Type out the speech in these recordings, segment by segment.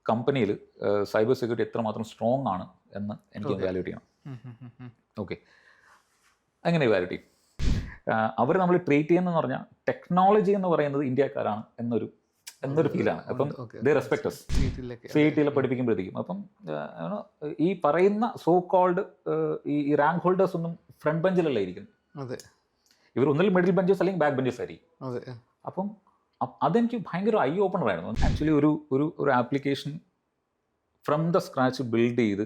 കമ്പനിയിൽ cyber security എത്രമാത്രം strong ആണ് എന്ന് എനിക്ക് വാല്യൂറ്റ് ചെയ്യണം. ഓക്കെ, അങ്ങനെ വാല്യൂറ്റ് ചെയ്യും. അവർ നമ്മൾ ട്രീറ്റ് ചെയ്യുന്നതെന്ന് പറഞ്ഞാൽ ടെക്നോളജി എന്ന് പറയുന്നത് ഇന്ത്യക്കാരാണ് എന്നൊരു ഫീലാണ്. അപ്പം ദേ റെസ്പെക്ട് അസ്. CIT പഠിപ്പിക്കുമ്പോഴത്തേക്കും അപ്പം ഈ പറയുന്ന സോ കോൾഡ് ഈ റാങ്ക് ഹോൾഡേഴ്സ് ഒന്നും ഫ്രണ്ട് ബെഞ്ചിലല്ല ഇരിക്കുന്നത്. ഇവർ ഒന്നിൽ മിഡിൽ ബെഞ്ചസ് അല്ലെങ്കിൽ ബാക്ക് ബെഞ്ചസ് ആയിരിക്കും. അപ്പം അതെനിക്ക് ഭയങ്കര ഐ ഓപ്പണർ ആയിരുന്നു. ആക്ച്വലി ഒരു application from the scratch build ചെയ്ത്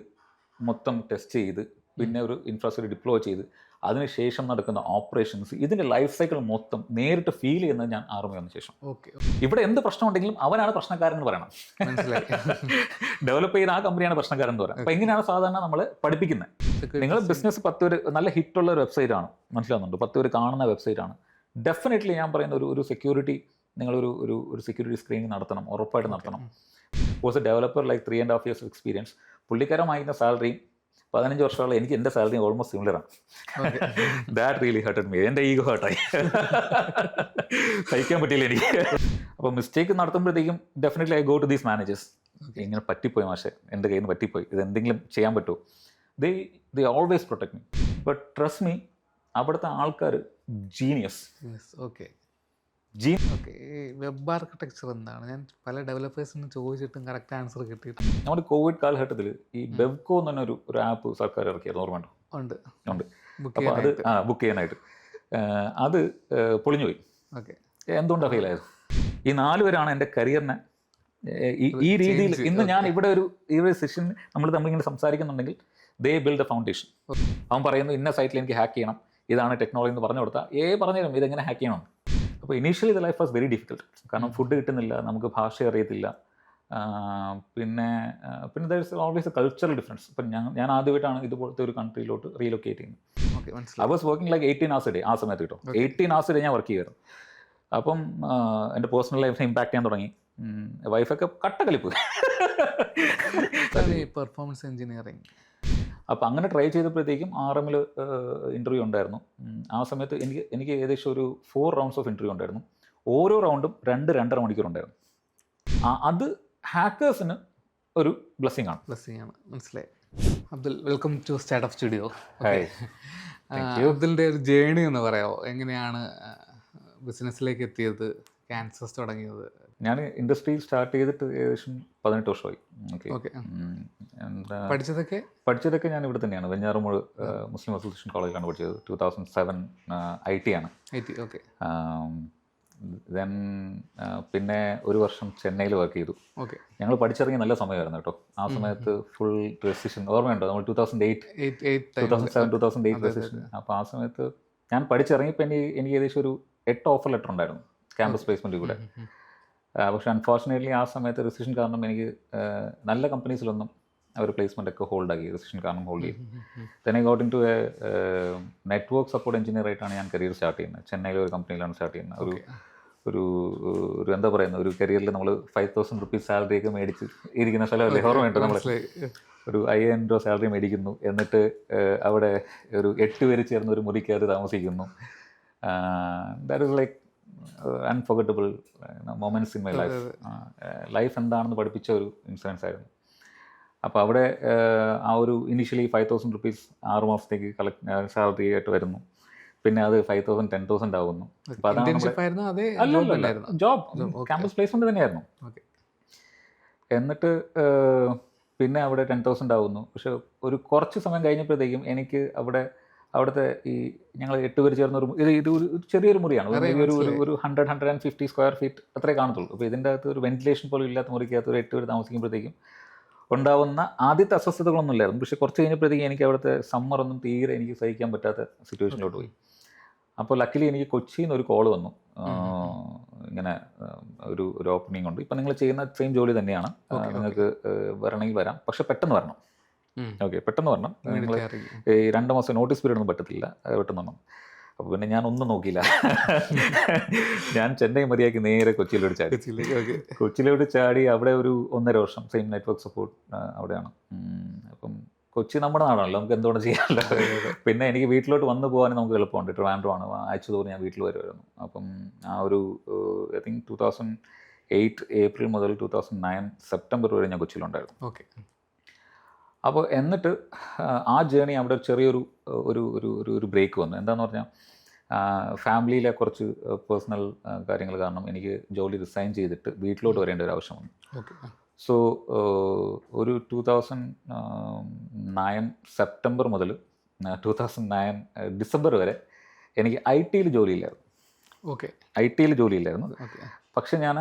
മൊത്തം ടെസ്റ്റ് ചെയ്ത് പിന്നെ ഒരു ഇൻഫ്രാസ്ട്രക്ചർ ഡിപ്ലോയ് ചെയ്ത് അതിനുശേഷം നടക്കുന്ന ഓപ്പറേഷൻസ്, ഇതിൻ്റെ ലൈഫ് സൈക്കിൾ മൊത്തം നേരിട്ട് ഫീൽ ചെയ്യുന്നത് ഞാൻ ആർമി വന്ന ശേഷം. ഇവിടെ എന്ത് പ്രശ്നം ഉണ്ടെങ്കിലും അവനാണ് പ്രശ്നക്കാരൻ എന്ന് പറയണം. ഡെവലപ്പ് ചെയ്ത ആ കമ്പനിയാണ് പ്രശ്നക്കാരൻ എന്ന് പറയാം. അപ്പം എങ്ങനെയാണ് സാധാരണ നമ്മൾ പഠിപ്പിക്കുന്നത്? നിങ്ങൾ ബിസിനസ് 10 പേര് നല്ല ഹിറ്റുള്ള ഒരു വെബ്സൈറ്റ് ആണ്, മനസ്സിലാവുന്നുണ്ട്, 10 പേര് കാണുന്ന വെബ്സൈറ്റ് ആണ്. ഡെഫിനറ്റ്ലി ഞാൻ പറയുന്ന ഒരു സെക്യൂരിറ്റി, നിങ്ങളൊരു സെക്യൂരിറ്റി സ്ക്രീനിങ് നടത്തണം, ഉറപ്പായിട്ട് നടത്തണം. Was a developer like 3.5 years experience. പുള്ളിക്കാരൻ വാങ്ങിക്കുന്ന സാലറിയും 15 വർഷമുള്ള എനിക്ക് എൻ്റെ സാലറി ഓൾമോസ്റ്റ് സിമിലറാണ്. That really hurted me. എൻ്റെ ഈഗോ ഹർട്ടായി, സഹിക്കാൻ പറ്റിയില്ല എനിക്ക്. അപ്പോൾ മിസ്റ്റേക്ക് നടത്തുമ്പോഴത്തേക്കും definitely I go to these managers. ഇങ്ങനെ പറ്റിപ്പോയി മാഷെ, എൻ്റെ കയ്യിൽ നിന്ന് പറ്റിപ്പോയി, ഇതെന്തെങ്കിലും ചെയ്യാൻ പറ്റുമോ? They always protect me. But trust me, അവിടുത്തെ ആൾക്കാർ ജീനിയസ്. വെബ് ആർക്കിടെക്ചർ എന്താണ്? ഞാൻ പല ഡെവലപ്പേഴ്സിന് ചോദിച്ചിട്ടും കറക്റ്റ് ആൻസർ കിട്ടിയിട്ട്. നമ്മുടെ കോവിഡ് കാലഘട്ടത്തിൽ ഈ ബെവ്കോ എന്ന് പറഞ്ഞ ഒരു ആപ്പ് സർക്കാർ ഇറക്കിയത് ഓർമ്മയുണ്ടോ? ഉണ്ട്. അപ്പോൾ അത് ബുക്ക് ചെയ്യാനായിട്ട് അത് പൊളിഞ്ഞുപോയി. എന്തുകൊണ്ടാണ് ഫെയിൽ ആയത്? ഈ 4 പേരാണ് എൻ്റെ കരിയറിനെ ഈ രീതിയിൽ ഇന്ന് ഞാൻ ഇവിടെ ഈ ഒരു സെഷൻ നമ്മളിങ്ങനെ സംസാരിക്കുന്നുണ്ടെങ്കിൽ ദേ ബിൽഡ് എ ഫൗണ്ടേഷൻ. അവൻ പറയുന്നു ഇന്ന സൈറ്റിൽ എനിക്ക് ഹാക്ക് ചെയ്യണം, ഇതാണ് ടെക്നോളജി എന്ന് പറഞ്ഞു കൊടുത്താൽ പറഞ്ഞു തരും ഇതെങ്ങനെ ഹാക്ക് ചെയ്യണം. അപ്പോൾ initially the life was very difficult. കാരണം ഫുഡ് കിട്ടുന്നില്ല, നമുക്ക് ഭാഷ അറിയത്തില്ല, പിന്നെ there is always A cultural difference. ഇപ്പം ഞാൻ ആദ്യമായിട്ടാണ് ഇതുപോലത്തെ ഒരു കൺട്രിയിലോട്ട് റീലൊക്കേറ്റ് ചെയ്യുന്നത്. I was working like 18 hours a day ആ സമയത്ത് കേട്ടോ. 18 hours a day ഞാൻ വർക്ക് ചെയ്യുമായിരുന്നു. അപ്പം എൻ്റെ പേഴ്സണൽ ലൈഫിനെ ഇമ്പാക്ട് ചെയ്യാൻ തുടങ്ങി. വൈഫൊക്കെ കട്ടക്കലിപ്പ്. Performance engineering. അപ്പോൾ അങ്ങനെ ട്രൈ ചെയ്തപ്പോഴത്തേക്കും RM ഇൻ്റർവ്യൂ ഉണ്ടായിരുന്നു. ആ സമയത്ത് എനിക്ക് ഏകദേശം ഒരു 4 rounds ഓഫ് ഇൻ്റർവ്യൂ ഉണ്ടായിരുന്നു. ഓരോ റൗണ്ടും 2-2.5 മണിക്കൂർ ഉണ്ടായിരുന്നു. അത് ഹാക്കേഴ്സിന് ഒരു ബ്ലെസ്സിങ് ആണ്. മനസ്സിലായി. Abdul, welcome to startup studio. അബ്ദുലിൻ്റെ ഒരു ജേണി എന്ന് പറയാമോ? എങ്ങനെയാണ് ബിസിനസ്സിലേക്ക് എത്തിയത്, ക്യാൻസസ് തുടങ്ങിയത്? ഞാൻ ഇൻഡസ്ട്രി സ്റ്റാർട്ട് ചെയ്തിട്ട് ഏകദേശം 18 വർഷമായി. പഠിച്ചതൊക്കെ ഞാൻ ഇവിടെ തന്നെയാണ്, വെഞ്ഞാറമൂട് മുസ്ലിം അസോസിയേഷൻ കോളേജിലാണ് പഠിച്ചത്. 2007 IT ആണ്. ദെൻ പിന്നെ ഒരു വർഷം ചെന്നൈയിൽ വർക്ക് ചെയ്തു. ഞങ്ങൾ പഠിച്ചിറങ്ങി നല്ല സമയമായിരുന്നു കേട്ടോ. ആ സമയത്ത് ഫുൾ റെസിഷൻ ഓർമ്മയുണ്ടോ? നമ്മൾ 2007-2008 റെസിഷൻ. അപ്പോൾ ആ സമയത്ത് ഞാൻ പഠിച്ചിറങ്ങിയപ്പോൾ എനിക്ക് ഏകദേശം ഒരു 8 ഓഫർ ലെറ്റർ ഉണ്ടായിരുന്നു ക്യാമ്പസ് പ്ലേസ്മെൻറ്റ് കൂടെ. പക്ഷേ അൺഫോർച്ചുനേറ്റ്ലി ആ സമയത്ത് റെസിഷൻ കാരണം എനിക്ക് നല്ല കമ്പനീസിലൊന്നും അവർ പ്ലേസ്മെൻ്റ് ഒക്കെ ഹോൾഡ് ആക്കി, റെസിഷൻ കാരണം ഹോൾഡ് ചെയ്തു. Then I got into network support engineer ആയിട്ടാണ് ഞാൻ കരിയർ സ്റ്റാർട്ട് ചെയ്യുന്നത്. ചെന്നൈയിലെ ഒരു കമ്പനിയിലാണ് സ്റ്റാർട്ട് ചെയ്യുന്നത്. ഒരു എന്താ പറയുന്നത്, ഒരു കരിയറിൽ നമ്മൾ 5,000 rupees സാലറി ഒക്കെ മേടിച്ച് ഇരിക്കുന്ന സ്ഥലമല്ലേ? ഓർമ്മയുണ്ട്, നമ്മൾ ഒരു 5,000 രൂപ സാലറി മേടിക്കുന്നു, എന്നിട്ട് അവിടെ ഒരു 8 പേര് ചേർന്ന് ഒരു മുറിക്കകത്ത് താമസിക്കുന്നു. That is like unforgettable moments in my life എന്താണെന്ന് പഠിപ്പിച്ച ഒരു ഇൻസിഡൻസ് ആയിരുന്നു. അപ്പോൾ അവിടെ ആ ഒരു ഇനീഷ്യലി 5,000 rupees 6 മാസത്തേക്ക് സാലറി ആയിട്ട് വരുന്നു. പിന്നെ അത് 5,000 10,000 ആകുന്നു. അപ്പോൾ അതാണ് ജോബ്, ക്യാമ്പസ് പ്ലേസ്മെൻറ്റ് തന്നെയായിരുന്നു. എന്നിട്ട് പിന്നെ അവിടെ 10,000 ആകുന്നു. പക്ഷെ ഒരു കുറച്ച് സമയം കഴിഞ്ഞപ്പോഴത്തേക്കും എനിക്ക് അവിടുത്തെ ഈ ഞങ്ങൾ 8 പേര് ചേർന്ന ഇത് ഒരു ചെറിയൊരു മുറിയാണ്. ഒരു 100-150 square feet അത്രേ കാണത്തുള്ളൂ. അപ്പോൾ ഇതിൻ്റെ അകത്ത് ഒരു വെന്റിലേഷൻ പോലും ഇല്ലാത്ത മുറിക്കകത്ത് ഒരു 8 പേര് താമസിക്കുമ്പോഴത്തേക്കും ഉണ്ടാവുന്ന ആദ്യത്തെ അസ്വസ്ഥതകളൊന്നും ഇല്ലായിരുന്നു. പക്ഷെ കുറച്ച് കഴിഞ്ഞപ്പോഴത്തേക്കും എനിക്ക് അവിടുത്തെ സമ്മറൊന്നും തീരെ എനിക്ക് സഹിക്കാൻ പറ്റാത്ത സിറ്റുവേഷനിലോട്ട് പോയി. അപ്പോൾ ലക്കിലി എനിക്ക് കൊച്ചിയിൽ നിന്ന് ഒരു കോൾ വന്നു, ഇങ്ങനെ ഒരു ഓപ്പണിംഗ് ഉണ്ട്, ഇപ്പം നിങ്ങൾ ചെയ്യുന്ന സെയിം ജോലി തന്നെയാണ്, നിങ്ങൾക്ക് വരണമെങ്കിൽ വരാം, പക്ഷെ പെട്ടെന്ന് വരണം. പെട്ടെന്ന് വരണം. നിങ്ങൾ ഈ 2 മാസം നോട്ടീസ് പീരീഡ് ഒന്നും പറ്റത്തില്ല, പെട്ടെന്ന് വരണം. അപ്പോൾ പിന്നെ ഞാൻ ഒന്നും നോക്കിയില്ല, ഞാൻ ചെന്നൈ മതിയാക്കി നേരെ കൊച്ചിയിലോട്ട് ചാടി അവിടെ ഒരു 1.5 വർഷം സെയിം നെറ്റ്വർക്ക് സപ്പോർട്ട് അവിടെയാണ്. അപ്പം കൊച്ചി നമ്മുടെ നാടാണല്ലോ, നമുക്ക് എന്തുകൊണ്ട് ചെയ്യാമല്ലോ. പിന്നെ എനിക്ക് വീട്ടിലോട്ട് വന്നു പോകാൻ നമുക്ക് എളുപ്പമുണ്ട്, ട്രിവാൻഡ്രം ആണ്, ആഴ്ച തോറും ഞാൻ വീട്ടിൽ വരുമായിരുന്നു. അപ്പം ആ ഒരു ഐ തിങ്ക് 2008 ഏപ്രിൽ മുതൽ 2009 സെപ്റ്റംബർ വരെ ഞാൻ കൊച്ചിയിലുണ്ടായിരുന്നു. ഓക്കെ. അപ്പോൾ എന്നിട്ട് ആ ജേണി അവിടെ ഒരു ചെറിയൊരു ഒരു ഒരു ഒരു ഒരു ബ്രേക്ക് വന്നു. എന്താണെന്ന് പറഞ്ഞാൽ ഫാമിലിയിലെ കുറച്ച് പേഴ്സണൽ കാര്യങ്ങൾ കാരണം എനിക്ക് ജോലി റിസൈൻ ചെയ്തിട്ട് വീട്ടിലോട്ട് വരേണ്ട ഒരു ആവശ്യം വന്നു. ഓക്കെ. സോ ഒരു 2009 സെപ്റ്റംബർ മുതൽ 2009 ഡിസംബർ വരെ എനിക്ക് IT ജോലിയില്ലായിരുന്നു. ഓക്കെ. IT ജോലിയില്ലായിരുന്നു. ഓക്കെ. പക്ഷെ ഞാൻ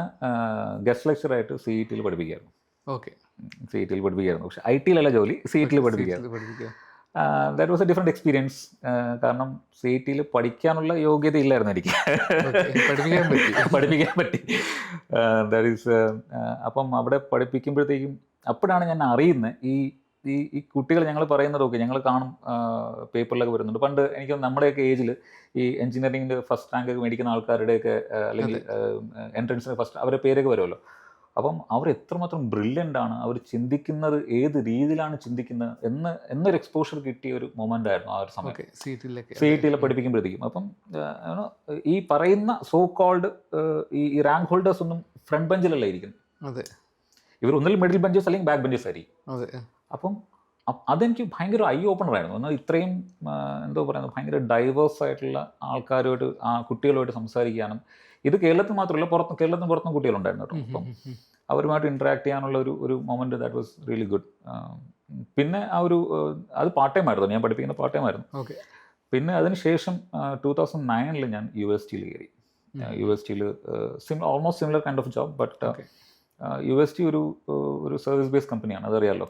ഗസ്റ്റ് ലെക്ചറായിട്ട് CET പഠിപ്പിക്കുകയായിരുന്നു. ഓക്കെ. CET പഠിപ്പിക്കുകയായിരുന്നു. പക്ഷേ IT ജോലി, CET പഠിപ്പിക്കുകയായിരുന്നു. പഠിപ്പിക്കുക. That was A different experience. കാരണം CET പഠിക്കാനുള്ള യോഗ്യത ഇല്ലായിരുന്നു എനിക്ക്. പഠിപ്പിക്കാൻ പറ്റി. ദാറ്റ് ഈസ് അപ്പം അവിടെ പഠിപ്പിക്കുമ്പോഴത്തേക്കും അപ്പോഴാണ് ഞാൻ അറിയുന്നത് ഈ ഈ ഈ കുട്ടികൾ ഞങ്ങൾ പറയുന്നതൊക്കെ ഞങ്ങൾ കാണും, പേപ്പറിലൊക്കെ വരുന്നുണ്ട്. പണ്ട് എനിക്ക് നമ്മുടെയൊക്കെ ഏജിൽ ഈ എഞ്ചിനീയറിംഗിൻ്റെ ഫസ്റ്റ് റാങ്ക് മേടിക്കുന്ന ആൾക്കാരുടെയൊക്കെ അല്ലെങ്കിൽ എൻട്രൻസിന് ഫസ്റ്റ് അവരുടെ പേരൊക്കെ വരുമല്ലോ. അപ്പം അവർ എത്രമാത്രം ബ്രില്യൻ്റ് ആണ്, അവർ ചിന്തിക്കുന്നത് ഏത് രീതിയിലാണ് ചിന്തിക്കുന്നത് എന്നൊരു എക്സ്പോഷർ കിട്ടിയ ഒരു മൊമെൻ്റ് ആയിരുന്നു ആ ഒരു സമയം CET പഠിപ്പിക്കുമ്പോഴത്തേക്കും. അപ്പം ഈ പറയുന്ന സോ കോൾഡ് ഈ റാങ്ക് ഹോൾഡേഴ്സ് ഒന്നും ഫ്രണ്ട് ബെഞ്ചിലല്ല ഇരിക്കുന്നത്. അതെ, ഇവർ ഒന്നിൽ മിഡിൽ ബെഞ്ചസ് അല്ലെങ്കിൽ ബാക്ക് ബെഞ്ചസ് ആയിരിക്കും. അതെ. അപ്പം അതെനിക്ക് ഭയങ്കര ഐ ഓപ്പണർ ആയിരുന്നു. എന്നാൽ ഇത്രയും എന്തോ പറയുന്നത് ഭയങ്കര ഡൈവേഴ്സ് ആയിട്ടുള്ള ആൾക്കാരുമായിട്ട് കുട്ടികളുമായിട്ട് സംസാരിക്കാനും, ഇത് കേരളത്തിൽ മാത്രമല്ല കേരളത്തിന് പുറത്തും കുട്ടികളുണ്ടായിരുന്നു കേട്ടോ. അപ്പം അവരുമായിട്ട് ഇൻട്രാക്ട് ചെയ്യാനുള്ള ഒരു moment that was really good. പിന്നെ ആ ഒരു അത് പാർട്ട് ടൈം ആയിരുന്നു, ഞാൻ പഠിപ്പിക്കുന്ന പാർട്ട് ടൈം ആയിരുന്നു. ഓക്കെ. പിന്നെ അതിനുശേഷം 2009 ഞാൻ UST കയറി. UST almost similar kind of job, but UST ഒരു സർവീസ് ബേസ്ഡ് കമ്പനിയാണ്, അതറിയാമല്ലോ.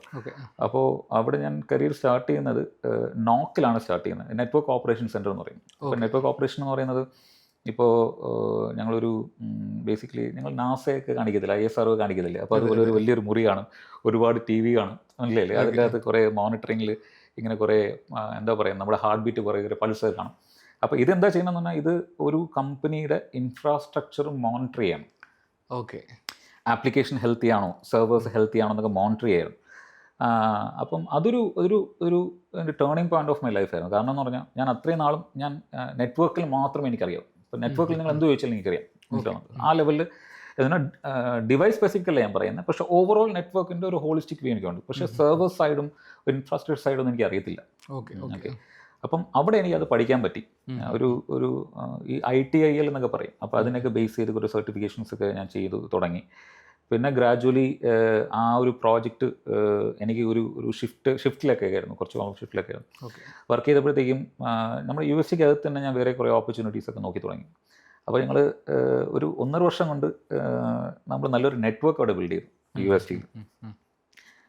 അപ്പോൾ അവിടെ ഞാൻ കരിയർ സ്റ്റാർട്ട് ചെയ്യുന്നത് നോക്കിലാണ് സ്റ്റാർട്ട് ചെയ്യുന്നത്. നെറ്റ്വർക്ക് ഓപ്പറേഷൻ സെൻറ്റർ എന്ന് പറയും. അപ്പോൾ നെറ്റ്വർക്ക് ഓപ്പറേഷൻ എന്ന് പറയുന്നത് ഇപ്പോൾ ഞങ്ങളൊരു ബേസിക്കലി ഞങ്ങൾ നാസയൊക്കെ കാണിക്കത്തില്ല, ISRO കാണിക്കത്തില്ല. അപ്പോൾ അതുപോലെ ഒരു വലിയൊരു മുറി കാണും, ഒരുപാട് TV കാണും, മനസ്സിലായില്ലേ? അതിൻ്റെ അകത്ത് കുറേ മോണിറ്ററിങ്ങിൽ ഇങ്ങനെ കുറേ എന്താ പറയുക, നമ്മുടെ ഹാർട്ട് ബീറ്റ് കുറേ പൾസ് കാണും. അപ്പോൾ ഇതെന്താ ചെയ്യണമെന്ന് പറഞ്ഞാൽ ഇത് ഒരു കമ്പനിയുടെ ഇൻഫ്രാസ്ട്രക്ചർ മോണിറ്റർ ചെയ്യണം. ഓക്കെ. ആപ്ലിക്കേഷൻ ഹെൽത്തി ആണോ, സെർവേഴ്സ് ഹെൽത്തി ആണോ എന്നൊക്കെ മോണിറ്റർ ചെയ്യായിരുന്നു. അപ്പം അതൊരു ടേണിംഗ് പോയിന്റ് ഓഫ് മൈ ലൈഫായിരുന്നു. കാരണം എന്ന് പറഞ്ഞാൽ ഞാൻ അത്രയും നാളും ഞാൻ നെറ്റ്വർക്കിൽ മാത്രമേ എനിക്കറിയാം. ഇപ്പം നെറ്റ്വർക്കിൽ നിങ്ങൾ എന്ത് ചോദിച്ചാലും എനിക്കറിയാം. ആ ലെവലിൽ ഇതിന് ഡിവൈസ് സ്പെസിഫിക് അല്ല ഞാൻ പറയുന്നത്, പക്ഷേ ഓവറോൾ നെറ്റ്വർക്കിൻ്റെ ഒരു ഹോളിസ്റ്റിക് വ്യൂ എനിക്കുണ്ട്. പക്ഷേ സെർവർ സൈഡും ഇൻഫ്രാസ്ട്രക്ചർ സൈഡും എനിക്ക് അറിയത്തില്ല. ഓക്കെ. അപ്പം അവിടെ എനിക്കത് പഠിക്കാൻ പറ്റി. ഒരു ഈ ITIL എന്നൊക്കെ പറയും. അപ്പോൾ അതിനൊക്കെ ബേസ് ചെയ്ത് കുറേ സർട്ടിഫിക്കേഷൻസ് ഒക്കെ ഞാൻ ചെയ്തു തുടങ്ങി. പിന്നെ ഗ്രാജുവലി ആ ഒരു പ്രോജക്റ്റ് എനിക്ക് ഒരു ഷിഫ്റ്റിലൊക്കെ ആയിരുന്നു, കുറച്ച് ഷിഫ്റ്റിലൊക്കെ ആയിരുന്നു വർക്ക് ചെയ്തപ്പോഴത്തേക്കും നമ്മുടെ USTക്ക് അകത്ത് തന്നെ ഞാൻ വേറെ കുറേ ഓപ്പർച്യൂണിറ്റീസ് ഒക്കെ നോക്കി തുടങ്ങി. അപ്പോൾ ഞങ്ങൾ ഒരു 1.5 വർഷം കൊണ്ട് നമ്മൾ നല്ലൊരു നെറ്റ്വർക്ക് അവിടെ ബിൽഡ് ചെയ്തു USTയിൽ.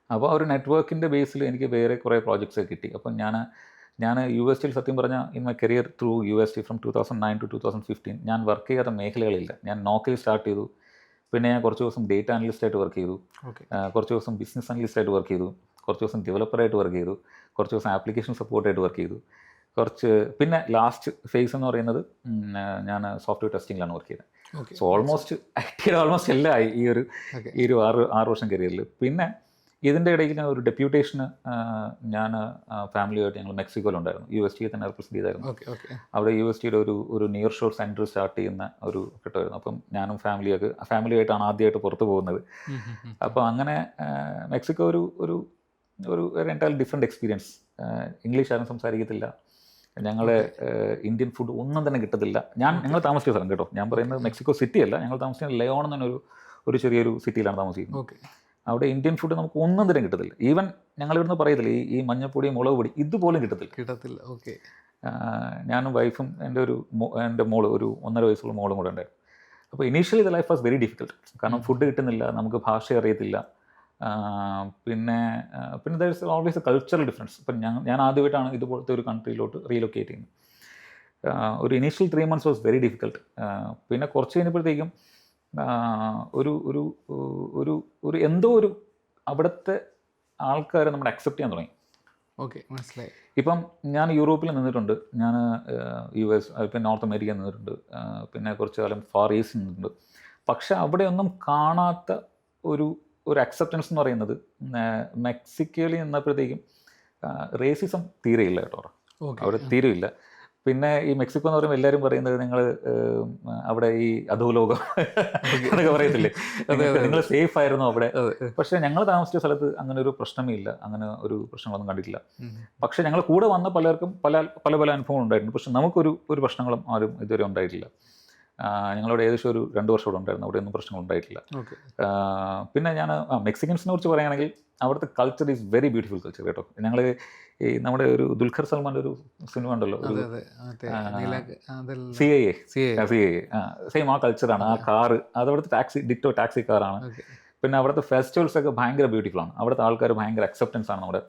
അപ്പോൾ ആ ഒരു നെറ്റ്വർക്കിൻ്റെ ബേസിൽ എനിക്ക് വേറെ കുറേ പ്രോജക്ട്സ് ഒക്കെ കിട്ടി. അപ്പം ഞാൻ USTയിൽ സത്യം പറഞ്ഞാൽ in my career through UST from 2009 to 2015 ഞാൻ വർക്ക് ചെയ്യാത്ത മേഖലകളില്ല. ഞാൻ നോക്കിൽ സ്റ്റാർട്ട് ചെയ്തു, പിന്നെ ഞാൻ കുറച്ച് ദിവസം ഡേറ്റ അനലിസ്റ്റായിട്ട് വർക്ക് ചെയ്തു, കുറച്ച് ദിവസം ബിസിനസ് അനലിസ്റ്റായിട്ട് വർക്ക് ചെയ്തു, കുറച്ച് ദിവസം ഡെവലപ്പറായിട്ട് വർക്ക് ചെയ്തു, കുറച്ച് ദിവസം ആപ്ലിക്കേഷൻ സപ്പോർട്ടായിട്ട് വർക്ക് ചെയ്തു, പിന്നെ ലാസ്റ്റ് ഫേസ് എന്ന് പറയുന്നത് ഞാൻ സോഫ്റ്റ്വെയർ ടെസ്റ്റിങ്ങിലാണ് വർക്ക് ചെയ്തത്. സോ ഓൾമോസ്റ്റ് എല്ലാം ആയി ഈ ഒരു 6 വർഷം കരിയറിൽ. പിന്നെ ഇതിൻ്റെ ഇടയിൽ ഞാൻ ഒരു ഡെപ്യൂട്ടേഷന് ഞാൻ ഫാമിലിയായിട്ട് ഞങ്ങൾ മെക്സിക്കോയിലുണ്ടായിരുന്നു. USTയെ തന്നെ റെപ്രസെൻറ്റ് ചെയ്തായിരുന്നു. അവിടെ USTയുടെ ഒരു നിയർ ഷോർ സെൻറ്റർ സ്റ്റാർട്ട് ചെയ്യുന്ന ഒരു ഘട്ടമായിരുന്നു. അപ്പം ഞാനും ഫാമിലിയായിട്ടാണ് ആദ്യമായിട്ട് പുറത്ത് പോകുന്നത്. അപ്പോൾ അങ്ങനെ മെക്സിക്കോ ഒരു എൻറ്റയർ ഡിഫറെൻറ്റ് എക്സ്പീരിയൻസ്. ഇംഗ്ലീഷ് ആരും സംസാരിക്കത്തില്ല, ഞങ്ങളെ ഇന്ത്യൻ ഫുഡ് ഒന്നും തന്നെ കിട്ടത്തില്ല. ഞങ്ങൾ താമസിച്ച സ്ഥലം കേട്ടോ, ഞാൻ പറയുന്നത് മെക്സിക്കോ സിറ്റി അല്ല, ഞങ്ങൾ താമസിക്കുന്ന ലെയോൺ എന്നൊരു ചെറിയൊരു സിറ്റിയിലാണ് താമസിക്കുന്നത്. അവിടെ ഇന്ത്യൻ ഫുഡ് നമുക്ക് ഒന്നും തന്നെ കിട്ടത്തില്ല. ഈവൻ ഞങ്ങളിവിടുന്ന് പറയത്തില്ല, ഈ മഞ്ഞപ്പൊടി മുളക് പൊടി ഇതുപോലും കിട്ടത്തില്ല. ഓക്കെ. ഞാനും വൈഫും എൻ്റെ മോള് ഒരു 1.5 വയസ്സുള്ള മോളും കൂടെ ഉണ്ടായിരുന്നു. അപ്പോൾ initially the life was very difficult. കാരണം ഫുഡ് കിട്ടുന്നില്ല, നമുക്ക് ഭാഷ അറിയത്തില്ല. പിന്നെ there is always A cultural difference. ഇപ്പം ഞാൻ ആദ്യമായിട്ടാണ് ഇതുപോലത്തെ ഒരു കൺട്രിയിലോട്ട് റീലൊക്കേറ്റ് ചെയ്യുന്നത്. ഒരു initial 3 months was very difficult. പിന്നെ കുറച്ച് കഴിഞ്ഞപ്പോഴത്തേക്കും ഒരു എന്തോ ഒരു അവിടുത്തെ ആൾക്കാരെ നമ്മൾ അക്സെപ്റ്റ് ചെയ്യാൻ തുടങ്ങി. ഓക്കെ, മനസ്സിലായി. ഇപ്പം ഞാൻ യൂറോപ്പിൽ നിന്നിട്ടുണ്ട്, ഞാൻ US പിന്നെ നോർത്ത് അമേരിക്ക നിന്നിട്ടുണ്ട്, പിന്നെ കുറച്ച് കാലം ഫാർ ഈസ്റ്റ് നിന്നിട്ടുണ്ട്. പക്ഷെ അവിടെയൊന്നും കാണാത്ത ഒരു അക്സെപ്റ്റൻസ് എന്ന് പറയുന്നത് മെക്സിക്കോയിൽ നിന്നപ്പോഴത്തേക്കും റേസിസം തീരെയില്ല കേട്ടോ. അവിടെ തീരെയില്ല. പിന്നെ ഈ മെക്സിക്കോ എന്ന് പറയുമ്പോൾ എല്ലാവരും പറയുന്നത് നിങ്ങൾ അവിടെ ഈ അധോലോകം എന്നൊക്കെ പറയത്തില്ലേ, നിങ്ങൾ സേഫ് ആയിരുന്നു അവിടെ. പക്ഷേ ഞങ്ങൾ താമസിച്ച സ്ഥലത്ത് അങ്ങനെ ഒരു പ്രശ്നമേ ഇല്ല, അങ്ങനെ ഒരു പ്രശ്നങ്ങളൊന്നും കണ്ടിട്ടില്ല. പക്ഷേ ഞങ്ങൾ കൂടെ വന്ന പലർക്കും പല അനുഭവങ്ങൾ ഉണ്ടായിട്ടുണ്ട്. പക്ഷെ നമുക്കൊരു പ്രശ്നങ്ങളും ആരും ഇതുവരെ ഉണ്ടായിട്ടില്ല. ഞങ്ങളവിടെ ഏകദേശം ഒരു 2 വർഷം ഇവിടെ ഉണ്ടായിരുന്നു, അവിടെ ഒന്നും പ്രശ്നങ്ങൾ ഉണ്ടായിട്ടില്ല. പിന്നെ ഞാൻ മെക്സിക്കൻസിനെ കുറിച്ച് പറയുകയാണെങ്കിൽ അവിടുത്തെ culture is very beautiful culture കേട്ടോ. ഞങ്ങൾ ഈ നമ്മുടെ ഒരു ദുൽഖർ സൽമാൻ്റെ ഒരു സിനിമ ഉണ്ടല്ലോ, ഒരു CIA സെയിം ആ കൾച്ചറാണ്. ആ കാറ് അത് അവിടുത്തെ ഡിറ്റോ ടാക്സി കാറാണ്. പിന്നെ അവിടുത്തെ ഫെസ്റ്റിവൽസ് ഒക്കെ ഭയങ്കര ബ്യൂട്ടിഫുൾ ആണ്. അവിടുത്തെ ആൾക്കാർ ഭയങ്കര അക്സെപ്റ്റൻസ് ആണ് നമ്മുടെ.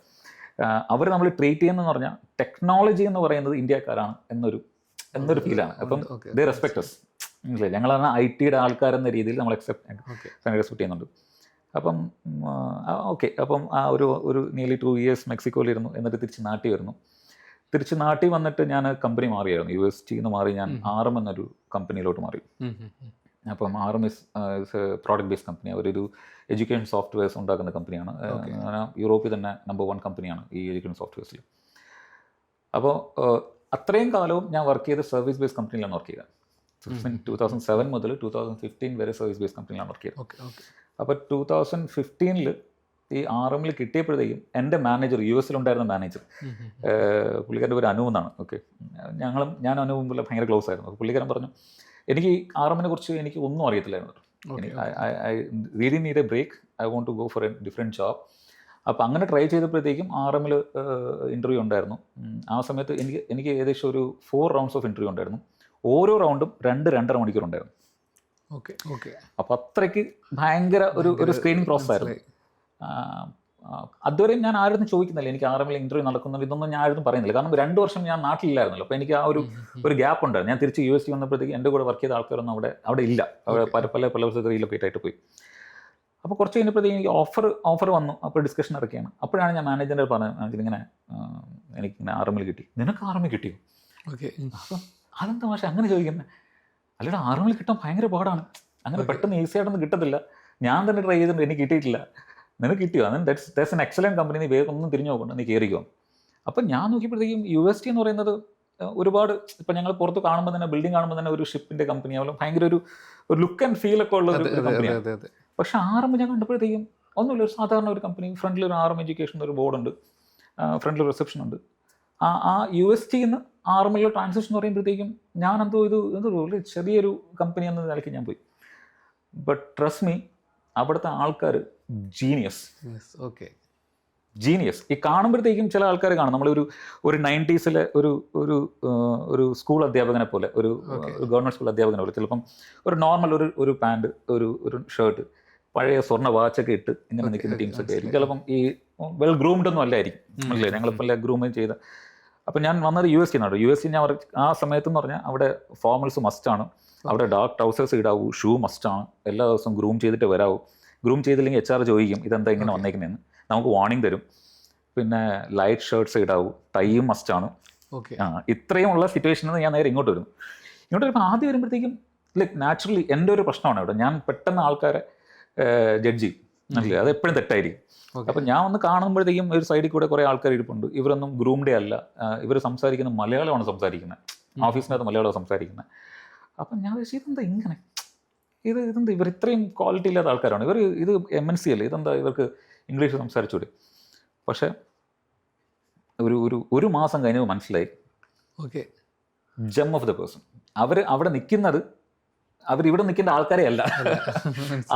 അവർ നമ്മൾ ട്രീറ്റ് ചെയ്യുന്നതെന്ന് പറഞ്ഞാൽ ടെക്നോളജി എന്ന് പറയുന്നത് ഇന്ത്യക്കാരാണ് എന്നൊരു ഫീലാണ്. അപ്പം ദേ റെസ്പെക്ട് അസ്. മനസ്സിലായി, ഞങ്ങളാണ് IT-യുടെ ആൾക്കാരെന്ന രീതിയിൽ നമ്മൾ റെസ്പെക്ട് ചെയ്യുന്നുണ്ട്. അപ്പം ഓക്കെ, അപ്പം ആ ഒരു നിയർലി 2 years മെക്സിക്കോയിലിരുന്നു. എന്നിട്ട് തിരിച്ച് നാട്ടിൽ വന്നിട്ട് ഞാൻ കമ്പനി മാറിയായിരുന്നു. UST എന്ന് മാറി ഞാൻ RM എന്നൊരു കമ്പനിയിലോട്ട് മാറി. അപ്പം RM is product based company. അവരൊരു എഡ്യൂക്കേഷൻ സോഫ്റ്റ്വെയർസ് ഉണ്ടാക്കുന്ന കമ്പനിയാണ്. യൂറോപ്പിൽ തന്നെ നമ്പർ 1 കമ്പനിയാണ് ഈ എഡ്യൂക്കേഷൻ സോഫ്റ്റ്വെയർസിൽ. അപ്പോൾ അത്രയും കാലവും ഞാൻ വർക്ക് ചെയ്ത സർവീസ് ബേസ്ഡ് കമ്പനിയിലാണ് വർക്ക് ചെയ്തത്. 2007 മുതൽ 2015 വരെ സർവീസ് ബേസ്ഡ് കമ്പനിയിലാണ് വർക്ക് ചെയ്തത്. അപ്പോൾ 2015 ഈ RM കിട്ടിയപ്പോഴത്തേക്കും എൻ്റെ മാനേജർ, US-ലുണ്ടായിരുന്ന മാനേജർ, പുള്ളിക്കാരൻ്റെ പേര് അനു എന്നാണ്. ഓക്കെ, ഞാൻ അനു മുമ്പിൽ ഭയങ്കര ക്ലോസ് ആയിരുന്നു. അപ്പോൾ പുള്ളിക്കാരൻ പറഞ്ഞു, എനിക്ക് RM കുറിച്ച് എനിക്ക് ഒന്നും അറിയത്തില്ലായിരുന്നു. I really need a break, I want to go for a different job. അപ്പോൾ അങ്ങനെ ട്രൈ ചെയ്തപ്പോഴത്തേക്കും RM ഇൻ്റർവ്യൂ ഉണ്ടായിരുന്നു. ആ സമയത്ത് എനിക്ക് ഏകദേശം ഒരു 4 rounds ഓഫ് ഇൻ്റർവ്യൂ ഉണ്ടായിരുന്നു. ഓരോ റൗണ്ടും 2-2.5 മണിക്കൂർ ഉണ്ടായിരുന്നു. അപ്പോൾ അത്രയ്ക്ക് ഭയങ്കര ഒരു സ്ക്രീനിങ് പ്രോസസ് ആയിരുന്നു. അതുവരെ ഞാൻ ആരും ചോദിക്കുന്നില്ല എനിക്ക് RM ഇൻ്റർവ്യൂ നടക്കുന്നുണ്ട്, ഇതൊന്നും ഞാൻ ആരും പറയുന്നില്ല. കാരണം 2 വർഷം ഞാൻ നാട്ടിലില്ലായിരുന്നല്ലോ. അപ്പോൾ എനിക്ക് ആ ഒരു ഗ്യാപ്പ് ഉണ്ടായിരുന്നു. ഞാൻ തിരിച്ച് UST വന്നപ്പോഴത്തേക്ക് എൻ്റെ കൂടെ വർക്ക് ചെയ്ത ആൾക്കാരൊന്നും അവിടെ ഇല്ല. അവിടെ പല റീലൊക്കേറ്റ് ആയിട്ട് പോയി. അപ്പോൾ കുറച്ച് കഴിഞ്ഞപ്പോഴത്തേക്ക് എനിക്ക് ഓഫർ വന്നു. അപ്പോൾ ഡിസ്കഷൻ ഇറക്കിയാണ്. അപ്പോഴാണ് ഞാൻ മാനേജറിൻ്റെ പറഞ്ഞത്, ഇങ്ങനെ എനിക്കിങ്ങനെ RM കിട്ടി. നിനക്ക് RM കിട്ടിയോ? അപ്പം അതെന്താ പക്ഷേ അങ്ങനെ ചോദിക്കുന്നത്? അല്ലടാ, RM കിട്ടാൻ ഭയങ്കര പാടാണ്, അങ്ങനെ പെട്ടെന്ന് ഈസി ആയിട്ടൊന്നും കിട്ടത്തില്ല. ഞാൻ തന്നെ ട്രൈ ചെയ്തിട്ടുണ്ട്, എനിക്ക് കിട്ടിയിട്ടില്ല. നിനക്ക് കിട്ടിയോ? ദാറ്റ്സ് എൻ എക്സലൻറ്റ് കമ്പനി, നീ വേഗം ഒന്നും തിരിഞ്ഞു നോക്കണ്ട, നീ കയറിക്കോ. അപ്പം ഞാൻ നോക്കിയപ്പോഴത്തേക്കും UST എന്ന് പറയുന്നത് ഒരുപാട്, ഇപ്പം ഞങ്ങൾ പുറത്ത് കാണുമ്പോൾ തന്നെ, ബിൽഡിംഗ് കാണുമ്പോൾ തന്നെ ഒരു ഷിപ്പിൻ്റെ കമ്പനി ആവുമ്പോൾ ഭയങ്കര ഒരു ലുക്ക് ആൻഡ് ഫീലൊക്കെ ഉള്ള ഒരു കമ്പനിയാണ്. പക്ഷേ RM ഞാൻ കണ്ടപ്പോഴത്തേക്കും ഒന്നുമില്ല, ഒരു സാധാരണ ഒരു കമ്പനി. ഫ്രണ്ടിലൊരു RM എഡ്യൂക്കേഷൻ ഒരു ബോർഡുണ്ട്, ഫ്രണ്ടിൽ റിസപ്ഷൻ ഉണ്ട്. ആ UST-ന്ന് RM ട്രാൻസിഷൻ എന്ന് പറയുമ്പോഴത്തേക്കും ഞാൻ ഒരു ചെറിയൊരു കമ്പനി എന്ന നിലയ്ക്ക് ഞാൻ പോയി. ബട്ട് ട്രസ്റ്റ് മീ, അവിടുത്തെ ആൾക്കാർ ജീനിയസ്. ഈ കാണുമ്പോഴത്തേക്കും ചില ആൾക്കാർ കാണും നമ്മളൊരു 90s ഒരു സ്കൂൾ അധ്യാപകനെ പോലെ, ഒരു ഗവൺമെൻറ് സ്കൂൾ അധ്യാപകനെ പോലെ, ചിലപ്പം ഒരു നോർമൽ ഒരു പാൻറ്, ഒരു ഷർട്ട്, പഴയ സ്വർണ്ണ വാച്ചൊക്കെ ഇട്ട് ഇങ്ങനെ നിൽക്കുന്ന ടീംസൊക്കെ ആയിരിക്കും. ചിലപ്പം ഈ വെൽ ഗ്രൂംഡ് ഒന്നും അല്ലായിരിക്കും, അല്ലേ? ഞങ്ങളിപ്പോൾ ഗ്രൂമിങ് ചെയ്ത. അപ്പം ഞാൻ വന്നത് UST എന്നാണ്. UST ഞാൻ ആ സമയത്തെന്ന് പറഞ്ഞാൽ അവിടെ ഫോർമൽസ് മസ്റ്റാണ്, അവിടെ ഡാർക്ക് ട്രൗസേഴ്സ് ഇടാവൂ, ഷൂ മസ്റ്റാണ്, എല്ലാ ദിവസവും ഗ്രൂം ചെയ്തിട്ട് വരാവൂ. ഗ്രൂം ചെയ്തില്ലെങ്കിൽ HR ചോദിക്കും ഇതെന്താ ഇങ്ങനെ വന്നേക്കുന്നതെന്ന്, നമുക്ക് വാർണിംഗ് തരും. പിന്നെ ലൈറ്റ് ഷർട്ട്സ് ഇടാവൂ, ടൈയും മസ്റ്റാണ്. ഇത്രയും ഉള്ള സിറ്റുവേഷനിൽ ഞാൻ നേരെ ഇങ്ങോട്ട് വരുമ്പോൾ ആദ്യം വരുമ്പോഴത്തേക്കും നാച്ചുറലി എൻ്റെ ഒരു പ്രശ്നമാണ് ഇവിടെ, ഞാൻ പെട്ടെന്ന് ആൾക്കാരെ ജഡ്ജ് ചെയ്യും, മനസ്സിലായി? അത് എപ്പോഴും തെറ്റായിരിക്കും. അപ്പം ഞാൻ വന്ന് കാണുമ്പോഴത്തേക്കും ഒരു സൈഡിൽ കൂടെ കുറേ ആൾക്കാർ ഇരിപ്പുണ്ട്, ഇവരൊന്നും ഗ്രൂംഡേ അല്ല, ഇവർ സംസാരിക്കുന്നത് മലയാളമാണ് സംസാരിക്കുന്നത്, ഓഫീസിനകത്ത് മലയാളം സംസാരിക്കുന്നത്. അപ്പം ഞാൻ ഇതെന്താ ഇങ്ങനെ, ഇതെന്താ ഇവർ ഇത്രയും ക്വാളിറ്റി ഇല്ലാത്ത ആൾക്കാരാണ്, ഇത് MNC അല്ലേ, ഇതെന്താ ഇവർക്ക് ഇംഗ്ലീഷ് സംസാരിച്ചൂടെ? പക്ഷേ ഒരു മാസം കഴിഞ്ഞപ്പോൾ മനസ്സിലായി, ജെം ഓഫ് ദ പേഴ്സൺ. അവിടെ നിൽക്കുന്നത് അവരിവിടെ നിൽക്കേണ്ട ആൾക്കാരെ അല്ല,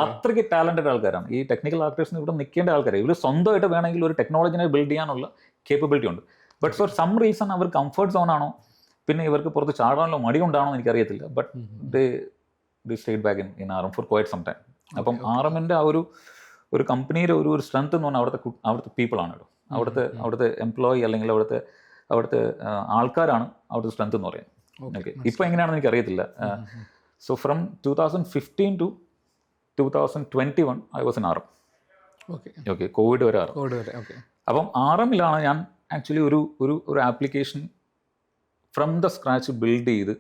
അത്രയ്ക്ക് ടാലൻറ്റഡ് ആൾക്കാരാണ്. ഈ ടെക്നിക്കൽ ആർട്ടിസ്റ്റിന് ഇവിടെ നിൽക്കേണ്ട ആൾക്കാരെ, ഇവർ സ്വന്തമായിട്ട് വേണമെങ്കിൽ ഒരു ടെക്നോളജിനെ ബിൽഡ് ചെയ്യാനുള്ള കേപ്പബിലിറ്റി ഉണ്ട്. ബട്ട് ഫോർ സം റീസൺ അവർ കംഫർട്ട് സോൺ ആണോ, പിന്നെ ഇവർക്ക് പുറത്ത് ചാടാനുള്ള മടി കൊണ്ടാണോ എനിക്കറിയത്തില്ല. But they stayed back in RM for quite some time. അപ്പം RM-ൻ്റെ ആ ഒരു കമ്പനിയുടെ ഒരു സ്ട്രെങ്ത് എന്ന് പറഞ്ഞാൽ അവിടുത്തെ പീപ്പിളാണ്. അവിടുത്തെ എംപ്ലോയി അല്ലെങ്കിൽ അവിടുത്തെ ആൾക്കാരാണ് അവിടുത്തെ സ്ട്രെങ്ത് എന്ന് പറയുന്നത്. ഓക്കെ, ഇപ്പോൾ എങ്ങനെയാണെന്ന് എനിക്കറിയത്തില്ല. So from 2015 to 2021 I was in RM. Okay, Covid വരെ RM. അപ്പം RM-ലാണ് ഞാൻ ആക്ച്വലി ഒരു application from the scratch build ചെയ്ത്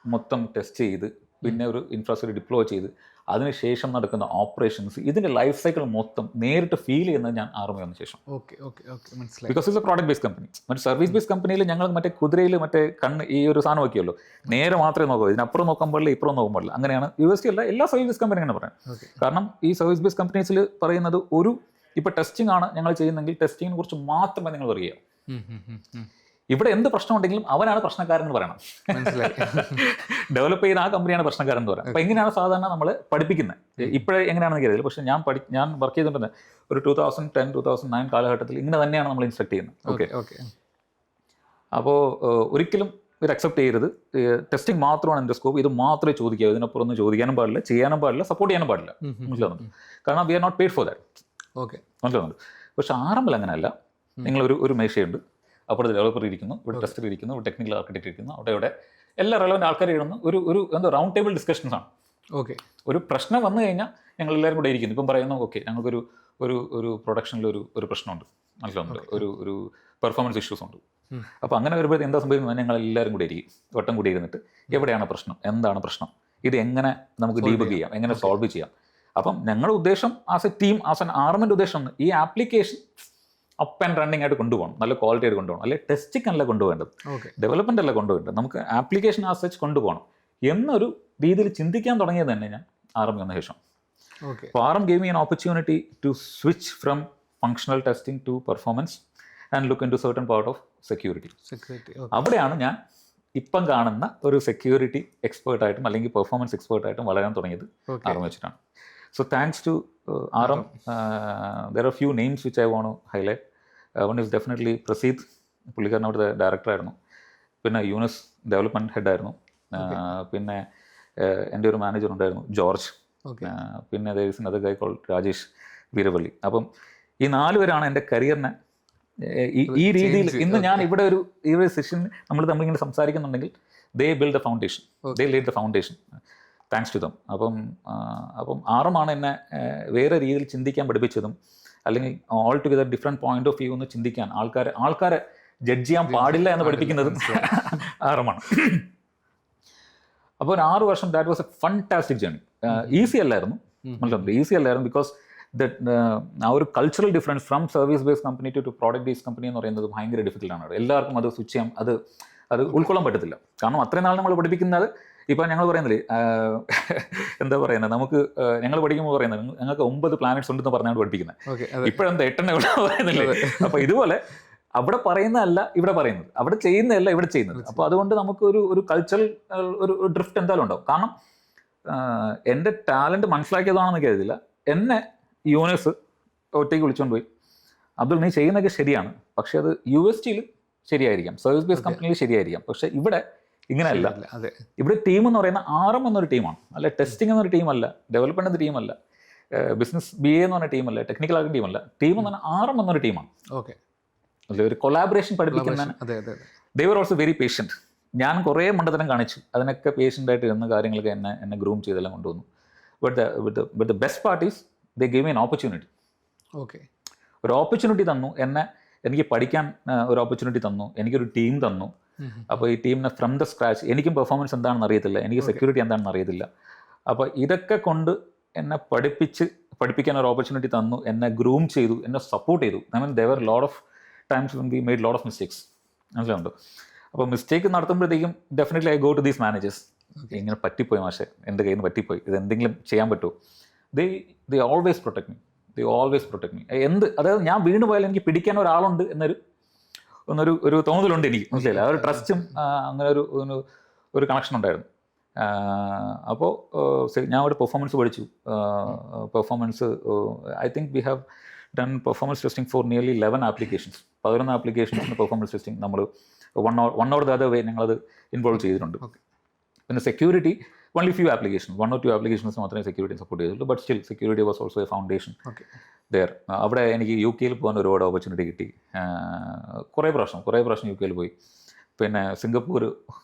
മൊത്തം ടെസ്റ്റ് ചെയ്ത് പിന്നെ ഒരു ഇൻഫ്രാസ്ട്രക്ചർ ഡിപ്ലോയ് ചെയ്ത് അതിനുശേഷം നടക്കുന്ന ഓപ്പറേഷൻസ്, ഇതിൻ്റെ ലൈഫ് സൈക്കിൾ മൊത്തം നേരിട്ട് ഫീൽ ചെയ്യുന്നത് ഞാൻ ആർമി വന്ന ശേഷം. ഓക്കെ ഓക്കെ ഓക്കെ മനസ്സിലായി. Because it's A product based company. മറ്റേ സർവീസ് ബേസ്ഡ് കമ്പനിയിൽ ഞങ്ങൾ മറ്റേ കുതിരയിൽ മറ്റേ കണ്ണ് ഈ ഒരു സാധനം വയ്ക്കുമല്ലോ, നേരെ മാത്രമേ നോക്കൂ, ഇതിനപ്പുറം നോക്കാൻ പാടില്ല, ഇപ്പുറം നോക്കാൻ പാടില്ല. അങ്ങനെയാണ് യൂണിവേഴ്സിറ്റി അല്ല, എല്ലാ സർവീസ് ബേസ്ഡ് കമ്പനി അങ്ങനെ പറയാം. കാരണം ഈ സർവീസ് ബേസ്ഡ് കമ്പനീസിൽ പറയുന്നത് ഒരു ഇപ്പോൾ ടെസ്റ്റിംഗ് ആണ് ഞങ്ങൾ ചെയ്യുന്നതെങ്കിൽ ടെസ്റ്റിങ്ങിനെ കുറിച്ച് മാത്രമേ നിങ്ങൾ പറയുക. ഇവിടെ എന്ത് പ്രശ്നം ഉണ്ടെങ്കിലും അവനാണ് പ്രശ്നക്കാരൻ എന്ന് പറയണം. ഡെവലപ്പ് ചെയ്ത ആ കമ്പനിയാണ് പ്രശ്നക്കാരൻ എന്ന് പറയാം. അപ്പോൾ എങ്ങനെയാണ് സാധാരണ നമ്മൾ പഠിപ്പിക്കുന്നത്, ഇപ്പോഴേ എങ്ങനെയാണെന്ന് കരുതില്ല, പക്ഷേ ഞാൻ വർക്ക് ചെയ്തിട്ടുണ്ട് ഒരു 2010, 2009 കാലഘട്ടത്തിൽ ഇങ്ങനെ തന്നെയാണ് നമ്മൾ ഇൻസ്ട്രക്ട് ചെയ്യുന്നത്. Okay okay. അപ്പോൾ ഒരിക്കലും ഇത് അക്സെപ്റ്റ് ചെയ്യരുത്. ടെസ്റ്റിംഗ് മാത്രമാണ് എൻ്റെ സ്കോപ്പ്, ഇത് മാത്രമേ ചോദിക്കാവൂ, ഇതിനപ്പുറം ഒന്നും ചോദിക്കാനും പാടില്ല, ചെയ്യാനും പാടില്ല, സപ്പോർട്ട് ചെയ്യാനും പാടില്ല. മനസ്സിലാവുന്നുണ്ട്? കാരണം we are not paid for that. Okay, മനസ്സിലാവുന്നുണ്ട്? പക്ഷേ ആരംഭിൽ അങ്ങനെയല്ല. നിങ്ങളൊരു മേശയുണ്ട്, അപ്പോൾ ഡെവലപ്പർ ഇരിക്കുന്നു, ഇവിടെ ടെസ്റ്റർ ഇരിക്കുന്നു, ഇവിടെ ടെക്നിക്കൽ ആർക്കിടെക്ട് ഇരിക്കുന്നു, അവിടെ എല്ലാ റെലവൻ്റ് ആൾക്കാർ ഇരുന്ന് ഒരു എന്താ റൗണ്ട് ടേബിൾ ഡിസ്കഷൻസ് ആണ്. ഓക്കെ. ഒരു പ്രശ്നം വന്നു കഴിഞ്ഞാൽ ഞങ്ങൾ എല്ലാവരും കൂടെ ഇരിക്കുന്നു. ഇപ്പം പറയുന്നു, ഓക്കെ ഞങ്ങൾക്കൊരു ഒരു പ്രൊഡക്ഷനിൽ ഒരു പ്രശ്നമുണ്ട്, മനസ്സിലാവുന്നുണ്ട്, ഒരു പെർഫോമൻസ് ഇഷ്യൂസ് ഉണ്ട്. അപ്പോൾ അങ്ങനെ വരുമ്പോഴത്തേക്ക് എന്താ സംഭവിക്കുന്നത്, ഞങ്ങൾ എല്ലാവരും കൂടെ ഇരിക്കും, വട്ടം കൂടി ഇരുന്നിട്ട് എവിടെയാണ് പ്രശ്നം, എന്താണ് പ്രശ്നം, ഇത് എങ്ങനെ നമുക്ക് ഡീബഗ് ചെയ്യാം, എങ്ങനെ സോൾവ് ചെയ്യാം. അപ്പം ഞങ്ങളുടെ ഉദ്ദേശം as a team, as an ആർമിൻ്റെ ഉദ്ദേശം ഈ ആപ്ലിക്കേഷൻ അപ്പ് ആൻഡ് റണ്ണിങ് ആയിട്ട് കൊണ്ടുപോകണം, നല്ല ക്വാളിറ്റി ആയിട്ട് കൊണ്ടുപോകണം. അല്ലെങ്കിൽ ടെസ്റ്റിംഗ് അല്ല കൊണ്ടുപോകേണ്ടത്, ഡെവലപ്മെൻ്റ് അല്ല കൊണ്ടുപോകേണ്ടത്, നമുക്ക് ആപ്ലിക്കേഷൻ ആസ് സച്ച് കൊണ്ടുപോകണം എന്നൊരു രീതിയിൽ ചിന്തിക്കാൻ തുടങ്ങിയത് തന്നെ ഞാൻ ആർമി വന്ന ശേഷം. അപ്പോൾ army gave me an opportunity to switch from functional testing to performance and look into certain part of security. അവിടെയാണ് ഞാൻ ഇപ്പം കാണുന്ന ഒരു സെക്യൂരിറ്റി എക്സ്പേർട്ടായിട്ടും അല്ലെങ്കിൽ പെർഫോമൻസ് എക്സ്പേർട്ടായിട്ടും വളരാൻ തുടങ്ങിയത് ആർമി വെച്ചിട്ടാണ്. So thanks to RM, there are a few names which I want to highlight. One is definitely Praseed, പുള്ളിക്കാരൻ അവിടുത്തെ ഡയറക്ടർ ആയിരുന്നു. പിന്നെ യൂനസ് ഡെവലപ്മെൻറ്റ് ഹെഡ് ആയിരുന്നു. പിന്നെ എൻ്റെ ഒരു മാനേജർ ഉണ്ടായിരുന്നു ജോർജ്. പിന്നെ there is another guy called Rajesh വീരവള്ളി. അപ്പം ഈ 4 പേരാണ് എൻ്റെ കരിയറിനെ ഈ രീതിയിൽ ഇന്ന് ഞാൻ ഇവിടെ ഈ ഒരു സെഷൻ നമ്മളിങ്ങനെ സംസാരിക്കുന്നുണ്ടെങ്കിൽ they build the foundation, they laid the foundation. Thanks to them. അപ്പം ആറുമാണ് എന്നെ വേറെ രീതിയിൽ ചിന്തിക്കാൻ പഠിപ്പിച്ചതും, അല്ലെങ്കിൽ altogether different point of view എന്ന് ചിന്തിക്കാൻ ആൾക്കാരെ ജഡ്ജ് ചെയ്യാൻ പാടില്ല എന്ന് പഠിപ്പിക്കുന്നതും ആറുമാണ്. അപ്പോൾ 6 വർഷം that was a fantastic journey. Easy അല്ലായിരുന്നു, ഈസി അല്ലായിരുന്നു. ബിക്കോസ് ആ ഒരു cultural difference from service based company to product based company എന്ന് പറയുന്നത് ഭയങ്കര ഡിഫിക്കൽട്ടാണ്. എല്ലാവർക്കും അത് സ്വിച്ച് ചെയ്യാൻ അത് ഉൾക്കൊള്ളാൻ പറ്റത്തില്ല. കാരണം അത്രയും നാൾ നമ്മൾ പഠിപ്പിക്കുന്നത്, ഇപ്പം ഞങ്ങൾ പറയുന്നില്ലേ, എന്താ പറയുന്നത്, നമുക്ക് ഞങ്ങൾ പഠിക്കുമ്പോൾ പറയുന്നത് ഞങ്ങൾക്ക് 9 പ്ലാനറ്റ്സ് ഉണ്ടെന്ന് പറഞ്ഞാണ് പഠിപ്പിക്കുന്നത്. ഇപ്പോഴെന്താ 8 പറയുന്നില്ലേ? അപ്പോൾ ഇതുപോലെ അവിടെ പറയുന്നതല്ല ഇവിടെ പറയുന്നത്, അവിടെ ചെയ്യുന്നതല്ല ഇവിടെ ചെയ്യുന്നത്. അപ്പോൾ അതുകൊണ്ട് നമുക്ക് ഒരു കൾച്ചറൽ ഒരു ഡ്രിഫ്റ്റ് എന്തായാലും ഉണ്ടാവും. കാരണം എൻ്റെ ടാലൻറ്റ് മനസ്സിലാക്കിയതാണെന്ന് കരുതില്ല. എന്നെ യൂണിവേഴ്സ് ഒറ്റയ്ക്ക് വിളിച്ചുകൊണ്ട് പോയി, അബ്ദുൾ നീ ചെയ്യുന്നതൊക്കെ ശരിയാണ്, പക്ഷേ അത് USTയിൽ ശരിയായിരിക്കാം, സർവീസ് ബേസ്ഡ് കമ്പനിയിൽ ശരിയായിരിക്കാം, പക്ഷേ ഇവിടെ ഇങ്ങനെയല്ല. ഇവിടെ ടീം എന്ന് പറയുന്ന RM എന്നൊരു ടീമാണ്, അല്ല ടെസ്റ്റിംഗ് എന്നൊരു ടീമല്ല, ഡെവലപ്മെന്റ് എന്ന ടീമല്ല, ബിസിനസ് BA എന്ന് പറഞ്ഞ ടീമല്ല, ടെക്നിക്കൽ ആർക്കും ടീമല്ല. ടീം എന്ന് പറഞ്ഞാൽ RM എന്നൊരു ടീമാണ്. ഒരു കൊളാബറേഷൻ പഠിപ്പിക്കുന്ന. ദേ വർ ഓൾസോ വെരി പേഷ്യൻറ്റ്. ഞാൻ കുറേ മണ്ടത്തരം കാണിച്ചു, അതിനൊക്കെ പേഷ്യൻ്റായിട്ട് ഇരുന്ന കാര്യങ്ങളൊക്കെ എന്നെ ഗ്രൂം ചെയ്തെല്ലാം കൊണ്ടുവന്നു. But the best part is they gave me an opportunity. ഒരു ഓപ്പർച്യൂണിറ്റി തന്നു, എനിക്ക് പഠിക്കാൻ ഒരു ഓപ്പർച്യൂണിറ്റി തന്നു, എനിക്കൊരു ടീം തന്നു. അപ്പോൾ ഈ ടീമിനെ ഫ്രം ദ സ്ക്രാച്ച്, എനിക്കും പെർഫോമൻസ് എന്താണെന്ന് അറിയത്തില്ല, എനിക്ക് സെക്യൂരിറ്റി എന്താണെന്ന് അറിയത്തില്ല. അപ്പോൾ ഇതൊക്കെ കൊണ്ട് എന്നെ പഠിപ്പിക്കാൻ ഒരു ഓപ്പർച്യൂണിറ്റി തന്നു, എന്നെ ഗ്രൂം ചെയ്തു, എന്നെ സപ്പോർട്ട് ചെയ്തു. I mean there were lot of times when we made lot of mistakes. മനസ്സിലുണ്ടോ? അപ്പോൾ മിസ്റ്റേക്ക് നടത്തുമ്പോഴത്തേക്കും definitely I go to these managers. ഇങ്ങനെ പറ്റിപ്പോയി മാഷെ, എൻ്റെ കയ്യിൽ നിന്ന് പറ്റിപ്പോയി, ഇത് എന്തെങ്കിലും ചെയ്യാൻ പറ്റുമോ? They always protect me. അതായത് ഞാൻ വീണ് പോയാലും എനിക്ക് പിടിക്കാൻ ഒരാളുണ്ട് ഒരു തോന്നലുണ്ട് എനിക്ക്. മനസ്സിലായില്ല, ആ ഒരു ട്രസ്റ്റും അങ്ങനെ ഒരു കണക്ഷൻ ഉണ്ടായിരുന്നു. അപ്പോൾ ഞാൻ ഒരു പെർഫോമൻസ് പഠിച്ചു. Performance I think we have done performance testing for nearly 11 applications. 11 ആപ്ലിക്കേഷൻസിന് പെർഫോമൻസ് ടെസ്റ്റിംഗ് നമ്മൾ one or the other way ഞങ്ങളത് ഇൻവോൾവ് ചെയ്തിട്ടുണ്ട്. പിന്നെ security only few applications, 1 or 2 applications മാത്രമേ സെക്യൂരിറ്റി സപ്പോർട്ട് ചെയ്തിട്ടുള്ളൂ. But still security was also a foundation there. അവിടെ എനിക്ക് UK പോകാൻ ഒരുപാട് ഓപ്പർച്യൂണിറ്റി കിട്ടി. കുറേ പ്രാവശ്യം UK പോയി. പിന്നെ സിംഗപ്പൂർ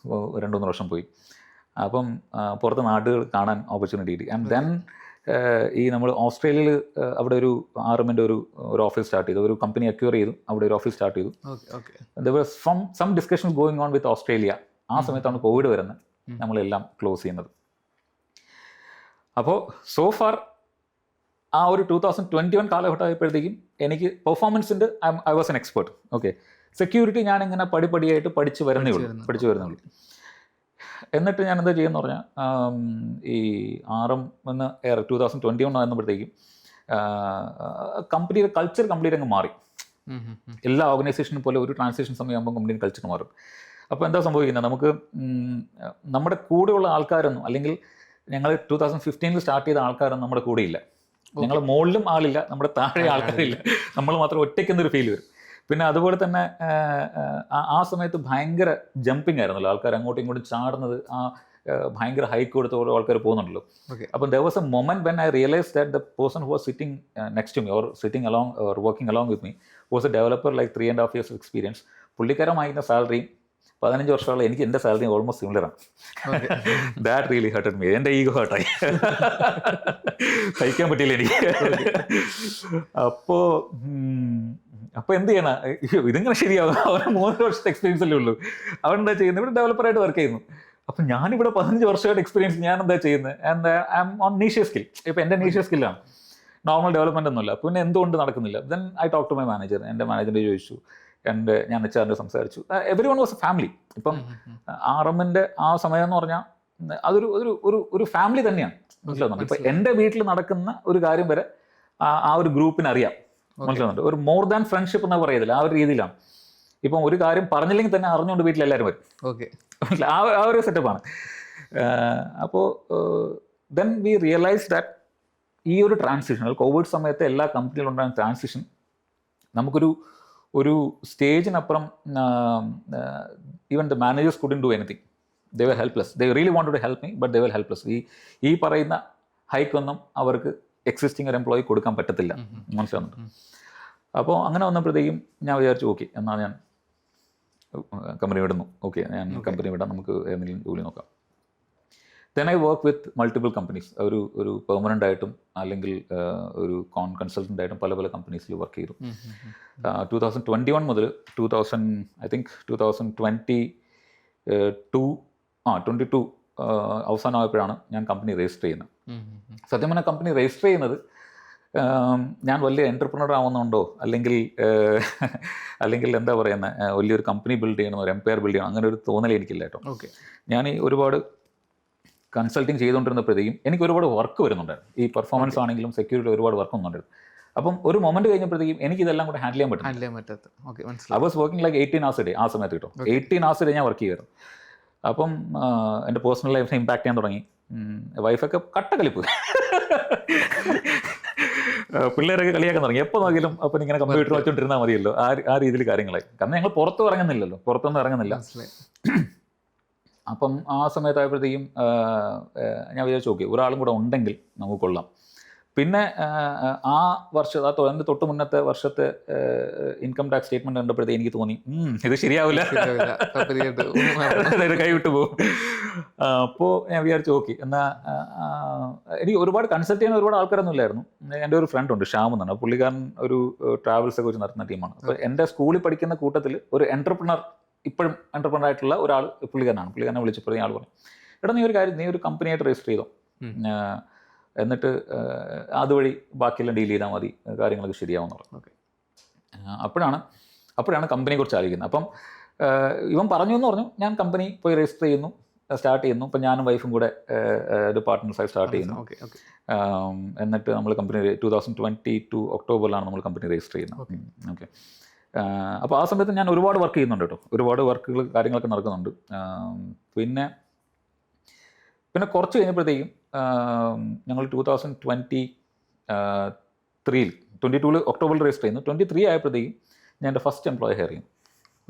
2-3 വർഷം പോയി. അപ്പം പുറത്തെ നാടുകൾ കാണാൻ ഓപ്പർച്യൂണിറ്റി കിട്ടി. ആൻഡ് ദെൻ ഈ നമ്മൾ ഓസ്ട്രേലിയയിൽ അവിടെ ഒരു ആർമിൻ്റെ ഒരു ഓഫീസ് സ്റ്റാർട്ട് ചെയ്തു, ഒരു കമ്പനി അക്വയർ ചെയ്തു, അവിടെ ഒരു ഓഫീസ് സ്റ്റാർട്ട് ചെയ്തു. There was some discussions going on with Australia. ആ സമയത്താണ് കോവിഡ് വരുന്നത്, നമ്മളെല്ലാം ക്ലോസ് ചെയ്യുന്നത്. അപ്പോൾ സോ ഫാർ ആ ഒരു 2021 കാലഘട്ടമായപ്പോഴത്തേക്കും എനിക്ക് പെർഫോമൻസിൻ്റെ I was an expert. Okay, security ഞാനിങ്ങനെ പടിപടിയായിട്ട് പഠിച്ചു വരുന്നേ ഉള്ളൂ. എന്നിട്ട് ഞാൻ എന്താ ചെയ്യുന്ന പറഞ്ഞാൽ ഈ RM എന്ന് 2021 ആകുമ്പോഴത്തേക്കും കമ്പനിയുടെ കൾച്ചർ കംപ്ലീറ്റ് അങ്ങ് മാറി. എല്ലാ ഓർഗനൈസേഷനും പോലെ ഒരു ട്രാൻസിഷൻ സമയമാകുമ്പോൾ കമ്പനിയുടെ കൾച്ചർ മാറും. അപ്പോൾ എന്താ സംഭവിക്കുന്നത്, നമുക്ക് നമ്മുടെ കൂടെയുള്ള ആൾക്കാരൊന്നും, അല്ലെങ്കിൽ ഞങ്ങൾ 2015 സ്റ്റാർട്ട് ചെയ്ത ആൾക്കാരൊന്നും നമ്മുടെ കൂടെ ഇല്ല. ഞങ്ങൾ മുകളിലും ആളില്ല, നമ്മുടെ താഴെ ആൾക്കാരില്ല, നമ്മൾ മാത്രം ഒറ്റയ്ക്കുന്നൊരു ഫീൽ വരും. പിന്നെ അതുപോലെ തന്നെ ആ സമയത്ത് ഭയങ്കര ജമ്പിങ് ആയിരുന്നല്ലോ, ആൾക്കാർ അങ്ങോട്ടും ഇങ്ങോട്ടും ചാടുന്നത്, ഭയങ്കര ഹൈക്ക് കൊടുത്ത ഓരോ ആൾക്കാർ പോകുന്നുണ്ടല്ലോ. അപ്പം there was a moment when I realized that the person who was sitting next to me or sitting along or working along with me was a developer like 3.5 years of experience. പുള്ളിക്കാരമായിരുന്ന സാലറിയും 15 വർഷമുള്ള എനിക്ക് എൻ്റെ salary almost സിമിലറാണ്. That really hurted me. എൻ്റെ ego ഹർട്ടായി, സഹിക്കാൻ പറ്റിയില്ല എനിക്ക്. അപ്പോൾ എന്ത് ചെയ്യണം, ഇതിങ്ങനെ ശരിയാവും. അവന് 3 വർഷത്തെ എക്സ്പീരിയൻസ് അല്ലേ ഉള്ളൂ. അവൻ എന്താ ചെയ്യുന്നത്, ഇവിടെ ഡെവലപ്പറായിട്ട് വർക്ക് ചെയ്യുന്നു. അപ്പം ഞാനിവിടെ 15 വർഷമായിട്ട് എക്സ്പീരിയൻസ്, ഞാൻ എന്താ ചെയ്യുന്നത്, and I am on niche skill. ഇപ്പം എൻ്റെ നീഷ്യ സ്കില്ലാണ്, നോർമൽ ഡെവലപ്മെൻ്റ് ഒന്നുമില്ല. പിന്നെ എന്തുകൊണ്ട് നടക്കുന്നില്ല? Then I talk to my manager. എൻ്റെ മാനേജറിൻ്റെ ചോദിച്ചു, എൻ്റെ ഞാൻ HR സംസാരിച്ചു. Everyone was a family. ഇപ്പം RMൻ്റെ ആ സമയം എന്ന് പറഞ്ഞാൽ അതൊരു ഒരു ഒരു ഒരു ഫാമിലി തന്നെയാണ്, മനസ്സിലാവുന്നുണ്ട്. ഇപ്പം എൻ്റെ വീട്ടിൽ നടക്കുന്ന ഒരു കാര്യം വരെ ആ ഒരു ഗ്രൂപ്പിന് അറിയാം, മനസ്സിലാവുന്നുണ്ട്. ഒരു മോർ ദാൻ ഫ്രണ്ട്ഷിപ്പ് എന്ന് പറയത്തില്ല, ആ ഒരു രീതിയിലാണ്. ഇപ്പം ഒരു കാര്യം പറഞ്ഞില്ലെങ്കിൽ തന്നെ അറിഞ്ഞുകൊണ്ട് വീട്ടിലെല്ലാവരും വരും. ഓക്കെ, ആ ഒരു സെറ്റപ്പാണ്. അപ്പോൾ ദെൻ വി റിയലൈസ് ദാറ്റ് ഈ ഒരു ട്രാൻസിഷൻ, കോവിഡ് സമയത്ത് എല്ലാ കമ്പനിയിലുണ്ടായ ട്രാൻസിഷൻ നമുക്കൊരു സ്റ്റേജിനപ്പുറം even the managers couldn't do anything. They were helpless. They really wanted to help me, but they were helpless. ഈ പറയുന്ന ഹൈക്കൊന്നും അവർക്ക് എക്സിസ്റ്റിംഗ് ഒരു എംപ്ലോയി കൊടുക്കാൻ പറ്റത്തില്ല, മനസ്സിലാവുന്നുണ്ട്. അപ്പോൾ അങ്ങനെ വന്നപ്പോഴത്തേക്കും ഞാൻ വിചാരിച്ചു, ഓക്കെ എന്നാൽ ഞാൻ കമ്പനി വിടുന്നു. ഓക്കെ, ഞാൻ കമ്പനി വിടാം, നമുക്ക് എന്തെങ്കിലും ജോലി നോക്കാം. Then I work with multiple companies. ഒരു പെർമനൻ്റ് ആയിട്ടും അല്ലെങ്കിൽ ഒരു കൺസൾട്ടൻ്റ് ആയിട്ടും പല കമ്പനീസിൽ വർക്ക് ചെയ്തു. 2021 മുതൽ 2022 അവസാനമായപ്പോഴാണ് ഞാൻ കമ്പനി രജിസ്റ്റർ ചെയ്യുന്നത്. സത്യം പറഞ്ഞാൽ കമ്പനി രജിസ്റ്റർ ചെയ്യുന്നത് ഞാൻ വലിയ എൻ്റർപ്രണർ ആവുന്നുണ്ടോ, അല്ലെങ്കിൽ എന്താ പറയുന്നത്, വലിയൊരു കമ്പനി ബിൽഡ് ചെയ്യണം, ഒരു എംപയർ ബിൽഡ് ചെയ്യണം, അങ്ങനെ ഒരു തോന്നലേ എനിക്കില്ല കേട്ടോ. ഓക്കെ, ഞാൻ ഈ ഒരുപാട് കൺസൾട്ടിങ് ചെയ്തുകൊണ്ടിരുന്നപ്പോഴത്തേക്കും എനിക്ക് ഒരുപാട് വർക്ക് വരുന്നുണ്ടായിരുന്നു. ഈ പെർഫോമൻസ് ആണെങ്കിലും സെക്യൂരിറ്റി ഒരുപാട് വർക്ക് വന്നുണ്ടായിരുന്നു. അപ്പം ഒരു മൊമെന്റ് കഴിഞ്ഞപ്പോഴത്തേക്കും എനിക്ക് ഇതെല്ലാം കൂടെ ഹാൻഡിൽ ചെയ്യാൻ പറ്റും. I was working like 18 hours a day ആ സമയത്ത് കേട്ടോ. 18 hours a day ഞാൻ വർക്ക് ചെയ്യുമായിരുന്നു. അപ്പം എൻ്റെ പേഴ്സണൽ ലൈഫിനെ ഇമ്പാക്ട് ചെയ്യാൻ തുടങ്ങി. വൈഫൊക്കെ കട്ടക്കലിപ്പ്, പിള്ളേരൊക്കെ കളിയാക്കാൻ തുടങ്ങി. എപ്പോൾ നോക്കിയാലും അപ്പം ഇങ്ങനെ കമ്പ്യൂട്ടർ വെച്ചോണ്ടിരുന്നാൽ മതിയല്ലോ, ആ രീതിയിൽ കാര്യങ്ങളായി. കാരണം ഞങ്ങൾ പുറത്തൊന്നും ഇറങ്ങുന്നില്ല. അപ്പം ആ സമയത്തായപ്പോഴത്തേക്കും ഞാൻ വിചാരിച്ചു, ഓക്കെ ഒരാളും കൂടെ ഉണ്ടെങ്കിൽ നമുക്ക് കൊള്ളാം. പിന്നെ ആ എൻ്റെ തൊട്ട് മുന്നത്തെ വർഷത്തെ ഇൻകം ടാക്സ് സ്റ്റേറ്റ്മെൻറ്റ് കണ്ടപ്പോഴത്തേക്ക് എനിക്ക് തോന്നി ഇത് ശരിയാവില്ല, കൈവിട്ടു പോകും. അപ്പോൾ ഞാൻ വിചാരിച്ചു, ഓക്കെ എന്നാൽ എനിക്ക് ഒരുപാട് കൺസൾട്ട് ചെയ്യുന്ന ഒരുപാട് ആൾക്കാരൊന്നും ഇല്ലായിരുന്നു. എൻ്റെ ഒരു ഫ്രണ്ട് ഉണ്ട്, ഷ്യാം എന്നാണ്. പുള്ളിക്കാരൻ ഒരു ട്രാവൽസൊക്കെ വെച്ച് നടത്തുന്ന ടീമാണ്. അപ്പോൾ എൻ്റെ സ്കൂളിൽ പഠിക്കുന്ന കൂട്ടത്തിൽ ഒരു ഇപ്പോഴും എൻ്റർപ്രണർ ആയിട്ടുള്ള ഒരാൾ പുള്ളിക്കാരനെ വിളിച്ചപ്പോൾ ആൾ പറഞ്ഞു, എടാ നീ ഒരു കമ്പനിയായിട്ട് രജിസ്റ്റർ ചെയ്തോ, എന്നിട്ട് അതുവഴി ബാക്കിയെല്ലാം ഡീൽ ചെയ്താൽ മതി, കാര്യങ്ങളൊക്കെ ശരിയാവുമെന്ന് പറഞ്ഞു. ഓക്കെ, അപ്പോഴാണ് കമ്പനിയെക്കുറിച്ച് ആലോചിക്കുന്നത്. അപ്പം ഇവൻ പറഞ്ഞു എന്ന് പറഞ്ഞു, ഞാൻ കമ്പനി പോയി രജിസ്റ്റർ സ്റ്റാർട്ട് ചെയ്യുന്നു. അപ്പം ഞാനും വൈഫും കൂടെ ഒരു പാർട്ട്നേഴ്സായി സ്റ്റാർട്ട് ചെയ്യുന്നു. എന്നിട്ട് നമ്മൾ കമ്പനി 2022 ഒക്ടോബറിലാണ് നമ്മൾ കമ്പനി രജിസ്റ്റർ ചെയ്യുന്നത്. ഓക്കെ, അപ്പോൾ ആ സമയത്ത് ഞാൻ ഒരുപാട് വർക്ക് ചെയ്യുന്നുണ്ട് കേട്ടോ, ഒരുപാട് കാര്യങ്ങളൊക്കെ നടക്കുന്നുണ്ട്. പിന്നെ കുറച്ച് കഴിഞ്ഞപ്പോഴത്തേക്കും ഞങ്ങൾ 2022 ഒക്ടോബറിൽ രജിസ്റ്റർ ചെയ്യുന്നു. 23 ആയപ്പോഴത്തേക്കും ഞാൻ എൻ്റെ ഫസ്റ്റ് എംപ്ലോയി ഹയർ ചെയ്യുന്നു.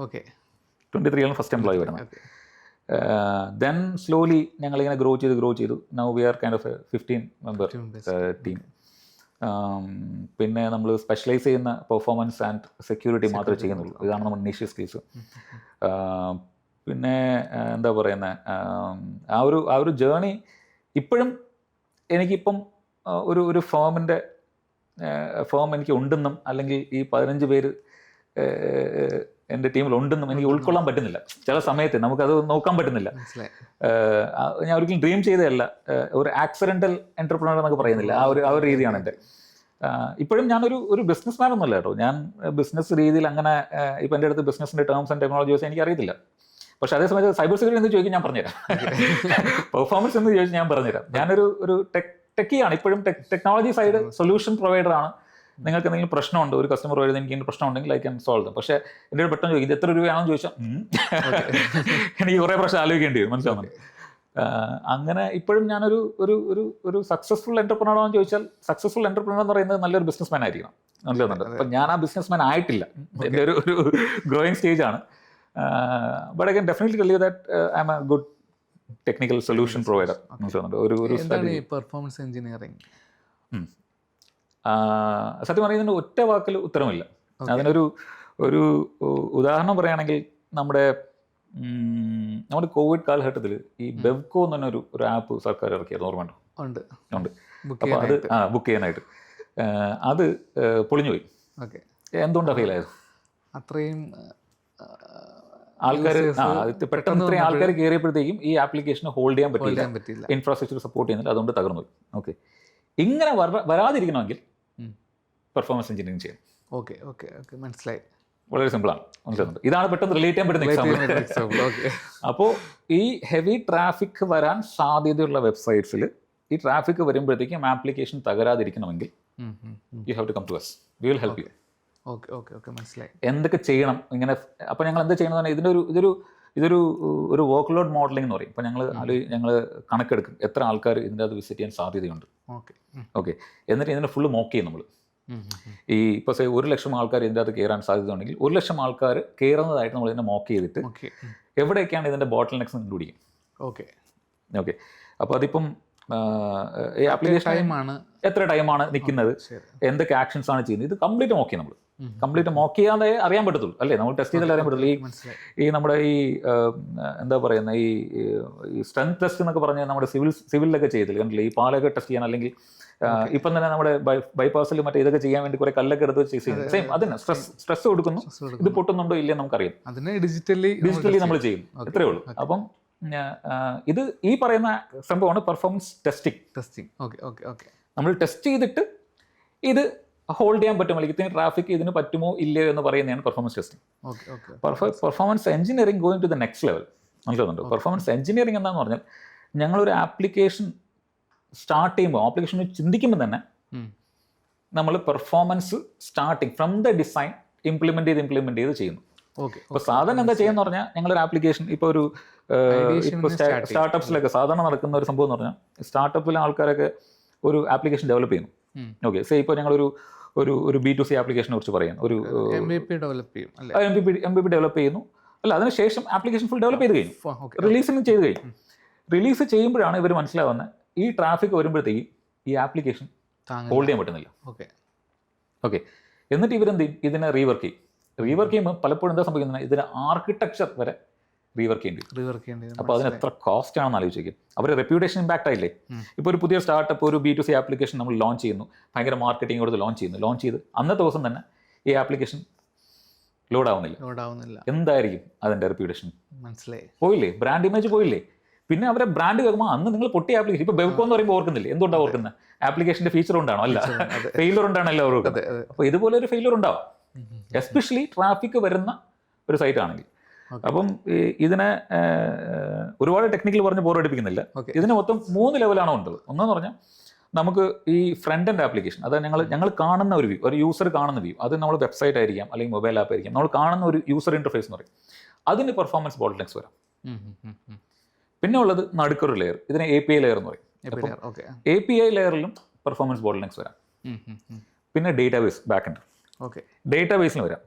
ഓക്കെ, 23 ഫസ്റ്റ് എംപ്ലോയി വരുന്നത്. ദെൻ സ്ലോലി ഞങ്ങളിങ്ങനെ ഗ്രോ ചെയ്തു. Now we are kind of A 15 member team. പിന്നെ നമ്മൾ സ്പെഷ്യലൈസ് ചെയ്യുന്ന പെർഫോമൻസ് ആൻഡ് സെക്യൂരിറ്റി മാത്രമേ ചെയ്യുന്നുള്ളൂ. ഇതാണ് നമ്മുടെ നീഷ്യ സ്കിൽസ്. പിന്നെ എന്താ പറയുന്നത്, ആ ഒരു ജേണി ഇപ്പോഴും എനിക്കിപ്പം ഒരു ഫേം എനിക്ക് ഉണ്ടെന്നും, അല്ലെങ്കിൽ ഈ 15 പേര് എൻ്റെ ടീമിൽ ഉണ്ടെന്നും എനിക്ക് ഉൾക്കൊള്ളാൻ പറ്റുന്നില്ല. ചില സമയത്ത് നമുക്കത് നോക്കാൻ പറ്റുന്നില്ല. മനസ്സിലായി. ഞാൻ ഒരിക്കലും ഡ്രീം ചെയ്തതല്ല. ഒരു ആക്സിഡൻ്റൽ എൻ്റർപ്രണർ എന്നൊക്കെ പറയുന്നില്ല, ആ ഒരു രീതിയാണ് എൻ്റെ. ഇപ്പോഴും ഞാനൊരു ബിസിനസ് മാൻ ഒന്നുമല്ല കേട്ടോ. ഞാൻ ബിസിനസ് രീതിയിൽ അങ്ങനെ ഇപ്പം എൻ്റെ അടുത്ത് ബിസിനസ്സിൻ്റെ ടേംസ് ആൻഡ് ടെക്നോളജീസ് എനിക്ക് അറിയത്തില്ല. പക്ഷേ അതേസമയത്ത് സൈബർ സെക്യൂരിറ്റി എന്ന് ചോദിക്കും, ഞാൻ പറഞ്ഞുതരാം. പെർഫോമൻസ് എന്ന് ചോദിച്ചാൽ ഞാൻ പറഞ്ഞുതരാം. ഞാനൊരു ടെക്കിയാണ്, ഇപ്പോഴും ടെക്നോളജി സൈഡ് സൊല്യൂഷൻ പ്രൊവൈഡറാണ്. നിങ്ങൾക്ക് എന്തെങ്കിലും പ്രശ്നമുണ്ട്, ഒരു കസ്റ്റമർ വരുന്നത് എനിക്ക് എന്തെങ്കിലും പ്രശ്നമുണ്ടെങ്കിൽ ഐ ക്യാൻ സോൾവ് ദം. പക്ഷേ എൻ്റെ ഒരു പെട്ടെന്ന് ചോദിക്കും ഇത് എത്ര രൂപയാണെന്ന് ചോദിച്ചാൽ എനിക്ക് കുറേ പ്രശ്നം ആലോചിക്കേണ്ടി വരും, മനസ്സിലാവുന്നുണ്ട്. അങ്ങനെ ഇപ്പോഴും ഞാനൊരു സക്സസ്ഫുൾ എൻ്റർപ്രണർ ആണെന്ന് ചോദിച്ചാൽ സക്സസ്ഫുൾ എൻ്റർപ്രണർ എന്ന് പറയുന്നത് നല്ലൊരു ബിസിനസ് മാൻ ആയിരിക്കണം, മനസ്സിലാവുന്നുണ്ട്. അപ്പം ഞാൻ ആ ബിസിനസ് മാൻ ആയിട്ടില്ല, എൻ്റെ ഒരു ഗ്രോയിങ് സ്റ്റേജാണ്. But I can definitely tell you that I am a good technical solution provider, മനസ്സിലാവുന്നുണ്ട്. പെർഫോമൻസ് എഞ്ചിനീയറിംഗ് സത്യം പറയുന്നതിന് ഒറ്റ വാക്കിൽ ഉത്തരമില്ല. അതിനൊരു ഉദാഹരണം പറയുകയാണെങ്കിൽ നമ്മുടെ കോവിഡ് കാലഘട്ടത്തിൽ ഈ ബെവ്കോ എന്ന് പറഞ്ഞ ഒരു ആപ്പ് സർക്കാർ ഇറക്കിയത് ഓർമ്മയുണ്ടോ? ഉണ്ട്. അപ്പോൾ അത് ബുക്ക് ചെയ്യാനായിട്ട് അത് പൊളിഞ്ഞുപോയി. എന്തുകൊണ്ടാണ് ഫെയിൽ ആയത്? അത്രയും ആൾക്കാർ പെട്ടെന്ന് ഇത്രയും ആൾക്കാർ കയറിയപ്പോഴത്തേക്കും ഈ ആപ്ലിക്കേഷന് ഹോൾഡ് ചെയ്യാൻ പറ്റില്ല, ഇൻഫ്രാസ്ട്രക്ചർ സപ്പോർട്ട് ചെയ്യുന്നില്ല, അതുകൊണ്ട് തകർന്നു. ഓക്കെ, ഇങ്ങനെ വരാതിരിക്കണമെങ്കിൽ പെർഫോമൻസ് എഞ്ചിനീയറിംഗ് ചെയ്യണം. ഓക്കെ, മനസ്സിലായി. വളരെ സിമ്പിളാണ്, മനസ്സിലാവുന്നുണ്ട്. ഇതാണ് പെട്ടെന്ന് റിലേറ്റ് ചെയ്യാൻ പറ്റുന്ന എക്സാമ്പിൾ. അപ്പോൾ ഈ ഹെവി ട്രാഫിക് വരാൻ സാധ്യതയുള്ള വെബ്സൈറ്റ്സിൽ ഈ ട്രാഫിക് വരുമ്പോഴത്തേക്കും ആപ്ലിക്കേഷൻ തകരാതിരിക്കണമെങ്കിൽ you have to come to us, we will help you. Okay, മനസ്സിലായി. എന്തൊക്കെ ചെയ്യണം ഇങ്ങനെ. അപ്പോൾ ഞങ്ങൾ എന്താ ചെയ്യണമെന്ന് പറഞ്ഞാൽ ഇതൊരു വർക്ക് ലോഡ് മോഡലിംഗ് എന്ന് പറയും. അപ്പോൾ ഞങ്ങൾ കണക്കെടുക്കും എത്ര ആൾക്കാർ ഇതിൻ്റെ അത് വിസിറ്റ് ചെയ്യാൻ സാധ്യതയുണ്ട്. ഓക്കെ, എന്നിട്ട് ഇതിനെ ഫുള്ള് മോക്ക് ചെയ്യും നമ്മൾ. ഈ ഇപ്പോൾ 1,00,000 ആൾക്കാർ ഇതിൻ്റെ അകത്ത് കയറാൻ സാധ്യത ഉണ്ടെങ്കിൽ 1,00,000 ആൾക്കാർ കയറുന്നതായിട്ട് നമ്മൾ ഇതിനെ മോക്ക് ചെയ്തിട്ട് എവിടെയൊക്കെയാണ് ഇതിൻ്റെ ബോട്ടിൽ നെക്സ് കണ്ടുപിടിക്കും. ഓക്കെ, അപ്പോൾ അതിപ്പം ഈ ആപ്ലിക്കേഷൻ എത്ര ടൈമാണ് നിൽക്കുന്നത്, എന്തൊക്കെ ആക്ഷൻസ് ആണ് ചെയ്യുന്നത്, ഇത് കംപ്ലീറ്റ് മോക്ക് ചെയ്യും. നമ്മൾ കംപ്ലീറ്റ് മോക്ക് ചെയ്യാതെ അറിയാൻ പറ്റത്തുള്ളൂ, അല്ലേ? നമ്മൾ ടെസ്റ്റ് ചെയ്താലേ അറിയാൻ പറ്റുള്ളൂ. ഈ നമ്മുടെ എന്താ പറയുന്ന ഈ സ്ട്രെങ്ത് ടെസ്റ്റ് എന്നൊക്കെ പറഞ്ഞാൽ നമ്മുടെ സിവിലിലൊക്കെ ചെയ്തില്ല, കണ്ടില്ലേ? ഈ പാലൊക്കെ ടെസ്റ്റ് ചെയ്യാൻ, അല്ലെങ്കിൽ ഇപ്പം തന്നെ നമ്മുടെ ബൈപ്പാസിൽ മറ്റേ ഇതൊക്കെ ചെയ്യാൻ വേണ്ടി കുറെ കല്ലൊക്കെ എടുത്ത് ചെയ്യുന്നത് സെയിം. അതിന് സ്ട്രെസ് കൊടുക്കുന്നു, ഇത് പൊട്ടുന്നുണ്ടോ ഇല്ലെന്ന് നമുക്കറിയാം. ഡിജിറ്റലി നമ്മൾ ചെയ്യും, ഇത്രയേ ഉള്ളൂ. അപ്പം ഇത് ഈ പറയുന്ന സംഭവമാണ് പെർഫോമൻസ് ടെസ്റ്റിംഗ്. നമ്മൾ ടെസ്റ്റ് ചെയ്തിട്ട് ഇത് ഹോൾഡ് ചെയ്യാൻ പറ്റുമോ, അല്ലെങ്കിൽ ഇതിന് ട്രാഫിക് ഇതിന് പറ്റുമോ ഇല്ലയോ എന്ന് പറയുന്നതാണ് performance testing. Performance engineering going to the next level, മനസ്സിലാവുന്നുണ്ടോ? പെർഫോമൻസ് എഞ്ചിനീയറിംഗ് എന്താണെന്ന് പറഞ്ഞാൽ ഞങ്ങളൊരു ആപ്ലിക്കേഷൻ സ്റ്റാർട്ട് ചെയ്യുമ്പോൾ, ആപ്ലിക്കേഷൻ ചിന്തിക്കുമ്പോൾ തന്നെ നമ്മൾ performance starting from the design implement ചെയ്ത് ചെയ്യുന്നു. ഇപ്പോൾ സാധാരണ എന്താ ചെയ്യുന്ന പറഞ്ഞാൽ ഞങ്ങളൊരു ആപ്ലിക്കേഷൻ ഇപ്പോൾ സ്റ്റാർട്ടപ്സിലൊക്കെ സാധാരണ നടക്കുന്ന ഒരു സംഭവം എന്ന് പറഞ്ഞാൽ സ്റ്റാർട്ടപ്പിലെ ആൾക്കാരൊക്കെ ഒരു ആപ്ലിക്കേഷൻ ഡെവലപ്പ് ചെയ്യുന്നു. ഓക്കെ, സേ ഇപ്പോൾ ഞങ്ങളൊരു B2C ആപ്ലിക്കേഷനെ കുറിച്ച് പറയാം, ഒരു MVP ഡെവലപ്പ് ചെയ്യുന്നു. അല്ല, അതിനുശേഷം ആപ്ലിക്കേഷൻ ഫുൾ ഡെവലപ്പ് ചെയ്ത് കഴിഞ്ഞു, റിലീസിങ് ചെയ്ത് കഴിഞ്ഞു. റിലീസ് ചെയ്യുമ്പോഴാണ് ഇവർ മനസ്സിലാവുന്നത് ഈ ട്രാഫിക് വരുമ്പോഴത്തേക്ക് ഈ ആപ്ലിക്കേഷൻ ഹോൾഡ് ചെയ്യാൻ പറ്റുന്നില്ല. ഓക്കെ, എന്നിട്ട് ഇവരെന്ത് ചെയ്യും? ഇതിനെ റീവർക്ക് ചെയ്യുമ്പോൾ പലപ്പോഴും എന്താ സംഭവിക്കുന്നത്, ഇതിന് ആർക്കിടെക്ചർ വരെ റീവർക്ക് ചെയ്യേണ്ടി. അപ്പോൾ അതിന് എത്ര കോസ്റ്റ് ആണെന്ന് ആലോചിക്കും. അവർ റെപ്യൂട്ടേഷൻ ഇമ്പാക്റ്റ് ആയില്ലേ? ഇപ്പോൾ ഒരു പുതിയ സ്റ്റാർട്ടപ്പ് ഒരു B2C ആപ്ലിക്കേഷൻ നമ്മൾ ലോഞ്ച് ചെയ്യുന്നു, ഭയങ്കര മാർക്കറ്റിംഗ് കൊടുത്ത് ലോഞ്ച് ചെയ്ത് അന്നത്തെ ദിവസം തന്നെ ഈ ആപ്ലിക്കേഷൻ ലോഡ് ആവുന്നില്ല. എന്തായിരിക്കും അതിൻ്റെ റെപ്യൂട്ടേഷൻ? മനസ്സിലായി, പോയില്ലേ? ബ്രാൻഡ് ഇമേജ് പോയില്ലേ? പിന്നെ അവരെ ബ്രാൻഡ് കേൾക്കുമ്പോൾ അന്ന് നിങ്ങൾ പൊട്ടിയ ആപ്ലിക്കേഷൻ, ഇപ്പോൾ ബെവ്കോ എന്ന് പറയുമ്പോൾ ഓർക്കുന്നില്ലേ? എന്തുകൊണ്ടാണ് ഓർക്കുന്നത്? ആപ്ലിക്കേഷൻ്റെ ഫീച്ചർ ഉണ്ടാണോ? അല്ല, ഫെയിലർ ഉണ്ടാണോ എല്ലാവരും ഓർക്കുന്നത്. അപ്പോൾ ഇതുപോലെ ഒരു ഫെയിലർ ഉണ്ടാവും, എസ്പെഷ്യലി ട്രാഫിക് വരുന്ന ഒരു സൈറ്റ് ആണെങ്കിൽ. അപ്പം ഇതിനെ ഒരുപാട് ടെക്നിക്കൽ പറഞ്ഞ് ബോറടിപ്പിക്കുന്നില്ല. ഇതിന് മൊത്തം 3 ലെവലാണ് ഉള്ളത്. ഒന്നെന്ന് പറഞ്ഞാൽ നമുക്ക് ഈ ഫ്രണ്ട് എൻഡ് ആപ്ലിക്കേഷൻ, അതായത് ഞങ്ങൾ കാണുന്ന ഒരു വ്യൂ, ഒരു യൂസർ കാണുന്ന വ്യൂ, അത് നമ്മൾ വെബ്സൈറ്റ് ആയിരിക്കാം അല്ലെങ്കിൽ മൊബൈൽ ആപ്പ് ആയിരിക്കാം, നമ്മൾ കാണുന്ന ഒരു യൂസർ ഇന്റർഫേസ് എന്ന് പറയും. അതിന് പെർഫോമൻസ് ബോട്ടിൽനെക്സ് വരാം. പിന്നെ ഉള്ളത് നടുക്കൊരു ലെയർ, ഇതിനെ API ലെയർ എന്ന് പറയും. API ലെയറിലും പെർഫോമൻസ് ബോട്ടിൽനെക്സ് വരാം. പിന്നെ ഡേറ്റാബേസ് ബാക്കെൻഡ്, ഡേറ്റാബേസിന് വരാം.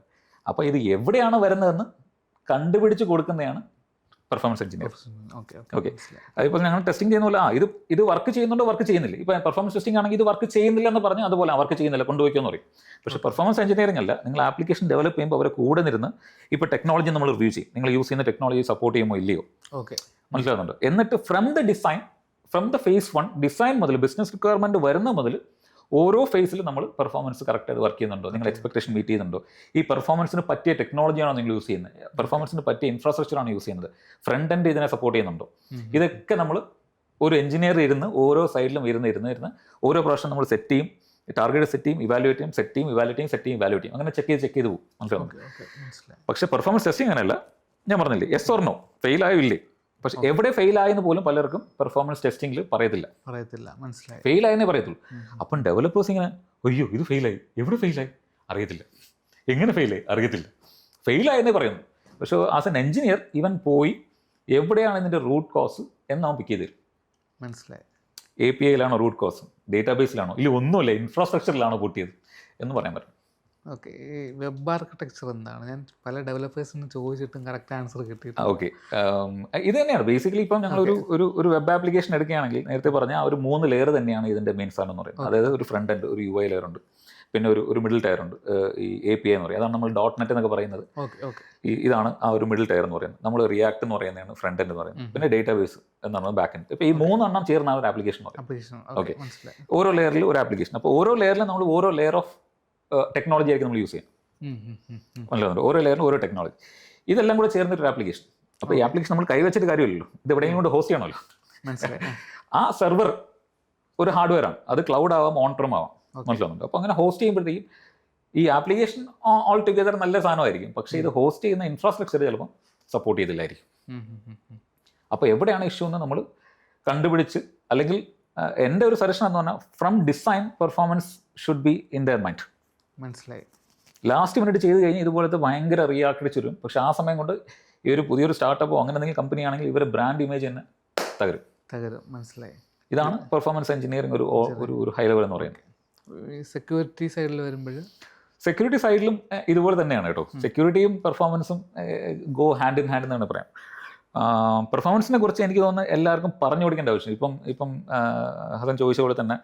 അപ്പോൾ ഇത് എവിടെയാണ് വരുന്നതെന്ന് കണ്ടുപിടിച്ച് കൊടുക്കുന്നതാണ് പെർഫോമൻസ് എഞ്ചിനീയർ. ഓക്കെ, അതിപ്പോൾ ഞങ്ങൾ ടെസ്റ്റിംഗ് ചെയ്യുന്ന പോലെ ഇത് വർക്ക് ചെയ്യുന്നുണ്ടോ, വർക്ക് ചെയ്യുന്നില്ല. ഇപ്പോൾ പെർഫോമൻസ് ടെസ്റ്റിംഗ് ആണെങ്കിൽ ഇത് വർക്ക് ചെയ്യുന്നില്ല എന്ന് പറഞ്ഞാൽ അതുപോലെ വർക്ക് ചെയ്യുന്നില്ല, കൊണ്ടുപോയിക്കുമെന്ന് പറയും. പക്ഷേ പെർഫോമൻസ് എഞ്ചിനീയറിംഗ് അല്ല, നിങ്ങൾ ആപ്ലിക്കേഷൻ ഡെവലപ്പ് ചെയ്യുമ്പോൾ അവരെ കൂടെ നിന്ന് ഇപ്പോൾ ടെക്നോളജി നമ്മൾ റിവ്യൂ ചെയ്യും, നിങ്ങൾ യൂസ് ചെയ്യുന്ന ടെക്നോളജി സപ്പോർട്ട് ചെയ്യുമോ ഇല്ലയോ, മനസ്സിലാകുന്നുണ്ട്. എന്നിട്ട് ഫ്രം ദ ഫേസ് 1 ഡിസൈൻ മുതൽ ബിസിനസ് റിക്വയർമെൻറ്റ് വരുന്ന മുതൽ ഓരോ ഫേസിലും നമ്മൾ പെർഫോമൻസ് കറക്റ്റായിട്ട് വർക്ക് ചെയ്യുന്നുണ്ടോ, നിങ്ങൾ എക്സ്പെക്ടേഷൻ മീറ്റ് ചെയ്യുന്നുണ്ടോ, ഈ പെർഫോമൻസിന് പറ്റിയ ടെക്നോളജിയാണോ നിങ്ങൾ യൂസ് ചെയ്യുന്നത്, പെർഫോമൻസിന് പറ്റിയ ഇൻഫ്രാസ്ട്രക്ചറാണോ യൂസ് ചെയ്യുന്നത്, ഫ്രണ്ട് എൻഡ് ഇതിനെ സപ്പോർട്ട് ചെയ്യുന്നുണ്ടോ, ഇതൊക്കെ നമ്മൾ ഒരു എഞ്ചിനീയർ ഇരുന്ന് ഓരോ സൈഡിലും ഇരുന്ന് ഓരോ പ്രാവശ്യം നമ്മൾ സെറ്റ് ചെയ്യും, ടാർഗറ്റ് സെറ്റ് ചെയ്യും, ഇവാലുവേറ്റ് ചെയ്യും, സെറ്റ് ചെയ്യും, ഇവാലുവേറ്റ് ചെയ്യും, അങ്ങനെ ചെക്ക് ചെയ്ത് പോകും. മനസ്സിലാവും. പക്ഷേ പെർഫോമൻസ് ടെസ്റ്റിംഗ് അങ്ങനെയല്ല. ഞാൻ പറഞ്ഞില്ലേ, യെസ് ഓർ നോ, ഫെയിൽ ആയോ ഇല്ലേ. പക്ഷെ എവിടെ ഫെയിൽ ആയെന്ന് പോലും പലർക്കും പെർഫോമൻസ് ടെസ്റ്റിംഗിൽ പറയത്തില്ല. മനസ്സിലായി. ഫെയിൽ ആയെന്നേ പറയത്തുള്ളൂ. അപ്പം ഡെവലപ്പേഴ്സ് ഇങ്ങനെ അയ്യോ ഇത് ഫെയിലായി, എവിടെ ഫെയിലായി അറിയത്തില്ല, എങ്ങനെ ഫെയിലായി അറിയത്തില്ല, ഫെയിലായെന്നേ പറയുന്നു. പക്ഷേ ആസ് എൻ എഞ്ചിനീയർ ഇവൻ പോയി എവിടെയാണ് ഇതിൻ്റെ റൂട്ട് കോസ് എന്ന് അവൻ പിക്ക് ചെയ്ത് തരും. മനസ്സിലായി. API-യിലാണോ റൂട്ട് കോസ്, ഡേറ്റാബേസിലാണോ, ഇല്ല ഒന്നുമില്ല ഇൻഫ്രാസ്ട്രക്ചറിലാണോ പൊട്ടിയത് എന്ന് പറയാൻ പറ്റും. ഓക്കെ. ഈ വെബ് ആർക്കിടെക്ചർ എന്താണ്? ഞാൻ പല ഡെവലപ്പേഴ്സിന് ചോദിച്ചിട്ടും കറക്റ്റ് ആൻസർ കിട്ടിയിട്ട്. ഓക്കെ, ഇത് തന്നെയാണ് ബേസിക്കലി. ഇപ്പം ഞങ്ങളൊരു ഒരു വെബ് ആപ്ലിക്കേഷൻ എടുക്കുകയാണെങ്കിൽ നേരത്തെ പറഞ്ഞാൽ ഒരു 3 ലെയർ തന്നെയാണ് ഇതിൻ്റെ മെയിൻ സാധനം എന്ന് പറയുന്നത്. അതായത് ഒരു ഫ്രണ്ട് എൻഡ്, ഒരു UI ലെയർ ഉണ്ട്, പിന്നെ ഒരു മിഡിൽ ടയർ ഉണ്ട്, ഈ API എന്ന് പറയും. അതാണ് നമ്മൾ .NET എന്നൊക്കെ പറയുന്നത്. ഇതാണ് ആ ഒരു മിഡിൽ ടയർ എന്ന് പറയുന്നത്. നമ്മൾ റിയാക്ട് എന്ന് പറയുന്നതാണ് ഫ്രണ്ട് എൻഡ് എന്ന് പറയുന്നത്. പിന്നെ ഡേറ്റാബേസ് എന്നാണ് ബാക്ക് എൻഡ്. ഇപ്പോൾ ഈ 3 എണ്ണം ചേർന്ന ഒരു ആപ്ലിക്കേഷൻ പറയും. ഓക്കെ, ഓരോ ലെയറിൽ ഒരു ആപ്ലിക്കേഷൻ. അപ്പോൾ ഓരോ ലെയറിലും നമ്മൾ ഓരോ ലെയർ ഓഫ് ടെക്നോളജി ആയിരിക്കും നമ്മൾ യൂസ് ചെയ്യാം. മനസ്സിലാവുന്നുണ്ട്? ഓരോ ലെയറിനും ഓരോ ടെക്നോളജി, ഇതെല്ലാം കൂടെ ചേർന്നിട്ടൊരു ആപ്ലിക്കേഷൻ. അപ്പോൾ ഈ ആപ്ലിക്കേഷൻ നമ്മൾ കൈവച്ചിട്ട് കാര്യമില്ലല്ലോ, ഇത് എവിടെയെങ്കിലും കൊണ്ട് ഹോസ്റ്റ് ചെയ്യണമല്ലോ. മനസ്സിലായി. ആ സെർവർ ഒരു ഹാർഡ്വെയർ ആണ്, അത് ക്ലൗഡ് ആവാം, ഓൺ പ്രീം ആവാം. മനസ്സിലാവുന്നുണ്ട്? അപ്പോൾ അങ്ങനെ ഹോസ്റ്റ് ചെയ്യുമ്പോഴത്തേക്കും ഈ ആപ്ലിക്കേഷൻ ഓൾ ടുഗെദർ നല്ല സാധനമായിരിക്കും, പക്ഷേ ഇത് ഹോസ്റ്റ് ചെയ്യുന്ന ഇൻഫ്രാസ്ട്രക്ചർ ചിലപ്പോൾ സപ്പോർട്ട് ചെയ്തില്ലായിരിക്കും. അപ്പോൾ എവിടെയാണ് ഇഷ്യൂ എന്ന് നമ്മൾ കണ്ടുപിടിച്ച്, അല്ലെങ്കിൽ എൻ്റെ ഒരു സജഷൻ എന്ന് പറഞ്ഞാൽ from design performance should be in there mind. മനസ്സിലായി. ലാസ്റ്റ് മിനിറ്റ് ചെയ്ത് കഴിഞ്ഞാൽ ഇതുപോലത്തെ ഭയങ്കര റിയാക്ടിച്ച് വരും. പക്ഷേ ആ സമയം കൊണ്ട് ഈ ഒരു പുതിയൊരു സ്റ്റാർട്ടപ്പോ അങ്ങനെ എന്തെങ്കിലും കമ്പനി ആണെങ്കിൽ ഇവരുടെ ബ്രാൻഡ് ഇമേജ് തന്നെ തകരും. മനസ്സിലായി. ഇതാണ് പെർഫോമൻസ് എഞ്ചിനീയറിംഗ് ഒരു ഹൈ ലെവൽ എന്ന് പറയുന്നത്. സെക്യൂരിറ്റി സൈഡിൽ വരുമ്പോൾ സെക്യൂരിറ്റി സൈഡിലും ഇതുപോലെ തന്നെയാണ് കേട്ടോ. സെക്യൂരിറ്റിയും പെർഫോമൻസും ഗോ ഹാൻഡ് ഇൻ ഹാൻഡ് എന്നാണ് പറയാം. പെർഫോമൻസിനെ കുറിച്ച് എനിക്ക് തോന്നുന്നത് എല്ലാവർക്കും പറഞ്ഞു കൊടുക്കേണ്ട ആവശ്യം. ഇപ്പം ഹസൻ ചോദിച്ച പോലെ തന്നെ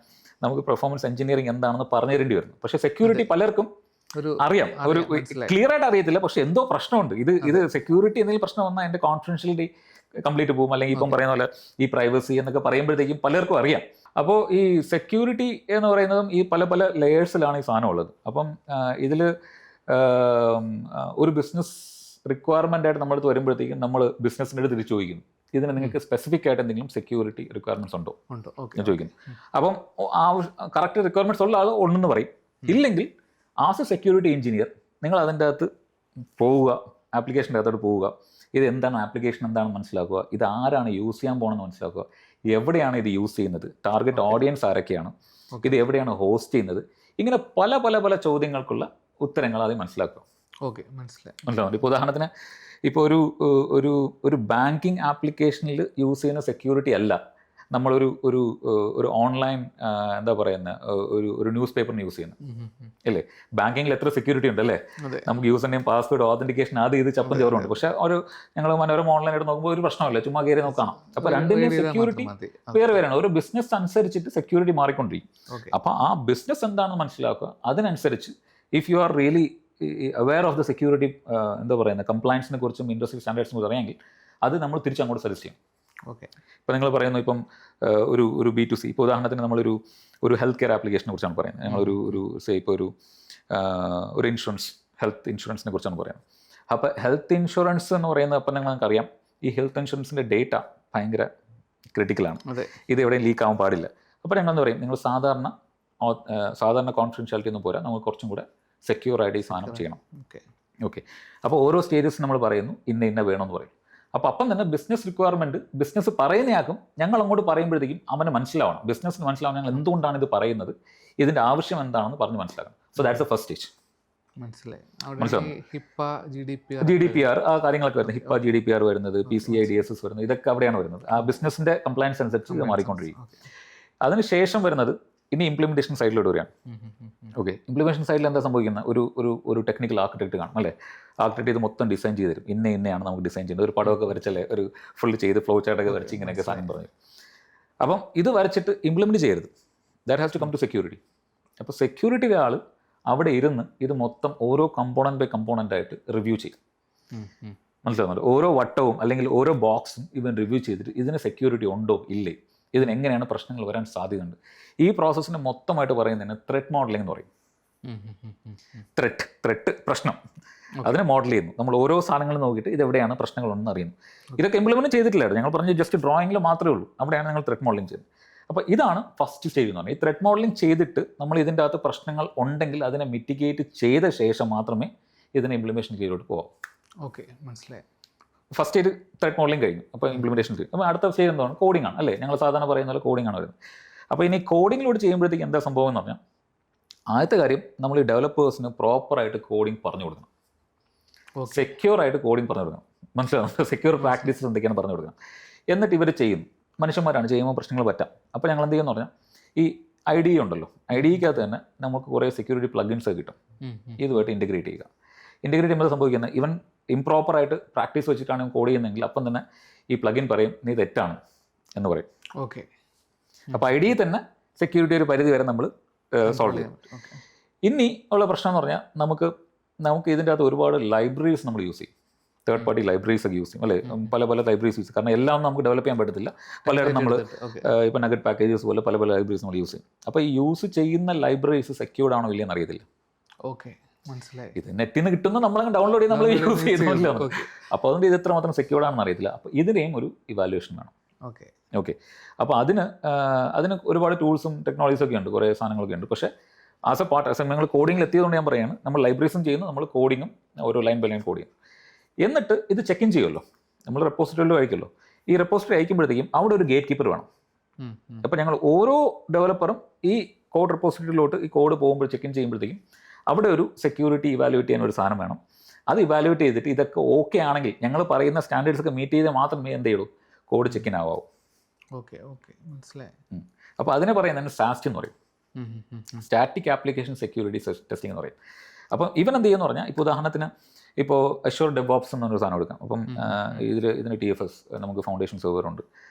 നമുക്ക് പെർഫോമൻസ് എഞ്ചിനീയറിംഗ് എന്താണെന്ന് പറഞ്ഞു തരേണ്ടി വരുന്നു. പക്ഷേ സെക്യൂരിറ്റി പലർക്കും അറിയാം, ഒരു ക്ലിയർ ആയിട്ട് അറിയത്തില്ല. പക്ഷെ എന്തോ പ്രശ്നമുണ്ട്. ഇത് സെക്യൂരിറ്റി എന്തെങ്കിലും പ്രശ്നം വന്നാൽ എൻ്റെ കോൺഫിഡൻഷ്യലിറ്റി കംപ്ലീറ്റ് പോകും, അല്ലെങ്കിൽ ഇപ്പം പറയുന്ന പോലെ ഈ പ്രൈവസി എന്നൊക്കെ പറയുമ്പോഴത്തേക്കും പലർക്കും അറിയാം. അപ്പോൾ ഈ സെക്യൂരിറ്റി എന്ന് പറയുന്നതും ഈ പല ലെയേഴ്സിലാണ് ഈ സാധനം ഉള്ളത്. അപ്പം ഇതിൽ ഒരു ബിസിനസ് റിക്വയർമെൻ്റ് ആയിട്ട് നമ്മളടുത്ത് വരുമ്പോഴത്തേക്കും നമ്മൾ ബിസിനസ്സിൻ്റെ അടുത്ത് തിരിച്ചു ചോദിക്കുന്നു, ഇതിന് നിങ്ങൾക്ക് സ്പെസിഫിക് ആയിട്ട് എന്തെങ്കിലും സെക്യൂരിറ്റി റിക്വയർമെൻറ്റ്സ് ഉണ്ടോ ഞാൻ ചോദിക്കുന്നു. അപ്പം കറക്റ്റ് റിക്വയർമെൻറ്റ്സ് ഉള്ള ആൾ ഉണ്ടെന്ന് പറയും. ഇല്ലെങ്കിൽ ആസ് എ സെക്യൂരിറ്റി എഞ്ചിനീയർ നിങ്ങൾ അതിൻ്റെ അകത്ത് പോവുക, ആപ്ലിക്കേഷൻ്റെ അകത്തോട്ട് പോവുക, ഇത് എന്താണ് ആപ്ലിക്കേഷൻ എന്താണെന്ന് മനസ്സിലാക്കുക, ഇത് ആരാണ് യൂസ് ചെയ്യാൻ പോകണമെന്ന് മനസ്സിലാക്കുക, എവിടെയാണ് ഇത് യൂസ് ചെയ്യുന്നത്, ടാർഗറ്റ് ഓഡിയൻസ് ആരൊക്കെയാണ്, ഇത് എവിടെയാണ് ഹോസ്റ്റ് ചെയ്യുന്നത്, ഇങ്ങനെ പല ചോദ്യങ്ങൾക്കുള്ള ഉത്തരങ്ങൾ ആദ്യം മനസ്സിലാക്കുക. മനസ്സിലാവും. ഇപ്പോൾ ഉദാഹരണത്തിന് ഇപ്പോൾ ഒരു ബാങ്കിങ് ആപ്ലിക്കേഷനിൽ യൂസ് ചെയ്യുന്ന സെക്യൂരിറ്റി അല്ല നമ്മളൊരു ഓൺലൈൻ എന്താ പറയുന്ന ഒരു ന്യൂസ് പേപ്പറിന് യൂസ് ചെയ്യുന്നത് അല്ലേ. ബാങ്കിങ്ങിൽ എത്ര സെക്യൂരിറ്റി ഉണ്ട് അല്ലേ. നമുക്ക് യൂസർ നെയിം, പാസ്വേഡ്, ഓതന്റിക്കേഷൻ അത് ഇത് ചപ്പും ചോറുണ്ട്. പക്ഷെ ഞങ്ങൾ മനോരമ ഓൺലൈൻ ആയിട്ട് നോക്കുമ്പോൾ ഒരു പ്രശ്നമില്ല, ചുമ്മാ കയറി നോക്കണം. അപ്പോൾ രണ്ടിൻ്റെയും സെക്യൂരിറ്റി വേറെയാണ്. ഒരു ബിസിനസ് അനുസരിച്ചിട്ട് സെക്യൂരിറ്റി മാറിക്കൊണ്ടിരിക്കും. അപ്പോൾ ആ ബിസിനസ് എന്താണെന്ന് മനസ്സിലാക്കുക. അതിനനുസരിച്ച് if you are really aware of the security എന്താ പറയുന്നത് കംപ്ലയൻസിനെ കുറിച്ചും ഇൻഡസ്ട്രി സ്റ്റാൻഡേർഡ്സിനെ കുറിച്ച് അറിയാമെങ്കിൽ അത് നമ്മൾ തിരിച്ചങ്ങോട്ട് സജസ്റ്റ് ചെയ്യും. ഇപ്പോൾ നിങ്ങൾ പറയുന്നു ഇപ്പം ഒരു B2C, ഇപ്പോൾ ഉദാഹരണത്തിന് നമ്മളൊരു ഹെൽത്ത് കെയർ ആപ്ലിക്കേഷനെ കുറിച്ചാണ് പറയുന്നത്. ഞങ്ങളൊരു ഇപ്പോൾ ഒരു ഇൻഷുറൻസ്, ഹെൽത്ത് ഇൻഷുറൻസിനെ കുറിച്ചാണ് പറയുന്നത്. അപ്പോൾ ഹെൽത്ത് ഇൻഷുറൻസ് എന്ന് പറയുന്നത് അപ്പം നിങ്ങൾക്കറിയാം ഈ ഹെൽത്ത് ഇൻഷുറൻസിൻ്റെ ഡേറ്റ ഭയങ്കര ക്രിട്ടിക്കലാണ്. ഇത് എവിടെയും ലീക്ക് ആവാൻ പാടില്ല. അപ്പോൾ ഞങ്ങളെന്ന് പറയും നിങ്ങൾ സാധാരണ കോൺഫിഡൻഷ്യാലിറ്റി ഒന്നും പോരാ, നമുക്ക് കുറച്ചും കൂടെ സെക്യൂർ ആയിട്ട് ഈ സാധനം ചെയ്യണം. ഓക്കെ. അപ്പോൾ ഓരോ സ്റ്റേജസ് നമ്മൾ പറയുന്നു ഇന്ന വേണമെന്ന് പറയും. അപ്പം തന്നെ ബിസിനസ് റിക്വയർമെൻറ്റ് ബിസിനസ് പറയുന്നയാൾക്കും ഞങ്ങൾ അങ്ങോട്ട് പറയുമ്പോഴത്തേക്കും അവന് മനസ്സിലാവണം, ബിസിനസ്സിന് മനസ്സിലാവണം ഞങ്ങൾ എന്തുകൊണ്ടാണ് ഇത് പറയുന്നത്, ഇതിൻ്റെ ആവശ്യം എന്താണെന്ന് പറഞ്ഞ് മനസ്സിലാക്കണം. So that's the first stage. മനസ്സിലാവും. GDPR ആ കാര്യങ്ങളൊക്കെ വരുന്നത്, HIPAA GDPR വരുന്നത്, PCI DSS വരുന്നത്, ഇതൊക്കെ അവിടെയാണ് വരുന്നത്. ആ ബിസിനസ്സിൻ്റെ കംപ്ലയൻസ് അനുസരിച്ച് ഇത് മാറിക്കൊണ്ടിരിക്കും. അതിനുശേഷം വരുന്നത് ഇനി ഇംപ്ലിമെൻറ്റേഷൻ സൈഡിലോട്ട് വരികയാണ്. ഓക്കെ. ഇംപ്ലിമെൻറ്റേഷൻ സൈഡിൽ എന്താ സംഭവിക്കുന്നത്, ഒരു ടെക്നിക്കൽ ആർക്കിടെക്ട് കാണും അല്ലേ. ആർക്കിടെക്ട് ഇത് മൊത്തം ഡിസൈൻ ചെയ്ത് തരും. ഇന്നയാണ് നമുക്ക് ഡിസൈൻ ചെയ്യുന്നത്. ഒരു പടമൊക്കെ വരച്ചല്ലേ, ഒരു ഫുൾ ചെയ്ത് ഫ്ലോ ചാർട്ടൊക്കെ വരച്ച് ഇങ്ങനെയൊക്കെ സാധനം പറഞ്ഞു. അപ്പം ഇത് വരച്ചിട്ട് ഇംപ്ലിമെൻറ്റ് ചെയ്യരുത്. That has to come to security. അപ്പോൾ സെക്യൂരിറ്റിയുടെ ആൾ അവിടെ ഇരുന്ന് ഇത് മൊത്തം ഓരോ കമ്പോണൻറ്റ് ബൈ കമ്പോണൻ്റ് ആയിട്ട് റിവ്യൂ ചെയ്യും. മനസ്സിലാവുന്നുണ്ട്. ഓരോ വട്ടവും അല്ലെങ്കിൽ ഓരോ ബോക്സും ഇവൻ റിവ്യൂ ചെയ്തിട്ട് ഇതിന് സെക്യൂരിറ്റി ഉണ്ടോ ഇല്ലേ, ഇതിന് എങ്ങനെയാണ് പ്രശ്നങ്ങൾ വരാൻ സാധ്യതയുണ്ട്. ഈ പ്രോസസ്സിന് മൊത്തമായിട്ട് പറയുന്നതിന് ത്രെറ്റ് മോഡലിംഗ് എന്ന് പറയും. ത്രെറ്റ് പ്രശ്നം, അതിനെ മോഡൽ ചെയ്യുന്നു. നമ്മൾ ഓരോ സാധനങ്ങളും നോക്കിയിട്ട് ഇതെവിടെയാണ് പ്രശ്നങ്ങളൊന്നും അറിയുന്നു. ഇതൊക്കെ ഇംപ്ലിമെൻറ്റ് ചെയ്തിട്ടില്ലായിരുന്നു, ഞങ്ങൾ പറഞ്ഞ ജസ്റ്റ് ഡ്രോയിങ്ങിൽ മാത്രമേ ഉള്ളൂ. അവിടെയാണ് ഞങ്ങൾ ത്രെറ്റ് മോഡലിംഗ് ചെയ്യുന്നത്. അപ്പോൾ ഇതാണ് ഫസ്റ്റ് സ്റ്റേജ് എന്ന് പറഞ്ഞാൽ. ഈ ത്രെറ്റ് മോഡലിംഗ് ചെയ്തിട്ട് നമ്മൾ ഇതിൻ്റെ അകത്ത് പ്രശ്നങ്ങൾ ഉണ്ടെങ്കിൽ അതിനെ മിറ്റിഗേറ്റ് ചെയ്ത ശേഷം മാത്രമേ ഇതിനെ ഇംപ്ലിമേഷൻ ചെയ്തോട്ട് പോകാം. ഓക്കെ, മനസ്സിലായി. ഫസ്റ്റ് സ്റ്റേജ് ത്രെറ്റ് മോഡലിംഗ് കഴിഞ്ഞു. അപ്പോൾ ഇംപ്ലിമെൻറ്റേഷൻ ചെയ്യും. അപ്പോൾ അടുത്ത സ്റ്റേജ് എന്താണ്? കോഡിംഗ് ആണ് അല്ലേ? ഞങ്ങൾ സാധാരണ പറയുന്ന പോലെ കോഡിംഗ് ആണ് വരുന്നത്. അപ്പോൾ ഇനി കോഡിങ്ങിലൂടെ ചെയ്യുമ്പോഴത്തേക്ക് എന്താ സംഭവം എന്ന് പറഞ്ഞാൽ, ആദ്യത്തെ കാര്യം നമ്മൾ ഈ ഡെവലപ്പേഴ്സിന് പ്രോപ്പറായിട്ട് കോഡിംഗ് പറഞ്ഞു കൊടുക്കണം. സെക്യൂർ ആയിട്ട് കോഡിംഗ് പറഞ്ഞു കൊടുക്കണം. മനസ്സിലാവും? സെക്യൂർ പ്രാക്ടീസസ് എന്തൊക്കെയാണ് പറഞ്ഞു കൊടുക്കണം. എന്നിട്ട് ഇവർ ചെയ്യുന്നു. മനുഷ്യന്മാരാണ്, ചെയ്യുമ്പോൾ പ്രശ്നങ്ങൾ പറ്റാം. അപ്പോൾ ഞങ്ങൾ എന്ത് ചെയ്യുമെന്ന് പറഞ്ഞാൽ, ഈ IDE ഉണ്ടല്ലോ, IDEക്കകത്ത് തന്നെ നമുക്ക് കുറേ സെക്യൂരിറ്റി പ്ലഗിൻസ് കിട്ടും. ഇതുമായിട്ട് ഇൻറ്റഗ്രേറ്റ് ചെയ്യുക. ഇൻറ്റഗ്രേറ്റ് ചെയ്യുമ്പോൾ സംഭവിക്കുന്നത്, ഇവൻ ഇംപ്രോപ്പറായിട്ട് പ്രാക്ടീസ് വെച്ചിട്ടാണ് കോഡ് ചെയ്യുന്നതെങ്കിൽ അപ്പം തന്നെ ഈ പ്ലഗിൻ പറയും നീ തെറ്റാണ് എന്ന് പറയും. ഓക്കെ. അപ്പോൾ IDE തന്നെ സെക്യൂരിറ്റി ഒരു പരിധി വരെ നമ്മൾ സോൾവ് ചെയ്യും. ഇനി ഉള്ള പ്രശ്നം എന്ന് പറഞ്ഞാൽ, നമുക്ക് ഇതിൻ്റെ അകത്ത് ഒരുപാട് ലൈബ്രറീസ് നമ്മൾ യൂസ് ചെയ്യും. തേർഡ് പാർട്ടി ലൈബ്രറീസ് ഒക്കെ യൂസ് ചെയ്യും അല്ലേ? പല ലൈബ്രറീസ് യൂസ് ചെയ്യും. കാരണം എല്ലാം നമുക്ക് ഡെവലപ്പ് ചെയ്യാൻ പറ്റത്തില്ല. പലരും നമ്മൾ ഇപ്പോൾ നഗറ്റ് പാക്കേജസ് പോലെ പല ലൈബ്രറീസ് നമ്മൾ യൂസ് ചെയ്യും. അപ്പോൾ ഈ യൂസ് ചെയ്യുന്ന ലൈബ്രറീസ് സെക്യൂർഡ് ആണോ ഇല്ലയെന്ന് അറിയത്തില്ല. ഓക്കെ, മനസ്സിലായി. ഇത് നെറ്റിൽ നിന്ന് കിട്ടുന്ന നമ്മളങ്ങ് ഡൗൺലോഡ് ചെയ്ത് നമ്മൾ യൂസ് ചെയ്യുന്നില്ല. അപ്പോൾ അതുകൊണ്ട് ഇത് എത്രമാത്രം സെക്യൂർഡ് ആണെന്ന് അറിയത്തില്ല. അപ്പോൾ ഇതിനെയും ഒരു ഇവാലുവേഷൻ വേണം. ഓക്കെ. അപ്പോൾ അതിന് ഒരുപാട് ടൂൾസും ടെക്നോളജീസും ഒക്കെ ഉണ്ട്, കുറേ സാധനങ്ങളൊക്കെ ഉണ്ട്. പക്ഷേ ആസ് എ പാർട്ട് നിങ്ങൾ കോഡിങ്ങിൽ എത്തിയതുകൊണ്ട് ഞാൻ പറയുകയാണ്, നമ്മൾ ലൈബ്രറീസും ചെയ്യുന്നു, നമ്മൾ കോഡിങ്ങും ഓരോ ലൈൻ ബൈ ലൈൻ കോഡ് ചെയ്യും. എന്നിട്ട് ഇത് ചെക്ക് ഇൻ ചെയ്യുമല്ലോ, നമ്മൾ റെപ്പോസിറ്ററിയിൽ അയക്കുമല്ലോ. ഈ റെപ്പോസിറ്ററി അയക്കുമ്പോഴത്തേക്കും അവിടെ ഒരു ഗേറ്റ് കീപ്പർ വേണം. അപ്പോൾ ഞങ്ങൾ ഓരോ ഡെവലപ്പറും ഈ കോഡ് റെപ്പോസിറ്ററിയിലോട്ട് ഈ കോഡ് പോകുമ്പോൾ ചെക്ക് ഇൻ ചെയ്യുമ്പോഴത്തേക്കും അവിടെ ഒരു സെക്യൂരിറ്റി ഇവാലുവേറ്റ് ചെയ്യാൻ ഒരു സാധനം വേണം. അത് ഇവാലുവേറ്റ് ചെയ്തിട്ട് ഇതൊക്കെ ഓക്കെ ആണെങ്കിൽ, ഞങ്ങൾ പറയുന്ന സ്റ്റാൻഡേർഡ്സ് ഒക്കെ മീറ്റ് ചെയ്താൽ മാത്രമേ എന്ത് ചെയ്യുള്ളൂ, കോഡ് ചെക്ക് ഇൻ ആവാവൂ. ഓക്കെ, മനസ്സിലായി. അപ്പോൾ അതിനെ പറയുന്നതിന് SAST എന്ന് പറയും, സ്റ്റാറ്റിക് ആപ്ലിക്കേഷൻ സെക്യൂരിറ്റി ടെസ്റ്റിംഗ് എന്ന് പറയും. അപ്പം ഇവൻ എന്ത് ചെയ്യുമെന്ന് പറഞ്ഞാൽ, ഇപ്പോൾ ഉദാഹരണത്തിന് ഇപ്പോൾ Azure DevOps എന്നൊരു സാധനം എടുക്കാം. അപ്പം ഇതിന് TFS നമുക്ക് ഫൗണ്ടേഷൻ സെർവർ ഉണ്ട്.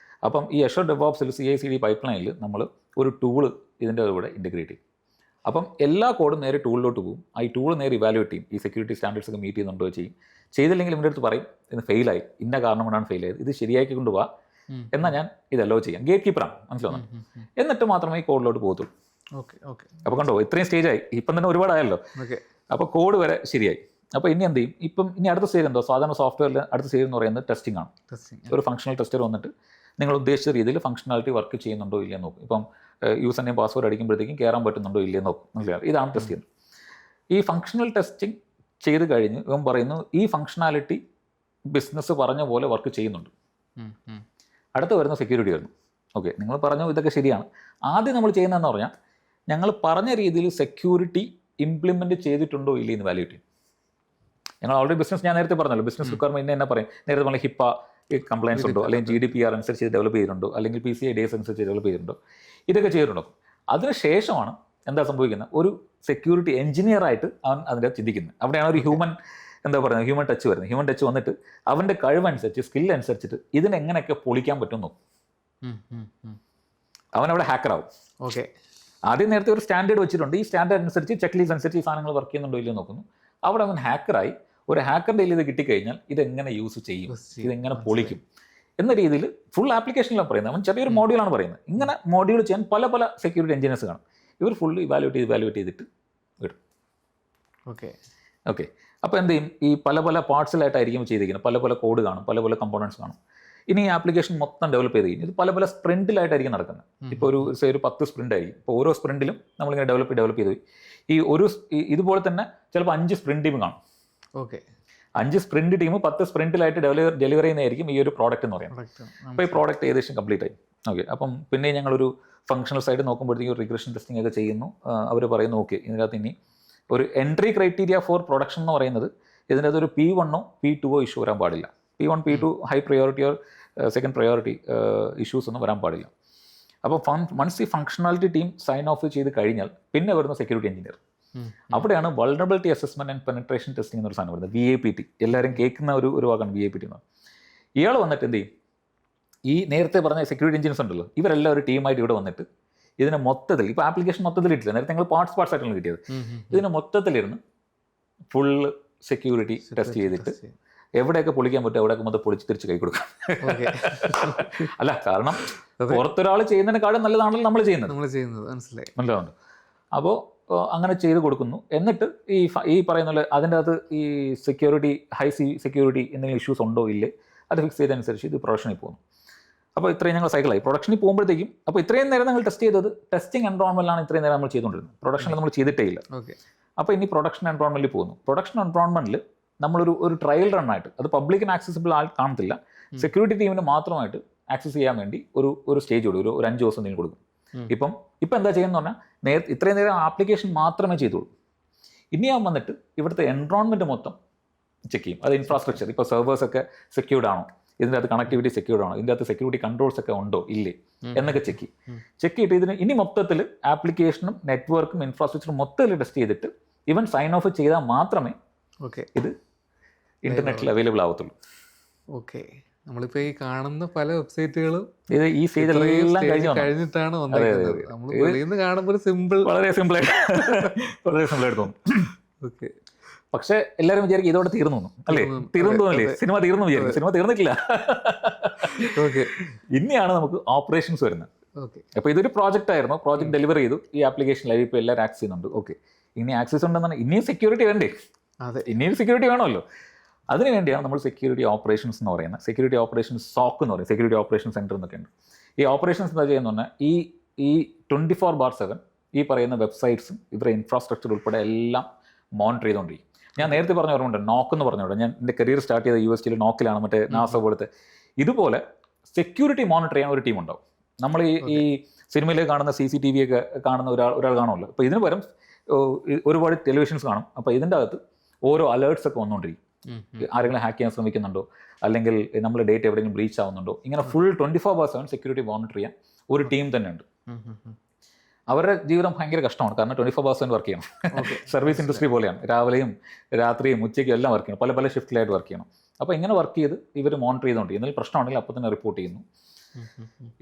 അപ്പം ഈ Azure DevOpsൽ CI/CD പൈപ്പ്ലൈനിൽ നമ്മൾ ഒരു ടൂള് ഇതിൻ്റെ കൂടെ ഇൻറ്റഗ്രേറ്റ് ചെയ്യും. അപ്പം എല്ലാ കോഡും നേരെ ടൂളിലോട്ട് പോകും. ഈ ടൂൾ നേരെ ഇവാലുവേറ്റ് ചെയ്യും, ഈ സെക്യൂരിറ്റി സ്റ്റാൻഡേർഡ്സ് ഒക്കെ മീറ്റ് ചെയ്യുന്നുണ്ടോ ചെയ്യും. ചെയ്തില്ലെങ്കിൽ ഇവൻ്റെ അടുത്ത് പറയും ഇത് ഫെയിലായി, ഇന്ന കാരണം കൊണ്ടാണ് ഫെയിൽ ആയത്, ഇത് ശരിയാക്കി കൊണ്ടുപോകാം, എന്നാൽ ഞാൻ ഇത് അലോ ചെയ്യാം. ഗേറ്റ് കീപ്പറാണ്, മനസ്സിലാവുന്നു. എന്നിട്ട് മാത്രമേ ഈ കോഡിലോട്ട് പോകത്തുള്ളൂ. അപ്പോൾ കണ്ടോ, ഇത്രയും സ്റ്റേജായി. ഇപ്പം തന്നെ ഒരുപാടായല്ലോ. അപ്പോൾ കോഡ് വരെ ശരിയായി. അപ്പോൾ ഇനി എന്ത് ചെയ്യും? ഇനി അടുത്ത സ്റ്റേജ് എന്തോ, സാധാരണ സോഫ്റ്റ്വെയറിൽ അടുത്ത സ്റ്റേജ് എന്ന് പറയുന്നത് ടെസ്റ്റിംഗ് ആണ്. ഒരു ഫംഗ്ഷണൽ ടെസ്റ്റർ വന്നിട്ട് നിങ്ങൾ ഉദ്ദേശിച്ച രീതിയിൽ ഫംഗ്ഷനാലിറ്റി വർക്ക് ചെയ്യുന്നുണ്ടോ ഇല്ലയെന്ന് നോക്കും. ഇപ്പം യൂസർ നെയിം പാസ്വേഡ് അടിക്കുമ്പോഴത്തേക്കും കയറാൻ പറ്റുന്നുണ്ടോ ഇല്ലയെന്ന് നോക്കും. മനസ്സിലാവും? ഇതാണ് ടെസ്റ്റ് ചെയ്യുന്നത്. ഈ ഫംഗ്ഷണൽ ടെസ്റ്റിംഗ് ചെയ്ത് കഴിഞ്ഞ് ഇവൻ പറയുന്നു ഈ ഫംഗ്ഷനാലിറ്റി ബിസിനസ് പറഞ്ഞ പോലെ വർക്ക് ചെയ്യുന്നുണ്ട്. അടുത്ത് വരുന്ന സെക്യൂരിറ്റി വരുന്നു. ഓക്കെ, നിങ്ങൾ പറഞ്ഞു ഇതൊക്കെ ശരിയാണ്. ആദ്യം നമ്മൾ ചെയ്യുന്നതെന്ന് പറഞ്ഞാൽ, ഞങ്ങൾ പറഞ്ഞ രീതിയിൽ സെക്യൂരിറ്റി ഇംപ്ലിമെൻറ്റ് ചെയ്തിട്ടുണ്ടോ ഇല്ലയെന്ന് വാല്യൂറ്റ് ചെയ്യും. ഞങ്ങൾ ഓൾറെഡി ബിസിനസ്, ഞാൻ നേരത്തെ പറഞ്ഞല്ലോ, ബിസിനസ് റിക്വയർമെൻറ്റ് തന്നെ പറയും. നേരത്തെ പറഞ്ഞ HIPAA കംപ്ലൈൻസ് ഉണ്ടോ, അല്ലെങ്കിൽ GDPR അനുസരിച്ച് ഡെവലപ്പ് ചെയ്തിട്ടുണ്ടോ, അല്ലെങ്കിൽ PCI DSS അനുസരിച്ച് ഡെവലപ്പ് ചെയ്തിട്ടുണ്ടോ, ഇതൊക്കെ ചെയ്തിട്ടുണ്ടോ. അതിനുശേഷമാണ് എന്താ സംഭവിക്കുന്നത്, ഒരു സെക്യൂരിറ്റി എഞ്ചിനീയറായിട്ട് അവൻ അതിൻ്റെ ചിന്തിക്കുന്നത്. അവിടെയാണ് ഒരു ഹ്യൂമൻ ടച്ച് വരുന്നത്. ഹ്യൂമൻ ടച്ച് വന്നിട്ട് അവൻ്റെ കഴിവനുസരിച്ച്, സ്കിൽ അനുസരിച്ചിട്ട് ഇതിനെങ്ങനെയൊക്കെ പൊളിക്കാൻ പറ്റും നോക്കും. അവനവിടെ ഹാക്കറാവും. ഓക്കെ, ആദ്യം നേരത്തെ ഒരു സ്റ്റാൻഡേർഡ് വെച്ചിട്ടുണ്ട്. ഈ സ്റ്റാൻഡേർഡ് അനുസരിച്ച്, ചെക്ക് ലീസ്റ്റ് അനുസരിച്ച് ഈ സാധനങ്ങൾ വർക്ക് ചെയ്യുന്നുണ്ടോ ഇല്ലയോ നോക്കുന്നു. അവിടെ അവൻ ഹാക്കറായി. ഒരു ഹാക്കറിൻ്റെ കയ്യിൽ ഇത് കിട്ടിക്കഴിഞ്ഞാൽ ഇതെങ്ങനെ യൂസ് ചെയ്യും, ഇതെങ്ങനെ പൊളിക്കും എന്ന രീതിയിൽ ഫുൾ ആപ്ലിക്കേഷനിലാണ് പറയുന്നത്. അവൻ ചെറിയൊരു മോഡ്യൂളാണ് പറയുന്നത്. ഇങ്ങനെ മോഡ്യൂൾ ചെയ്യാൻ പല സെക്യൂരിറ്റി എഞ്ചിനീയേഴ്സ് കാണും. ഇവർ ഫുൾ ഇവാലുവേറ്റ് ചെയ്തിട്ട് വിടും. ഓക്കെ. അപ്പോൾ എന്ത് ചെയ്യും, ഈ പല പാർട്സിലായിട്ടായിരിക്കും ചെയ്തിരിക്കുന്നത്. പല കോഡ് കാണും, പല കമ്പോണൻസ് കാണും. ഇനി ഈ ആപ്ലിക്കേഷൻ മൊത്തം ഡെവലപ്പ് ചെയ്ത് കഴിഞ്ഞു ഇത് പല സ്പ്രിൻറ്റിലായിട്ടായിരിക്കും നടക്കുന്നത്. ഇപ്പോൾ ഒരു 10 സ്പ്രിൻ്റ് ആയിരിക്കും. ഇപ്പോൾ ഓരോ സ്പ്രിൻറ്റിലും നമ്മളിങ്ങനെ ഡെവലപ്പ് ചെയ്ത് ഇതുപോലെ തന്നെ ചിലപ്പോൾ 5 സ്പ്രിൻ്റ് ടീം കാണും. ഓക്കെ, 5 സ്പ്രിൻ്റ് ടീം 10 സ്പ്രിൻറ്റിലായിട്ട് ഡെലിവർ ചെയ്യുന്നതായിരിക്കും ഈ ഒരു പ്രോഡക്റ്റ് എന്ന് പറയുന്നത്. അപ്പോൾ ഈ പ്രോഡക്റ്റ് ഏകദേശം കംപ്ലീറ്റ് ആയി. ഓക്കെ, അപ്പം പിന്നെ ഞങ്ങളൊരു ഫംഗ്ഷണൽ സൈഡ് നോക്കുമ്പോഴത്തേക്കും റിഗ്രഷൻ ടെസ്റ്റിംഗ് ഒക്കെ ചെയ്യുന്നു. അവർ പറയുന്നു ഓക്കെ, ഇതിനകത്ത് ഇനി ഒരു എൻട്രി ക്രൈറ്റീരിയ ഫോർ പ്രൊഡക്ഷൻ എന്ന് പറയുന്നത് ഇതിൻ്റെ അകത്തൊരു P1 P2 ഇഷ്യൂ വരാൻ പാടില്ല. P1 P2 high priority or second priority issues ഒന്നും വരാൻ പാടില്ല. അപ്പോൾ വൺസ് ഈ ഫംഗ്ഷണാലിറ്റി ടീം സൈൻ ഓഫ് ചെയ്ത് കഴിഞ്ഞാൽ പിന്നെ വരുന്ന സെക്യൂരിറ്റി എഞ്ചിനീയർ. അവിടെയാണ് vulnerability assessment and penetration testing എന്നൊരു സാധനം വരുന്നത്. VAPT എല്ലാവരും കേൾക്കുന്ന ഒരു വാക്കാണ് VAPT എന്ന്. ഇയാൾ വന്നിട്ട് എന്ത് ചെയ്യും, ഈ നേരത്തെ പറഞ്ഞ സെക്യൂരിറ്റി എഞ്ചിനീയേഴ്സ് ഉണ്ടല്ലോ, ഇവരെല്ലാം ഒരു ടീമായിട്ട് ഇവിടെ വന്നിട്ട് ഇതിനെ മൊത്തത്തിൽ, ഇപ്പോൾ ആപ്ലിക്കേഷൻ മൊത്തത്തിൽ ഇട്ടില്ല, നേരത്തെ ഞങ്ങൾ പാർട്സ് ആയിട്ടാണ് കിട്ടിയത്. ഇതിനെ മൊത്തത്തിലിരുന്ന് ഫുൾ സെക്യൂരിറ്റി ടെസ്റ്റ് ചെയ്തിട്ട് എവിടെയൊക്കെ പൊളിക്കാൻ പറ്റും എവിടെയൊക്കെ മൊത്തം പൊളിച്ച് തിരിച്ച് കൈ കൊടുക്കാം. ഓക്കെ. അല്ല, കാരണം പുറത്തൊരാൾ ചെയ്യുന്നതിനെക്കാളും നല്ലതാണല്ലോ നമ്മൾ ചെയ്യുന്നത്. മനസ്സിലായി. നല്ലതാണ്. അപ്പോൾ അങ്ങനെ ചെയ്ത് കൊടുക്കുന്നു. എന്നിട്ട് ഈ പറയുന്ന പോലെ അതിൻ്റെ അകത്ത് ഈ സെക്യൂരിറ്റി, ഹൈ സെക്യൂരിറ്റി എന്തെങ്കിലും ഇഷ്യൂസ് ഉണ്ടോ ഇല്ലേ അത് ഫിക്സ് ചെയ്തതനുസരിച്ച് ഇത് പ്രൊഡക്ഷനിൽ പോകുന്നു. അപ്പോൾ ഇത്രയും ഞങ്ങൾ സൈക്കിളായി പ്രൊഡക്ഷനിൽ പോകുമ്പോഴത്തേക്കും. അപ്പോൾ ഇത്രയും നേരം നമ്മൾ ടെസ്റ്റ് ചെയ്തത് ടെസ്റ്റിംഗ് എൻവയോൺമെൻറ്റിലാണ് ഇത്രയും നേരം നമ്മൾ ചെയ്തുകൊണ്ടിരുന്നത്. പ്രൊഡക്ഷനിൽ നമ്മൾ ചെയ്തിട്ടേ ഇല്ല. ഓക്കെ. അപ്പോൾ ഇനി പ്രൊഡക്ഷൻ എൻവയോൺമെൻറ്റിൽ പോകുന്നു. പ്രൊഡക്ഷൻ എൻവയോൺമെൻറ്റിൽ നമ്മളൊരു ട്രയൽ റണ്ണായിട്ട്, അത് പബ്ലിക്കിന് ആക്സസിബിൾ കാണത്തില്ല, സെക്യൂരിറ്റി ടീമിന് മാത്രമായിട്ട് ആക്സസ് ചെയ്യാൻ വേണ്ടി ഒരു സ്റ്റേജ് കൊടുക്കും, ഒരു 5 ദിവസം നിങ്ങൾ കൊടുക്കും. ഇപ്പം എന്താ ചെയ്യുന്നത് പറഞ്ഞാൽ ഇത്രയും നേരം ആപ്ലിക്കേഷൻ മാത്രമേ ചെയ്തുള്ളൂ. ഇനി ഞാൻ വന്നിട്ട് ഇവിടുത്തെ എൻവയോൺമെൻറ്റ് മൊത്തം ചെക്ക് ചെയ്യും. അത് ഇൻഫ്രാസ്ട്രക്ചർ, ഇപ്പോൾ സെർവേഴ്സൊക്കെ സെക്യൂർഡ് ആണോ, ഇതിൻ്റെ അകത്ത് കണക്ടിവിറ്റി സെക്യൂർഡ് ആണോ, ഇതിൻ്റെ അകത്ത് സെക്യൂരിറ്റി കൺട്രോൾസ് ഒക്കെ ഉണ്ടോ ഇല്ലേ എന്നൊക്കെ ചെക്ക് ചെയ്തിട്ട് ഇതിന് ഇനി മൊത്തത്തിൽ ആപ്ലിക്കേഷനും നെറ്റ്വർക്കും ഇൻഫ്രാസ്ട്രക്ചറും മൊത്തത്തിൽ ടെസ്റ്റ് ചെയ്തിട്ട് ഇവൻ സൈൻ ഓഫ് ചെയ്താൽ മാത്രമേ ഇത് ഇന്റർനെറ്റിൽ അവൈലബിൾ ആവത്തുള്ളൂ. ഓക്കെ. നമ്മളിപ്പോൾ ഈ കാണുന്ന പല വെബ്സൈറ്റുകളും ഇത് ഈ സ്റ്റേജെല്ലാം കഴിഞ്ഞിട്ടാണ് വന്നിരിക്കുന്നത്. നമ്മൾ വെളിയിൽ നിന്ന് കാണുമ്പോൾ വളരെ സിമ്പിളായിട്ട് തോന്നും. ഓക്കെ. പക്ഷെ എല്ലാവരും വിചാരിക്കും ഇതോടെ തീർന്നു അല്ലേ, തീർന്നല്ലേ, സിനിമ തീർന്നു വിചാരിക്കും. സിനിമ തീർന്നിട്ടില്ല. ഓക്കെ. ഇനിയാണ് നമുക്ക് ഓപ്പറേഷൻസ് വരുന്നത്. ഓക്കെ. അപ്പോൾ ഇതൊരു പ്രോജക്റ്റ് ആയിരുന്നു, പ്രോജക്റ്റ് ഡെലിവർ ചെയ്തു, ഈ ആപ്ലിക്കേഷൻ ലൈവ് ഇപ്പോൾ എല്ലാവരും ആക്സസ് ചെയ്യുന്നുണ്ട്. ഓക്കെ, ഇനി ആക്സസ് ഉണ്ടെന്നാണ്, ഇനിയും സെക്യൂരിറ്റി വേണ്ടേ? അതെ, ഇനിയും സെക്യൂരിറ്റി വേണമല്ലോ. അതിനുവേണ്ടിയാണ് നമ്മൾ സെക്യൂരിറ്റി ഓപ്പറേഷൻസ് എന്ന് പറയുന്നത്. സെക്യൂരിറ്റി ഓപ്പറേഷൻസ് സോക്ക് എന്ന് പറയും, സെക്യൂരിറ്റി ഓപ്പറേഷൻ സെൻറ്റർ എന്നൊക്കെ ഉണ്ട്. ഈ ഓപ്പറേഷൻസ് എന്താ ചെയ്യുന്നത് പറഞ്ഞാൽ ഈ 24/7 ഈ പറയുന്ന വെബ്സൈറ്റ്സും ഇവരുടെ ഇൻഫ്രാസ്ട്രക്ചർ ഉൾപ്പെടെ എല്ലാം മോണിറ്റർ ചെയ്തുകൊണ്ടിരിക്കും. ഞാൻ നേരത്തെ പറഞ്ഞ ഓർമ്മയുണ്ട്, നോക്ക് എന്ന് പറഞ്ഞോട്ടെ, ഞാൻ എൻ്റെ കരിയർ സ്റ്റാർട്ട് ചെയ്ത USTയിൽ നോക്കിലാണ്, മറ്റേ നാസ പോലത്തെ. ഇതുപോലെ സെക്യൂരിറ്റി മോണിറ്റർ ചെയ്യാൻ ഒരു ടീം ഉണ്ടാവും. നമ്മൾ ഈ സിനിമയിൽ കാണുന്ന CCTV ഒക്കെ കാണുന്ന ഒരാൾ കാണുമല്ലോ. അപ്പോൾ ഇതിന് പകരം ഒരുപാട് ടെലിവിഷൻസ് കാണും. അപ്പോൾ ഇതിൻ്റെ അകത്ത് ഓരോ അലേർട്സ് ഒക്കെ വന്നുകൊണ്ടിരിക്കും. ആരെങ്കിലും ഹാക്ക് ചെയ്യാൻ ശ്രമിക്കുന്നുണ്ടോ, അല്ലെങ്കിൽ നമ്മുടെ ഡേറ്റ് എവിടെയെങ്കിലും ബ്രീച്ച് ആവുന്നുണ്ടോ, ഇങ്ങനെ ഫുൾ 24/7 സെക്യൂരിറ്റി മോണിറ്റർ ചെയ്യാൻ ഒരു ടീം തന്നെ ഉണ്ട്. അവരുടെ ജീവിതം ഭയങ്കര കഷ്ടമാണ്, കാരണം 24/7 വർക്ക് ചെയ്യണം. സർവീസ് ഇൻഡസ്ട്രി പോലെയാണ്, രാവിലെയും രാത്രിയും ഉച്ചയ്ക്കും എല്ലാം വർക്ക് ചെയ്യണം, പല ഷിഫ്റ്റിലായിട്ട് വർക്ക് ചെയ്യണം. അപ്പോൾ ഇങ്ങനെ വർക്ക് ചെയ്ത് ഇവർ മോണിറ്റർ ചെയ്തുകൊണ്ട് എന്തെങ്കിലും പ്രശ്നമാണെങ്കിൽ അപ്പോൾ തന്നെ റിപ്പോർട്ട് ചെയ്യുന്നു.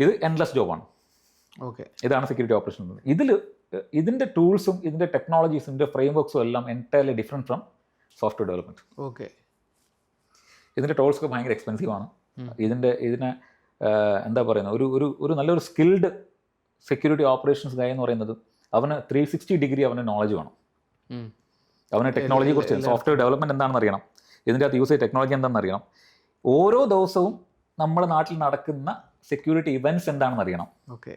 ഇത് എൻഡ്ലെസ് ജോബാണ്. ഓക്കെ. ഇതാണ് സെക്യൂരിറ്റി ഓപ്പറേഷൻ. ഇതിൻ്റെ ടൂൾസും ഇതിൻ്റെ ടെക്നോളജീസും ഇതിൻ്റെ ഫ്രെയിംവർക്സും എല്ലാം entirely different from software development. Okay. ഇതിൻ്റെ ടൂൾസൊക്കെ ഭയങ്കര എക്സ്പെൻസീവാണ്. ഇതിനെ എന്താ പറയുന്നത്, ഒരു നല്ലൊരു സ്കിൽഡ് സെക്യൂരിറ്റി ഓപ്പറേഷൻസ് ഗായ് എന്ന് പറയുന്നത് അവന് 360 ഡിഗ്രി അവന് നോളജ് വേണം. അവന് ടെക്നോളജിയെ കുറിച്ച്, സോഫ്റ്റ്വെയർ ഡെവലപ്മെൻറ്റ് എന്താണെന്ന് അറിയണം, ഇതിൻ്റെ അകത്ത് യൂസ് ചെയ്ത ടെക്നോളജി എന്താണെന്ന് അറിയണം, ഓരോ ദിവസവും നമ്മുടെ നാട്ടിൽ നടക്കുന്ന സെക്യൂരിറ്റി ഇവൻറ്റ്സ് എന്താണെന്ന് അറിയണം. ഓക്കെ.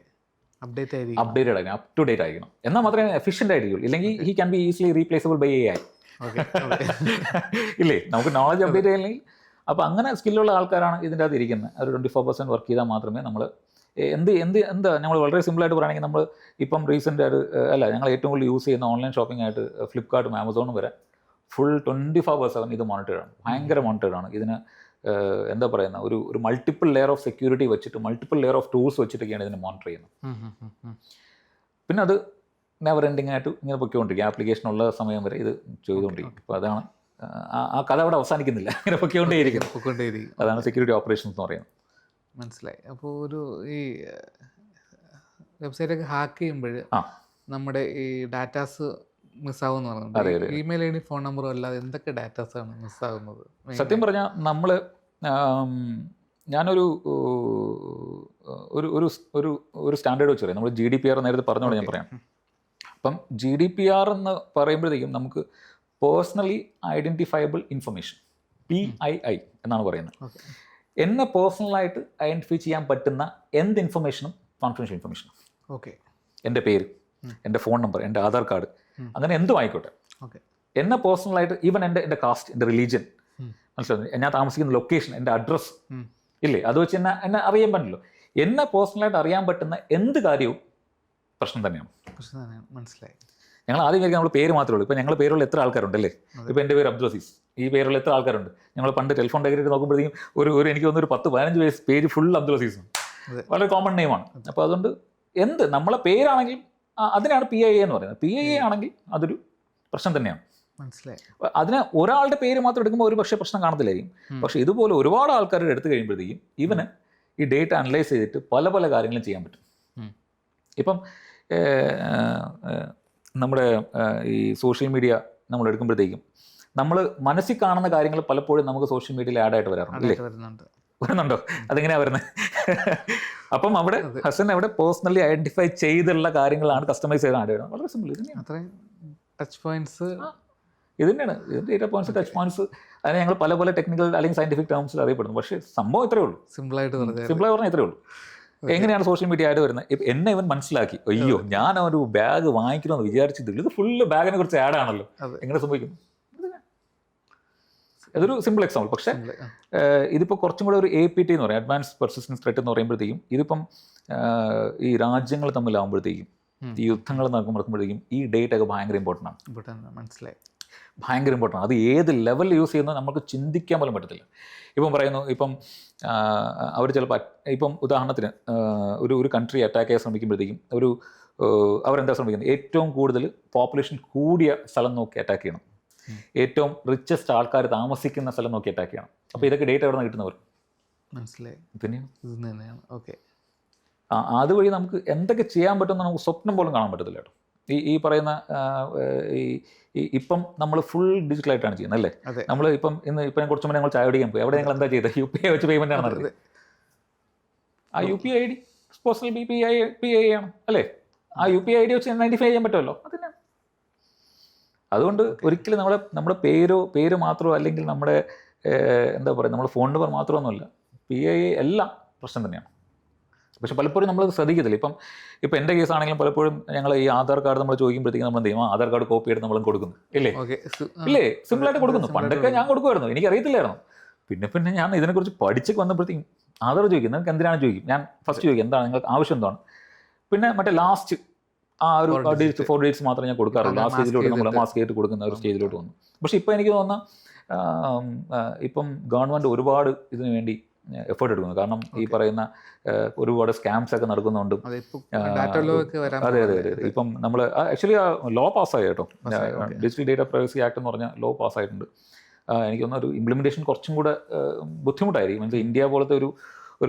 അപ്ഡേറ്റഡ് ആയിരിക്കണം, അപ് ടു ഡേറ്റ് ആയിരിക്കണം. എന്നാൽ മാത്രമേ എഫിഷ്യൻ്റ് ആയിരിക്കുള്ളൂ. ഇല്ലെങ്കിൽ he can be easily replaceable by AI. ഇല്ലേ, നമുക്ക് നോളജ് അപ്ഡേറ്റ് ചെയ്യില്ലെങ്കിൽ. അപ്പോൾ അങ്ങനെ സ്കില്ലുള്ള ആൾക്കാരാണ് ഇതിൻ്റെ അകത്ത് ഇരിക്കുന്നത്. ഒരു 24% വർക്ക് ചെയ്താൽ മാത്രമേ നമ്മൾ എന്താ ഞങ്ങൾ വളരെ സിമ്പിളായിട്ട് പറയുകയാണെങ്കിൽ, നമ്മൾ ഇപ്പം റീസെൻ്റ് ആയിട്ട് ഞങ്ങൾ ഏറ്റവും കൂടുതൽ യൂസ് ചെയ്യുന്ന ഓൺലൈൻ ഷോപ്പിംഗ് ആയിട്ട് ഫ്ലിപ്കാർട്ടും ആമസോണും വരെ ഫുൾ 24/7 ഇത് മോണിറ്ററാണ്, ഭയങ്കര മോണിറ്ററാണ്. ഇതിന് എന്താ പറയുന്ന ഒരു മൾട്ടിപ്പിൾ ലെയർ ഓഫ് സെക്യൂരിറ്റി വെച്ചിട്ട്, മൾട്ടിപ്പിൾ ലെയർ ഓഫ് ടൂൾസ് വെച്ചിട്ടൊക്കെയാണ് ഇതിനെ മോണിറ്റർ ചെയ്യുന്നത്. പിന്നെ അത് നെവർ എൻഡിങ് ആയിട്ട് ഇങ്ങനെ പൊയ്ക്കൊണ്ടിരിക്കും, ആപ്ലിക്കേഷൻ ഉള്ള സമയം വരെ ഇത് ചെയ്തുകൊണ്ടിരിക്കും. അപ്പോൾ അതാണ് ആ കഥ അവിടെ അവസാനിക്കുന്നില്ല, ഇങ്ങനെ പൊയ്ക്കൊണ്ടേയിരിക്കും. അതാണ് സെക്യൂരിറ്റി ഓപ്പറേഷൻസ് എന്ന് പറയുന്നത്. മനസ്സിലായി. അപ്പോൾ ഈ വെബ്സൈറ്റൊക്കെ ഹാക്ക് ചെയ്യുമ്പോൾ നമ്മുടെ ഈ ഡാറ്റാസ് മിസ്സാവുമെന്ന് പറയുന്നത്, ഇമെയിൽ ഐ ഡി ഫോൺ നമ്പറും അല്ലാതെ എന്തൊക്കെ ഡാറ്റാസാണ് മിസ്സാകുന്നത്? സത്യം പറഞ്ഞാൽ ഞാനൊരു ഒരു സ്റ്റാൻഡേർഡ് വെച്ച് പറയാം. നമ്മൾ GDPR നേരത്തെ പറഞ്ഞോളൂ, ഞാൻ പറയാം. അപ്പം GDPR എന്ന് പറയുമ്പോഴത്തേക്കും നമുക്ക് പേഴ്സണലി ഐഡൻറ്റിഫയബിൾ ഇൻഫർമേഷൻ, PII എന്നാണ് പറയുന്നത്. എന്നെ പേഴ്സണലായിട്ട് ഐഡൻറ്റിഫൈ ചെയ്യാൻ പറ്റുന്ന എന്ത് ഇൻഫർമേഷനും കോൺഫിഡൻഷ്യൽ ഇൻഫർമേഷനും. ഓക്കെ. എൻ്റെ പേര്, എൻ്റെ ഫോൺ നമ്പർ, എൻ്റെ ആധാർ കാർഡ്, അങ്ങനെ എന്തും ആയിക്കോട്ടെ. ഓക്കെ. എന്നെ പേഴ്സണലായിട്ട് ഈവൻ എൻ്റെ കാസ്റ്റ്, എൻ്റെ റിലീജിയൻ, മനസ്സിലായി, ഞാൻ താമസിക്കുന്ന ലൊക്കേഷൻ, എൻ്റെ അഡ്രസ്സ് ഇല്ലേ, അത് വെച്ച് എന്നെ അറിയാൻ പറ്റില്ലല്ലോ. എന്നെ പേഴ്സണലായിട്ട് അറിയാൻ പറ്റുന്ന എന്ത് കാര്യവും പ്രശ്നം തന്നെയാണ്. മനസ്സിലായി. ഞങ്ങൾ ആദ്യം വിചാരിക്കും നമ്മൾ പേര് മാത്രമേ ഉള്ളൂ. ഇപ്പോൾ ഞങ്ങൾ പേരുള്ള എത്ര ആൾക്കാരുണ്ടല്ലേ. ഇപ്പോൾ എൻ്റെ പേര് അബ്ദുൽ അസീസ്, ഈ പേരുള്ള എത്ര ആൾക്കാരുണ്ട്. ഞങ്ങൾ പണ്ട് ടെലിഫോൺ ഡയഗ്രാം നോക്കുമ്പോഴത്തേക്കും എനിക്ക് തോന്നുന്നു ഒരു 10-15 പേജ് ഫുൾ അബ്ദുൽ അസീസ്, വളരെ കോമൺ നെയിമാണ്. അപ്പോൾ അതുകൊണ്ട് നമ്മളെ പേരാണെങ്കിൽ അതിനാണ് PII എന്ന് പറയുന്നത്. PII ആണെങ്കിൽ അതൊരു പ്രശ്നം തന്നെയാണ്. മനസ്സിലായി. അതിന് ഒരാളുടെ പേര് മാത്രം എടുക്കുമ്പോൾ ഒരു പക്ഷേ പ്രശ്നം കാണത്തില്ലായിരിക്കും. പക്ഷേ ഇതുപോലെ ഒരുപാട് ആൾക്കാരുടെ എടുത്തു കഴിയുമ്പോഴത്തേക്കും ഇവന് ഈ ഡേറ്റ അനലൈസ് ചെയ്തിട്ട് പല കാര്യങ്ങളും ചെയ്യാൻ പറ്റും. ഇപ്പം നമ്മുടെ ഈ സോഷ്യൽ മീഡിയ നമ്മൾ എടുക്കുമ്പോഴത്തേക്കും നമ്മൾ മനസ്സിൽ കാണുന്ന കാര്യങ്ങൾ പലപ്പോഴും നമുക്ക് സോഷ്യൽ മീഡിയയിൽ ആഡ് ആയിട്ട് വരാറുണ്ട് അല്ലേ? വരുന്നുണ്ടോ? അതെങ്ങനെയാ വരുന്നത്? അപ്പം അവിടെ ഹസൻ അവിടെ പേഴ്സണലി ഐഡന്റിഫൈ ചെയ്തുള്ള കാര്യങ്ങളാണ് കസ്റ്റമൈസ് ചെയ്ത് ആഡ് ചെയ്യണം. വളരെ സിമ്പിൾ. ടച്ച് പോയിന്റ്സ് ഇത് തന്നെയാണ് ഡേറ്റ പോയിന്റ്സ്, ടച്ച് പോയിന്റ്സ്. അതിനെ ഞങ്ങൾ പല പല ടെക്നിക്കൽ അല്ലെങ്കിൽ സയന്റിഫിക് ടേംസിൽ അറിയപ്പെടുന്നു. പക്ഷേ സംഭവം ഇത്രയേ ഉള്ളൂ. സിമ്പിളായി പറഞ്ഞാൽ ഇത്രയേ ഉള്ളൂ. എങ്ങനെയാണ് സോഷ്യൽ മീഡിയ ആഡ് വരുന്നത്? എന്നെ ഇവൻ മനസ്സിലാക്കി, അയ്യോ ഞാൻ ഒരു ബാഗ് വാങ്ങിക്കണമെന്ന് വിചാരിച്ചിട്ടില്ല, ഇത് ഫുള്ള് ബാഗിനെ കുറിച്ച് ആഡ് ആണല്ലോ, എങ്ങനെ സംഭവിക്കുന്നു? അതൊരു സിമ്പിൾ എക്സാമ്പിൾ. പക്ഷേ ഇതിപ്പോൾ കുറച്ചും കൂടെ ഒരു APT എന്ന് പറയും, അഡ്വാൻസ് പെർസിസ്റ്റൻസ് ത്രെറ്റ് എന്ന് പറയുമ്പോഴത്തേക്കും ഇതിപ്പം ഈ രാജ്യങ്ങൾ തമ്മിലാകുമ്പോഴത്തേക്കും, ഈ യുദ്ധങ്ങൾ നടക്കുമ്പോഴത്തേക്കും ഈ ഡേറ്റ് ഒക്കെ ഭയങ്കര ഇമ്പോർട്ടൻ്റ് ആണ്. മനസ്സിലായി, ഭയങ്കര ഇമ്പോർട്ടൻ്റ്. അത് ഏത് ലെവലിൽ യൂസ് ചെയ്യുന്നത് നമുക്ക് ചിന്തിക്കാൻ പോലും പറ്റത്തില്ല. ഇപ്പം പറയുന്നു, ഇപ്പം അവർ ചിലപ്പോൾ ഇപ്പം ഉദാഹരണത്തിന് ഒരു കൺട്രി അറ്റാക്ക് ചെയ്യാൻ ശ്രമിക്കുമ്പോഴത്തേക്കും അവരെന്താ ശ്രമിക്കുന്നത്? ഏറ്റവും കൂടുതൽ പോപ്പുലേഷൻ കൂടിയ സ്ഥലം നോക്കി അറ്റാക്ക് ചെയ്യണം, ഏറ്റവും റിച്ചസ്റ്റ് ആൾക്കാർ താമസിക്കുന്ന സ്ഥലം നോക്കി അറ്റാക്ക് ചെയ്യണം. അപ്പോൾ ഇതൊക്കെ ഡേറ്റ എവിടെ നിന്ന് കിട്ടുന്നവർ? മനസ്സിലായി, തന്നെയാണ്. ഓക്കെ, അതുവഴി നമുക്ക് എന്തൊക്കെ ചെയ്യാൻ പറ്റുമെന്ന് നമുക്ക് സ്വപ്നം പോലും കാണാൻ പറ്റത്തില്ല കേട്ടോ. ഈ പറയുന്ന ഇപ്പം നമ്മൾ ഫുൾ ഡിജിറ്റലായിട്ടാണ് ചെയ്യുന്നത് അല്ലേ? നമ്മൾ ഇപ്പം ഞാൻ കുറച്ച് മുന്നേ ഞങ്ങൾ ചായ കുടിക്കാൻ പോയി, അവിടെ ഞങ്ങൾ എന്താ ചെയ്തത്? UPI വെച്ച് പേയ്മെൻ്റ് ആണ് നടത്തിയത്. ആ UPI ID പേഴ്സണൽ PI ആണ് അല്ലേ? ആ UPI ID വെച്ച് ഐഡന്റിഫൈ ചെയ്യാൻ പറ്റുമല്ലോ. അതന്നെ. അതുകൊണ്ട് ഒരിക്കലും നമ്മുടെ പേര് മാത്രമോ അല്ലെങ്കിൽ നമ്മുടെ എന്താ പറയുക, നമ്മുടെ ഫോൺ നമ്പർ മാത്രമൊന്നുമല്ല, PI എല്ലാം പ്രശ്നം തന്നെയാണ്. പക്ഷെ പലപ്പോഴും നമ്മൾ ശ്രദ്ധിക്കത്തില്ല. ഇപ്പം എൻ്റെ കേസാണെങ്കിലും പലപ്പോഴും ഞങ്ങൾ ഈ ആധാർ കാർഡ് നമ്മൾ ചോദിക്കുമ്പോഴത്തേക്കും നമ്മൾ എന്ത് ചെയ്യും? ആധാർ കാർഡ് കോപ്പി എടുത്ത് നമ്മളും കൊടുക്കുന്നു ഇല്ലേ? സിമ്പിളായിട്ട് കൊടുക്കുന്നു. പണ്ടൊക്കെ ഞാൻ കൊടുക്കുമായിരുന്നു, എനിക്കറിയത്തില്ലായിരുന്നു. പിന്നെ ഞാൻ ഇതിനെക്കുറിച്ച് പഠിച്ച് വന്നപ്പോഴത്തേക്കും ആധാർ ചോദിക്കും, നിങ്ങൾക്ക് എന്തിനാണ് ചോദിക്കും. ഞാൻ ഫസ്റ്റ് ചോദിക്കും എന്താണ് നിങ്ങൾക്ക് ആവശ്യം എന്താണ്. പിന്നെ മറ്റേ ലാസ്റ്റ് ആ ഒരു 4 ഡേറ്റ്സ് മാത്രമേ ഞാൻ കൊടുക്കാറുള്ളൂ. ആ സ്റ്റേജിലോട്ട് നമ്മൾ മാസ്ക് ചെയ്തിട്ട് കൊടുക്കുന്ന ഒരു സ്റ്റേജിലോട്ട് വന്നു. പക്ഷേ ഇപ്പം എനിക്ക് തോന്നുന്ന ഇപ്പം ഗവൺമെൻറ് ഒരുപാട് ഇതിനു വേണ്ടി എഫേർട്ട് എടുക്കുന്നു. കാരണം ഈ പറയുന്ന ഒരുപാട് സ്കാംസ് ഒക്കെ നടക്കുന്നുണ്ട്. അതെ. ഇപ്പം നമ്മൾ ആക്ച്വലി ആ ലോ പാസ്സായി കേട്ടോ, ഡിജിറ്റൽ ഡേറ്റ പ്രൈവസി ആക്ട് എന്ന് പറഞ്ഞ ലോ പാസ്സായിട്ടുണ്ട്. എനിക്ക് തോന്നുന്ന ഒരു ഇംപ്ലിമെൻറ്റേഷൻ കുറച്ചും കൂടെ ബുദ്ധിമുട്ടായിരിക്കും. മീൻസ് ഇന്ത്യ പോലത്തെ ഒരു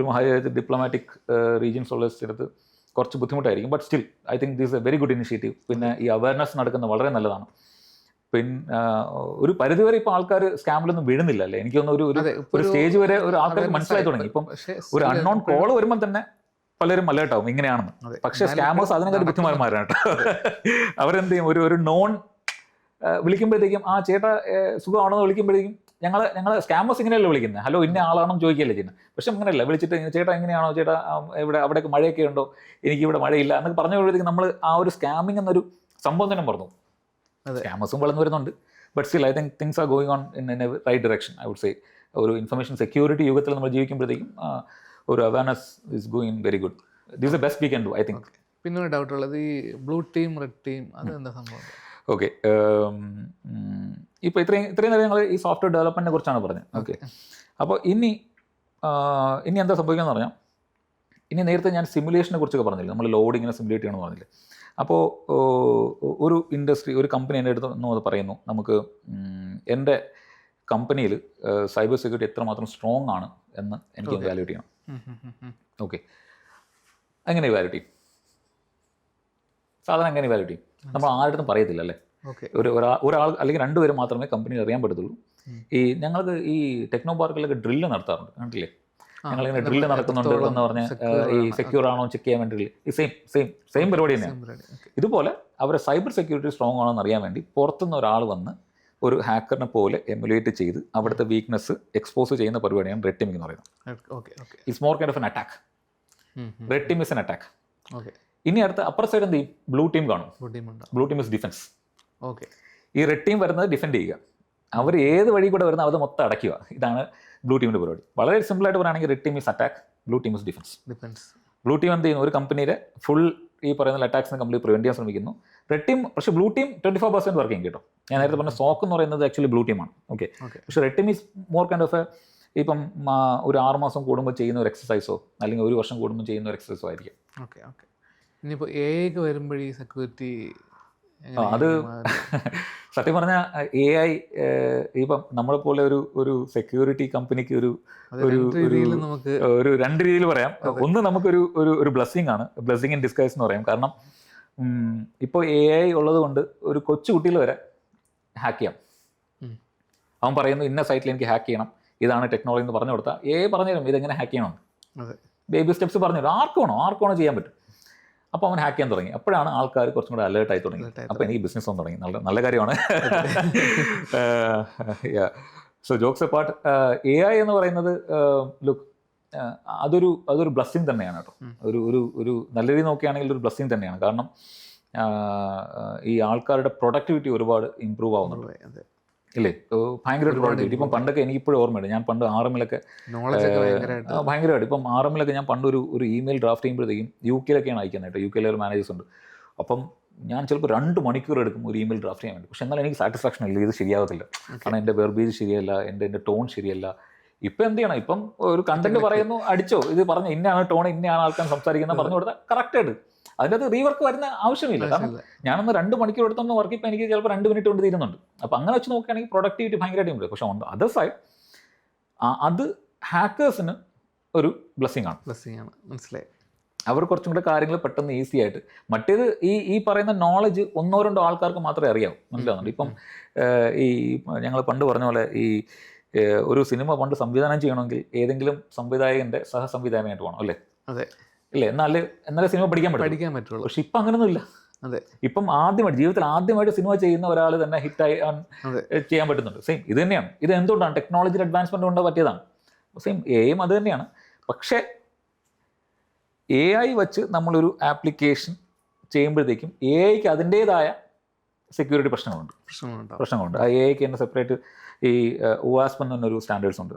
ഡിപ്ലോമാറ്റിക് റീജിയൻസ് ഉള്ള സ്ഥലത്ത് കുറച്ച് ബുദ്ധിമുട്ടായിരിക്കും. But still I think this A very good initiative. പിന്നെ ഈ അവയർനെസ് നടക്കുന്നത് വളരെ നല്ലതാണ്. പിന്നെ ഒരു പരിധിവരെ ഇപ്പോൾ ആൾക്കാർ സ്കാമിലൊന്നും വീഴുന്നില്ല അല്ലേ? എനിക്ക് തോന്നുന്നു ഒരു സ്റ്റേജ് വരെ ഒരു ആൾക്കാർക്ക് മനസ്സിലായി തുടങ്ങി. ഇപ്പം ഒരു അൺനോൺ കോൾ വരുമ്പോൾ തന്നെ പലരും അലേർട്ടാവും ഇങ്ങനെയാണെന്ന്. പക്ഷേ സ്കാമേഴ്സ് അതിനെക്കാട്ടി ബുദ്ധിമാന്മാരാണ് കേട്ടോ. അവരെന്ത് ചെയ്യും? ഒരു നോൺ വിളിക്കുമ്പോഴത്തേക്കും ആ ചേട്ടാ സുഖമാണെന്ന് വിളിക്കുമ്പോഴത്തേക്കും ഞങ്ങൾ സ്കാമേഴ്സ് ഇങ്ങനെയല്ലേ വിളിക്കുന്നത്, ഹലോ ഇന്ന ആളാണെന്ന് ചോദിക്കുകയല്ലേ ചെയ്യുന്നത്. പക്ഷെ അങ്ങനെയല്ല, വിളിച്ചിട്ട് ചേട്ടാ എങ്ങനെയാണോ, ചേട്ടാ അവിടെയൊക്കെ മഴയൊക്കെ ഉണ്ടോ, എനിക്കിവിടെ മഴയില്ല എന്നൊക്കെ പറഞ്ഞപ്പോഴത്തേക്കും നമ്മൾ ആ ഒരു സ്കാമിംഗ് എന്നൊരു സംഭവം തന്നെ പറഞ്ഞു. സ്കാമേഴ്സും വളർന്നു വരുന്നുണ്ട്. But still I think things are going on in a right direction. I would say ഒരു ഇൻഫർമേഷൻ സെക്യൂരിറ്റി യുഗത്തിൽ നമ്മൾ ജീവിക്കുമ്പോഴത്തേക്കും ഒരു awareness is going very good. This is the best we can do I think. പിന്നെ ഒരു doubt ഉള്ളത്, ഈ blue team red team അതെന്താ സംഭവം? ഓക്കെ, ഇപ്പോൾ ഇത്രയും നേരം ഞങ്ങൾ ഈ സോഫ്റ്റ്വെയർ ഡെവലപ്മെൻറ്റിനെ കുറിച്ചാണ് പറഞ്ഞത്. ഓക്കെ, അപ്പോൾ ഇനി എന്താ സംഭവിക്കുക എന്ന് പറഞ്ഞാൽ, ഇനി നേരത്തെ ഞാൻ സിമുലേഷനെ കുറിച്ചൊക്കെ പറഞ്ഞില്ല, നമ്മൾ ലോഡിങ്ങിനെ സിമുലേറ്റ് ചെയ്യണമെന്ന് പറഞ്ഞില്ലേ. അപ്പോൾ ഒരു ഇൻഡസ്ട്രി, ഒരു കമ്പനി എൻ്റെ അടുത്ത് പറയുന്നു, നമുക്ക് എൻ്റെ കമ്പനിയിൽ സൈബർ സെക്യൂരിറ്റി എത്രമാത്രം സ്ട്രോങ് ആണ് എന്ന് എനിക്ക് വാല്യൂട്ട് ചെയ്യണം. ഓക്കെ, എങ്ങനെ വാല്യൂട്ട് ചെയ്യും? സാധാരണ എങ്ങനെ വാല്യൂട്ട് ചെയ്യും? നമ്മൾ ആരുടെ പറയത്തില്ല അല്ലേ. ഒരാൾ അല്ലെങ്കിൽ 2 പേര് മാത്രമേ കമ്പനിയിൽ അറിയാൻ പറ്റത്തുള്ളൂ. ഞങ്ങൾക്ക് ഈ ടെക്നോ പാർക്കിലൊക്കെ ഡ്രില്ല് നടത്താറുണ്ട്, കണ്ടില്ലേ? ഞങ്ങളിങ്ങനെ ഡ്രില്ല് നടക്കുന്നുണ്ട് എന്ന് പറഞ്ഞാൽ ഈ സെക്യൂർ ആണോ ചെക്ക് ചെയ്യാൻ വേണ്ടി ഈ സെയിം പരിപാടി തന്നെയാണ്. ഇതുപോലെ അവരെ സൈബർ സെക്യൂരിറ്റി സ്ട്രോങ് ആണോ എന്ന് അറിയാൻ വേണ്ടി പുറത്തുനിന്ന് ഒരാൾ വന്ന് ഒരു ഹാക്കറിനെ പോലെ എമുലേറ്റ് ചെയ്ത് അവിടുത്തെ വീക്ക്നെസ് എക്സ്പോസ് ചെയ്യുന്ന പരിപാടിയാണ് റെഡ് ടീമിംഗ് എന്ന് പറയുന്നത്. It's more kind of N attack. Red team is an attack. ഇനി അടുത്ത അപ്പർ സൈഡ് എന്ത് ചെയ്യും? ബ്ലൂ ടീം കാണും. Blue team is defence. ഈ റെഡ് ടീം വരുന്നത് ഡിഫെൻഡ് ചെയ്യുക. അവർ ഏത് വഴി കൂടെ വരുന്നത് അത് മൊത്തം അടയ്ക്കുക. ഇതാണ് ബ്ലൂ ടീമിൻ്റെ പരിപാടി. വളരെ സിമ്പിളായിട്ട് പറയുകയാണെങ്കിൽ red team is attack, blue team is defence. Blue team എന്ത് ചെയ്യുന്നു? ഒരു കമ്പനിയുടെ ഫുൾ ഈ പറയുന്ന അറ്റാക്സിനെ കംപ്ലീറ്റ് പ്രിവെൻറ്റ് ചെയ്യാൻ ശ്രമിക്കുന്നു. റെഡ് ടീം പക്ഷേ ബ്ലൂ ടീം 24% വർക്കിംഗ് കേട്ടോ. ഞാൻ നേരത്തെ പറഞ്ഞ സോക്ക് എന്ന് പറയുന്നത് ആക്ച്വലി ബ്ലൂ ടീമാണ്. ഓക്കെ, പക്ഷേ red team is more kind of ഇപ്പം ഒരു 6 മാസം കൂടുമ്പോൾ ചെയ്യുന്ന ഒരു എക്സസൈസോ അല്ലെങ്കിൽ 1 വർഷം കൂടുമ്പോൾ ചെയ്യുന്ന ഒരു എക്സസൈസോ ആയിരിക്കും. ഇനിയിപ്പോൾ AI വരുമ്പോഴേ സെക്യൂരിറ്റി അത് സത്യം പറഞ്ഞാൽ AI ഇപ്പം നമ്മളെപ്പോലെ ഒരു സെക്യൂരിറ്റി കമ്പനിക്ക് ഒരു 2 രീതിയിൽ പറയാം. ഒന്ന് നമുക്കൊരു ബ്ലെസ്സിങ് ആണ്, ബ്ലെസ്സിങ് ഇൻ ഡിസ്ഗൈസ് എന്ന് പറയാം. കാരണം ഇപ്പോൾ AI ഉള്ളത് കൊണ്ട് ഒരു കൊച്ചു കുട്ടികൾ വരെ ഹാക്ക് ചെയ്യാം. അവൻ പറയുന്നു ഇന്ന സൈറ്റിൽ എനിക്ക് ഹാക്ക് ചെയ്യണം, ഇതാണ് ടെക്നോളജി എന്ന് പറഞ്ഞു കൊടുത്താൽ പറഞ്ഞു തരും ഇതെങ്ങനെ ഹാക്ക് ചെയ്യണം. ബേബി സ്റ്റെപ്സ് പറഞ്ഞു തരും, ആർക്കാണോ ചെയ്യാൻ പറ്റും. അപ്പോൾ അവൻ ഹാക്ക് ചെയ്യാൻ തുടങ്ങി. അപ്പോഴാണ് ആൾക്കാർ കുറച്ചും കൂടെ അലേർട്ടായി തുടങ്ങി. അപ്പോൾ എനിക്ക് ബിസിനസ് ഒന്നും തുടങ്ങി. നല്ല കാര്യമാണ്. സോ ജോക്സ് അപ്പാർട്ട്, AI എന്ന് പറയുന്നത് ലുക്ക് അതൊരു ബ്ലെസ്സിങ് തന്നെയാണ് കേട്ടോ. ഒരു നല്ല രീതി നോക്കുകയാണെങ്കിൽ ഒരു ബ്ലെസ്സിങ് തന്നെയാണ്. കാരണം ഈ ആൾക്കാരുടെ പ്രൊഡക്ടിവിറ്റി ഒരുപാട് ഇമ്പ്രൂവ് ആവുന്നുണ്ട് ഇല്ലേ? ഭയങ്കര പ്രൊഡക്ടിവിറ്റി. ഇപ്പം പണ്ടൊക്കെ എനിക്കിപ്പോഴും ഓർമ്മയുണ്ട്, ഞാൻ പണ്ട് RMലൊക്കെ ഭയങ്കരമായിട്ട്, ഇപ്പം RMലൊക്കെ ഞാൻ പണ്ട് ഒരു ഇമെയിൽ ഡ്രാഫ്റ്റ് ചെയ്യുമ്പോഴത്തേക്കും UK-ലൊക്കെയാണ് അയക്കുന്നത് കേട്ടോ. UK-ലെ ഒരു മാനേജേഴ്സ് ഉണ്ട്. അപ്പം ഞാൻ ചിലപ്പോൾ 2 മണിക്കൂർ എടുക്കും ഒരു ഇമെയിൽ ഡ്രാഫ്റ്റ് ചെയ്യാൻ വേണ്ടി. പക്ഷെ എന്നാലും എനിക്ക് സാറ്റിസ്ഫാക്ഷൻ ഇല്ല, ഇത് ശരിയാകത്തില്ല. കാരണം എൻ്റെ വെർബേജ് ശരിയല്ല, എൻ്റെ ടോൺ ശരിയല്ല. ഇപ്പം എന്ത് ചെയ്യണം? ഇപ്പം ഒരു കണ്ടന്റ് പറയുന്നു, അടിച്ചോ, ഇത് പറഞ്ഞ ഇന്നയാണ് ടോൺ, ഇന്നയാണ് ആൾക്കാർ സംസാരിക്കുന്നത് പറഞ്ഞു കൊടുത്താൽ കറക്റ്റായിട്ട് അതിൻ്റെ അത് റീവർക്ക് വരുന്ന ആവശ്യമില്ല. കാരണം ഞാനൊന്ന് 2 മണിക്കൂർ എടുത്തൊന്ന് വർക്ക് ഇപ്പം എനിക്ക് ചിലപ്പോൾ 2 മിനിറ്റ് കൊണ്ട് തീരുന്നുണ്ട്. അപ്പോൾ അങ്ങനെ വെച്ച് നോക്കുകയാണെങ്കിൽ പ്രൊഡക്ടിവിറ്റി ഭയങ്കരമായിട്ട് ഉണ്ട്. പക്ഷെ ഓൺ ദ അതർ സൈഡ് അത് ഹാക്കേഴ്സിന് ഒരു ബ്ലെസ്സിങ് ആണ്. മനസ്സിലായി. അവർ കുറച്ചും കൂടെ കാര്യങ്ങൾ പെട്ടെന്ന് ഈസി ആയിട്ട്, മറ്റേത് ഈ പറയുന്ന നോളജ് 1-2 ആൾക്കാർക്ക് മാത്രമേ അറിയാവൂ. മനസ്സിലാവുന്നുണ്ട്. ഇപ്പം ഈ ഞങ്ങൾ പണ്ട് പറഞ്ഞ പോലെ ഈ ഒരു സിനിമ പണ്ട് സംവിധാനം ചെയ്യണമെങ്കിൽ ഏതെങ്കിലും സംവിധായകൻ്റെ സഹസംവിധായകനായിട്ട് പോകണം അല്ലേ? അതെ ഇല്ലേ? എന്നാലേ സിനിമ പഠിക്കാൻ പറ്റുള്ളൂ. പക്ഷെ ഇപ്പം അങ്ങനെയൊന്നുമില്ല. അതെ, ഇപ്പം ജീവിതത്തിൽ ആദ്യമായിട്ട് സിനിമ ചെയ്യുന്ന ഒരാൾ തന്നെ ഹിറ്റായി ചെയ്യാൻ പറ്റുന്നുണ്ട്. സെയിം ഇത് തന്നെയാണ്. ഇത് എന്തുകൊണ്ടാണ്? ടെക്നോളജിയുടെ അഡ്വാൻസ്മെന്റ് കൊണ്ട് പറ്റിയതാണ്. സെയിം AI അത് തന്നെയാണ്. പക്ഷേ AI വച്ച് നമ്മളൊരു ആപ്ലിക്കേഷൻ ചെയ്യുമ്പോഴത്തേക്കും AIക്ക് അതിൻ്റേതായ സെക്യൂരിറ്റി പ്രശ്നങ്ങളുണ്ട്. ആ AIക്ക് തന്നെ സെപ്പറേറ്റ് ഈ OWASP എന്നൊരു സ്റ്റാൻഡേർഡ്സ് ഉണ്ട്.